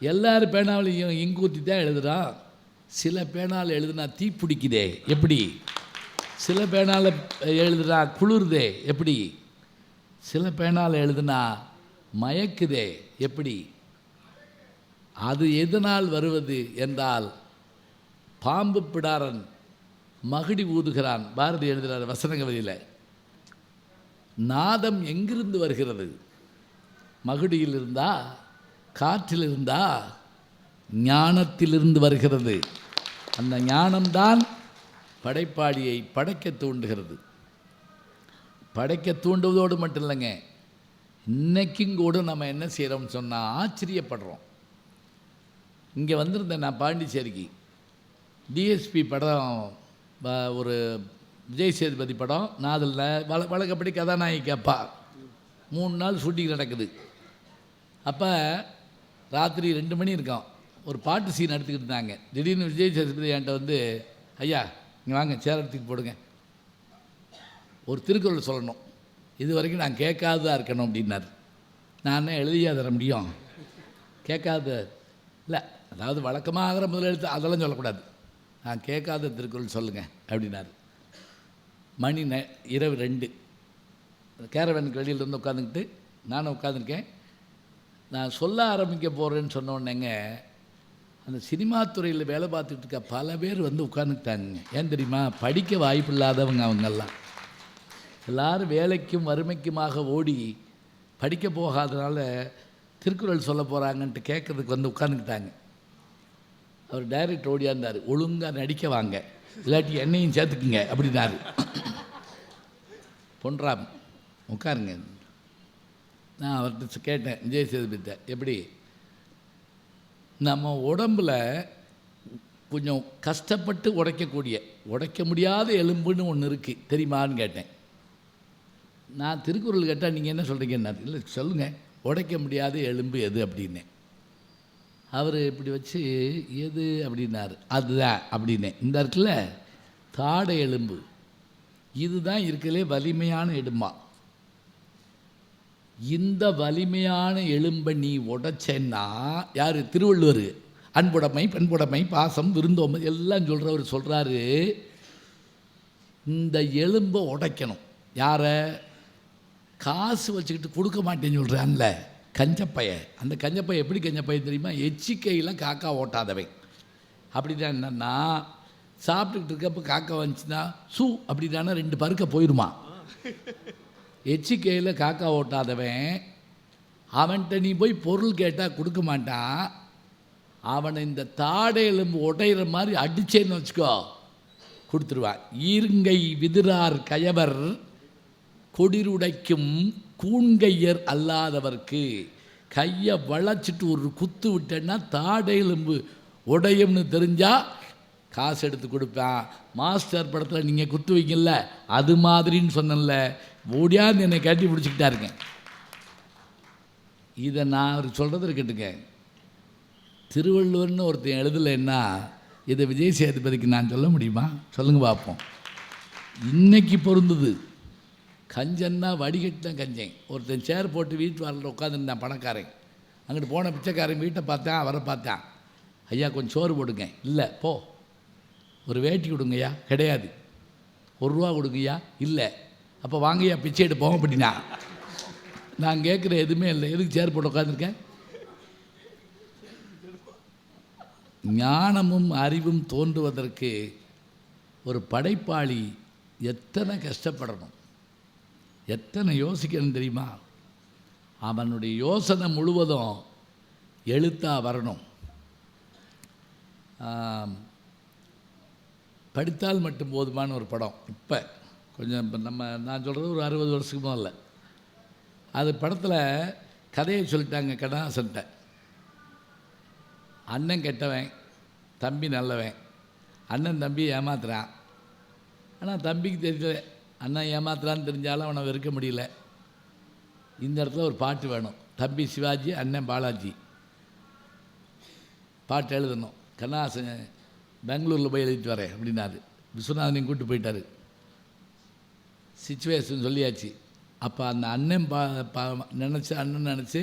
எல்லாரும் பேனாவிலையும் இங்கூத்தி தான் எழுதுகிறான். சில பேனால் எழுதுனா தீ பிடிக்குதே எப்படி? சில பேனால் எழுதுனா குளிருதே எப்படி? சில பேனால் எழுதுனா மயக்குதே எப்படி? அது எதனால் வருவது என்றால், பாம்பு பிடாரன் மகுடி ஊதுகிறான். பாரதி எழுதுகிறார் வசன கவிதையில். நாதம் எங்கிருந்து வருகிறது? மகுடியில் இருந்தா, காற்றில் இருந்தா, ஞானத்திலிருந்து வருகிறது. அந்த ஞானம்தான் படைப்பாளியை படைக்க தூண்டுகிறது. படைக்க தூண்டுவதோடு மட்டும் இல்லைங்க, இன்றைக்கும் கூட நம்ம என்ன செய்கிறோம்னு சொன்னால் ஆச்சரியப்படுறோம். இங்கே வந்திருந்தேன் நான் பாண்டிச்சேரிக்கு. டிஎஸ்பி படம், ஒரு விஜய் சேதுபதி படம், நாதலில் வழக்கப்படி கதாநாயகி அப்பா 3 நாள் ஷூட்டிங் நடக்குது. அப்போ ராத்திரி 2 மணி இருக்கும், ஒரு பாட்டு சீன் எடுத்துக்கிட்டு இருந்தாங்க. திடீர்னு விஜய் சேதுபதி என்கிட்ட வந்து, ஐயா இங்கே வாங்க சேர் எடுத்துக்கிட்டு போடுங்க, ஒரு திருக்குறள் சொல்லணும், இது வரைக்கும் நான் கேட்காததாக இருக்கணும் அப்படின்னார். நான் எழுதியா தர முடியும்? கேட்காத இல்லை, அதாவது வழக்கமாக ஆகிற முதல் எழுத்து அதெல்லாம் சொல்லக்கூடாது, நான் கேட்காத திருக்குறள் சொல்லுங்கள் அப்படின்னாரு. மணி இரவு 2. கேரவனுக்கு வெளியில் இருந்து உட்காந்துக்கிட்டு நானும் உட்காந்துருக்கேன். நான் சொல்ல ஆரம்பிக்க போகிறேன்னு சொன்னோடனேங்க, அந்த சினிமா துறையில் வேலை பார்த்துட்டு இருக்க பல பேர் வந்து உட்காந்துக்கிட்டாங்க. ஏன் தெரியுமா? படிக்க வாய்ப்பு இல்லாதவங்க அவங்கெல்லாம். எல்லோரும் வேலைக்கும் வறுமைக்குமாக ஓடி படிக்க போகாதனால திருக்குறள் சொல்ல போகிறாங்கன்ட்டு கேட்குறதுக்கு வந்து உட்காந்துக்கிட்டாங்க. அவர் டைரக்டர் ஓடியாந்தார், ஒழுங்காக நடிக்க வாங்க, இல்லாட்டி என்னையும் சேர்த்துக்குங்க அப்படின்னாரு. பொன்ராம் உட்காருங்க. நான் அவர்கிட்ட கேட்டேன், விஜய் சேதுபதிட்ட, எப்படி நம்ம உடம்பில் கொஞ்சம் கஷ்டப்பட்டு உடைக்க முடியாத எலும்புன்னு ஒன்று இருக்குது தெரியுமான்னு கேட்டேன். நான் திருக்குறள் கேட்டால் நீங்கள் என்ன சொல்கிறீங்கன்னா, இல்லை சொல்லுங்கள், உடைக்க முடியாத எலும்பு எது அப்படின்னேன். அவர் இப்படி வச்சு எது அப்படின்னார். அதுதான் அப்படின்னேன். இந்த இடத்துல தாடை எலும்பு, இதுதான் இருக்கலே வலிமையான எலும்பா. இந்த வலிமையான எலும்பை நீ உடைச்சேன்னா, யார்? திருவள்ளுவர். அன்புடைமை, பெண்புடைமை, பாசம், விருந்தோம்பு எல்லாம் சொல்கிறவர் சொல்கிறாரு, இந்த எலும்பை உடைக்கணும். யாரை? காசு வச்சுக்கிட்டு கொடுக்க மாட்டேன்னு சொல்கிறான்ல கஞ்சப்பைய. அந்த கஞ்சப்பைய எப்படி கஞ்சப்பைய தெரியுமா? எச்சிக்கையில் காக்கா ஓட்டாதவை. அப்படின்னா என்னென்னா, சாப்பிட்டுக்கிட்டு இருக்கப்போ காக்கா வந்துச்சுன்னா சூ அப்படின்னா 2 பருக்க போயிடுமா. எச்சிக்கையில் காக்கா ஓட்டாதவன் அவன்கிட்ட நீ போய் பொருள் கேட்டால் கொடுக்க மாட்டான். அவனை இந்த தாடை எலும்பு உடையிற மாதிரி அடிச்சேன்னு வச்சுக்கோ, கொடுத்துருவான். ஈருங்கை விதிரார் கயவர் கொடிருடைக்கும் கூண்கையர் அல்லாதவர்க்கு. கையை வளைச்சிட்டு ஒரு குத்து விட்டேன்னா தாடை எலும்பு உடையும்னு தெரிஞ்சால் காசு எடுத்து கொடுப்பேன். மாஸ்டர் படத்தில் நீங்கள் குத்து வைக்கல அது மாதிரின்னு சொன்னல, ஓடியாந்து என்னை கட்டி பிடிச்சிக்கிட்டா இருக்கேன். இதை நான் அவர் சொல்கிறது இருக்கட்டுங்க. திருவள்ளுவர்னு ஒருத்தன் எழுதலைன்னா இதை விஜய் சேதுபதிக்கு நான் சொல்ல முடியுமா? சொல்லுங்கள் பார்ப்போம். இன்னைக்கு பொருந்துது. கஞ்சன்னா வடிகட்டின கஞ்சன். ஒருத்தன் சேர் போட்டு வீட்டு வரல உட்காந்துருந்தான் பணக்காரன். அங்கிட்டு போன பிச்சைக்காரன் வீட்டை பார்த்தேன், அவரை பார்த்தேன். ஐயா கொஞ்சம் சோறு போடுங்க. இல்லை போ. ஒரு வேட்டி கொடுங்கய்யா. கிடையாது. 1 ரூபா கொடுங்கய்யா. இல்லை. அப்போ வாங்கய்யா பிச்சை எடுப்போம் அப்படின்னா. நான் கேட்குற எதுவுமே இல்லை. எதுக்கு சேர் போட்டு உட்காந்துருக்கேன்? ஞானமும் அறிவும் தோன்றுவதற்கு ஒரு படைப்பாளி எத்தனை கஷ்டப்படணும், எத்தனை யோசிக்கணும் தெரியுமா? அவனுடைய யோசனை முழுவதும் எழுத்தாக வரணும். படித்தால் மட்டும் போதுமான ஒரு படம். இப்போ கொஞ்சம் நான் சொல்கிறது ஒரு 60 வருஷத்துக்கு முதல்ல அது படத்தில் கதையை சொல்லிட்டாங்க கண்ணதாசன்ட்ட. அண்ணன் கெட்டவன், தம்பி நல்லவன். அண்ணன் தம்பி ஏமாத்துறான். ஆனால் தம்பிக்கு தெரியல அண்ணன் ஏமாத்துறான்னு தெரிஞ்சாலும் அவனை வெறுக்க முடியல. இந்த இடத்துல ஒரு பாட்டு வேணும். தம்பி சிவாஜி, அண்ணன் பாலாஜி பாட்டு எழுதணும். கண்ணதாசன் பெங்களூரில் போய் எழுதிட்டு வரேன் அப்படின்னாரு. விஸ்வநாதனையும் கூப்பிட்டு போயிட்டார். சிச்சுவேஷன் சொல்லியாச்சு. அப்போ அந்த அண்ணன் அண்ணன் நினச்சி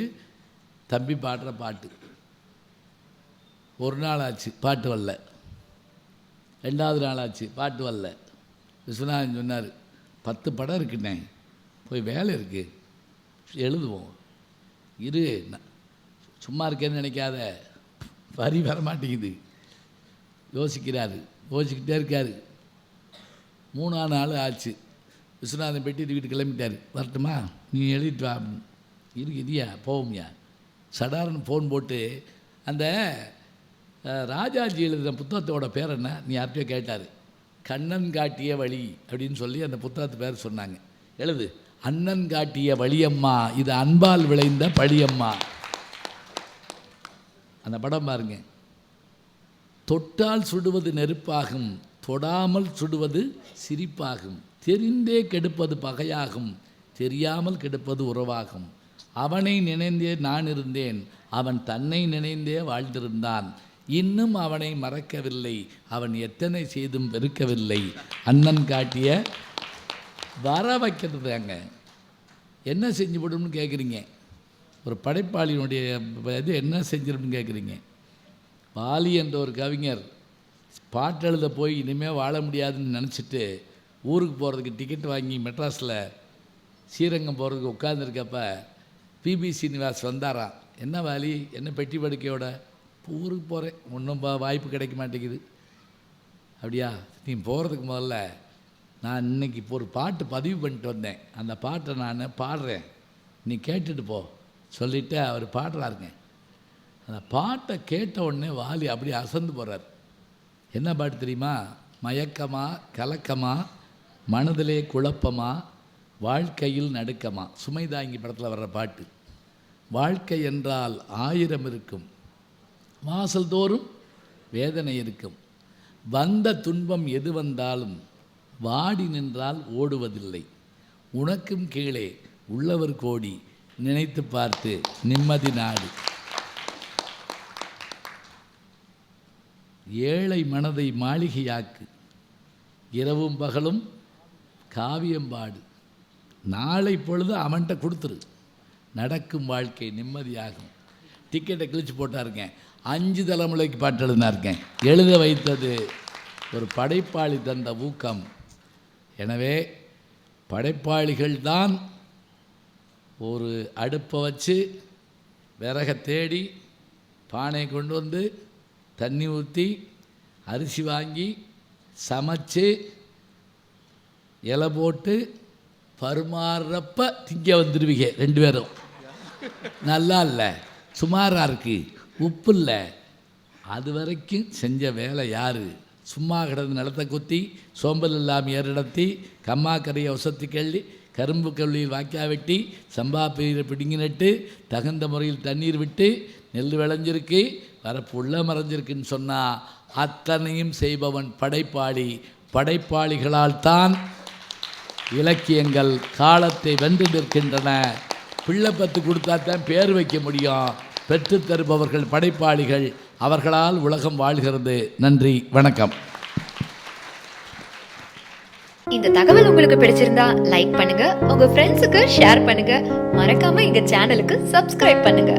தம்பி பாடுற பாட்டு. ஒரு நாள் ஆச்சு பாட்டு வரல. 2வது நாள் ஆச்சு பாட்டு வரல. விஸ்வநாதன் சொன்னார், 10 படம் இருக்குண்ணே, போய் வேலை இருக்குது, எழுதுவோம். இரு, சும்மா இருக்கேன்னு நினைக்காத, வரி வர மாட்டேங்குது. யோசிக்கிறாரு, யோசிக்கிட்டே இருக்கார். 3ஆம் நாள் ஆச்சு. விஸ்வநாதன் பெட்டிட்டு வீட்டு கிளம்பிட்டார். வரட்டுமா, நீ எழுதிட்டு வா அப்படின்னு. இரியா போவோம்யா. சடார்னு ஃபோன் போட்டு அந்த ராஜாஜி எழுதின புத்தகத்தோட பேர் என்ன நீ யார்கிட்டயோ கேட்டார். கண்ணன் காட்டிய வழி அப்படின்னு சொல்லி அந்த புத்தகத்து பேர் சொன்னாங்க. எழுது. அண்ணன் காட்டிய வழியம்மா, இது அன்பால் விளைந்த பழியம்மா. அந்த படம் பாருங்க. தொட்டால் சுடுவது நெருப்பாகும், தொடாமல் சுடுவது சிரிப்பாகும். தெரிந்தே கெடுப்பது பகையாகும், தெரியாமல் கெடுப்பது உறவாகும். அவனை நினைந்தே நான் இருந்தேன், அவன் தன்னை நினைந்தே வாழ்ந்திருந்தான். இன்னும் அவனை மறக்கவில்லை, அவன் எத்தனை செய்தும் வெறுக்கவில்லை. அண்ணன் காட்டிய வர வைக்கிறதுங்க. என்ன செஞ்சு விடும்னு கேட்குறீங்க? ஒரு படைப்பாளியினுடைய இது என்ன செஞ்சிரும்னு கேட்குறீங்க? வாலி என்ற ஒரு கவிஞர் பாட்டு எழுத போய் இனிமேல் வாழ முடியாதுன்னு நினச்சிட்டு ஊருக்கு போகிறதுக்கு டிக்கெட் வாங்கி மெட்ராஸில் ஸ்ரீரங்கம் போகிறதுக்கு உட்காந்துருக்கப்ப பிபி சீனிவாஸ் வந்தாராம். என்ன வாலி, என்ன பெட்டி படுக்கையோட? ஊருக்கு போகிறேன், ஒன்றும் வாய்ப்பு கிடைக்க மாட்டேங்குது. அப்படியா, நீ போகிறதுக்கு முதல்ல நான் இன்றைக்கி இப்போ ஒரு பாட்டு பதிவு பண்ணிட்டு வந்தேன், அந்த பாட்டை நான் பாடுறேன், நீ கேட்டுட்டு போ சொல்லிவிட்டு அவர் பாடுறாருங்க. அந்த பாட்டை கேட்ட உடனே வாலி அப்படியே அசந்து போகிறார். என்ன பாட்டு தெரியுமா? மயக்கமா கலக்கமா மனதிலே குழப்பமா வாழ்க்கையில் நடுக்கமா. சுமைதாங்கி படத்தில் வர்ற பாட்டு. வாழ்க்கை என்றால் 1000 இருக்கும், வாசல் தோறும் வேதனை இருக்கும். வந்த துன்பம் எது வந்தாலும் வாடி நின்றால் ஓடுவதில்லை. உனக்கும் கீழே உள்ளவர் கோடி, நினைத்து பார்த்து நிம்மதி நாடு. ஏழை மனதை மாளிகையாக்கு, இரவும் பகலும் காவியம்பாடு. நாளை பொழுது அவன்கிட்ட கொடுத்துரு, நடக்கும் வாழ்க்கை நிம்மதியாகும். டிக்கெட்டை கிழிச்சு போட்டாருங்க. 5 தலைமுறைக்கு பாட்டு எழுதினாருங்க. எழுத வைத்தது ஒரு படைப்பாளி தந்த ஊக்கம். எனவே படைப்பாளிகள்தான் ஒரு அடுப்பை வச்சு விறகை தேடி பானை கொண்டு வந்து தண்ணி ஊற்றி அரிசி வாங்கி சமைச்சு இலை போட்டு பருமாறுறப்ப திங்க வந்துடுவீங்க 2 பேரும். நல்லா இல்லை, சுமாராக இருக்குது, உப்பு இல்லை. அது வரைக்கும் செஞ்ச வேலை யார்? சும்மா கிடந்து நிலத்தை கொத்தி, சோம்பல் இல்லாமல் ஏறிடத்தி, கம்மாக்கரையை ஒசத்தி கள்ளி, கரும்பு கல்லியில் வாய்க்கா வெட்டி, சம்பா பயிரை பிடுங்கி நட்டு, தகுந்த முறையில் தண்ணீர் விட்டு, நெல் விளைஞ்சிருக்கு, வரப்பு உள்ள மறைஞ்சிருக்குன்னு சொன்னால் அத்தனையும் செய்பவன் படைப்பாளி. படைப்பாளிகளால் தான் இலக்கியங்கள் காலத்தை வென்று நிற்கின்றன. பிள்ளை பத்து கொடுத்தா தான் பேர் வைக்க முடியும். பெற்று தருபவர்கள் படைப்பாளிகள். அவர்களால் உலகம் வாழ்கிறது. நன்றி, வணக்கம். இந்த தகவல் உங்களுக்கு பிடிச்சிருந்தா லைக் பண்ணுங்க, உங்க ஃப்ரெண்ட்ஸுக்கு ஷேர் பண்ணுங்க, மறக்காம எங்க சேனலுக்கு சப்ஸ்கிரைப் பண்ணுங்க.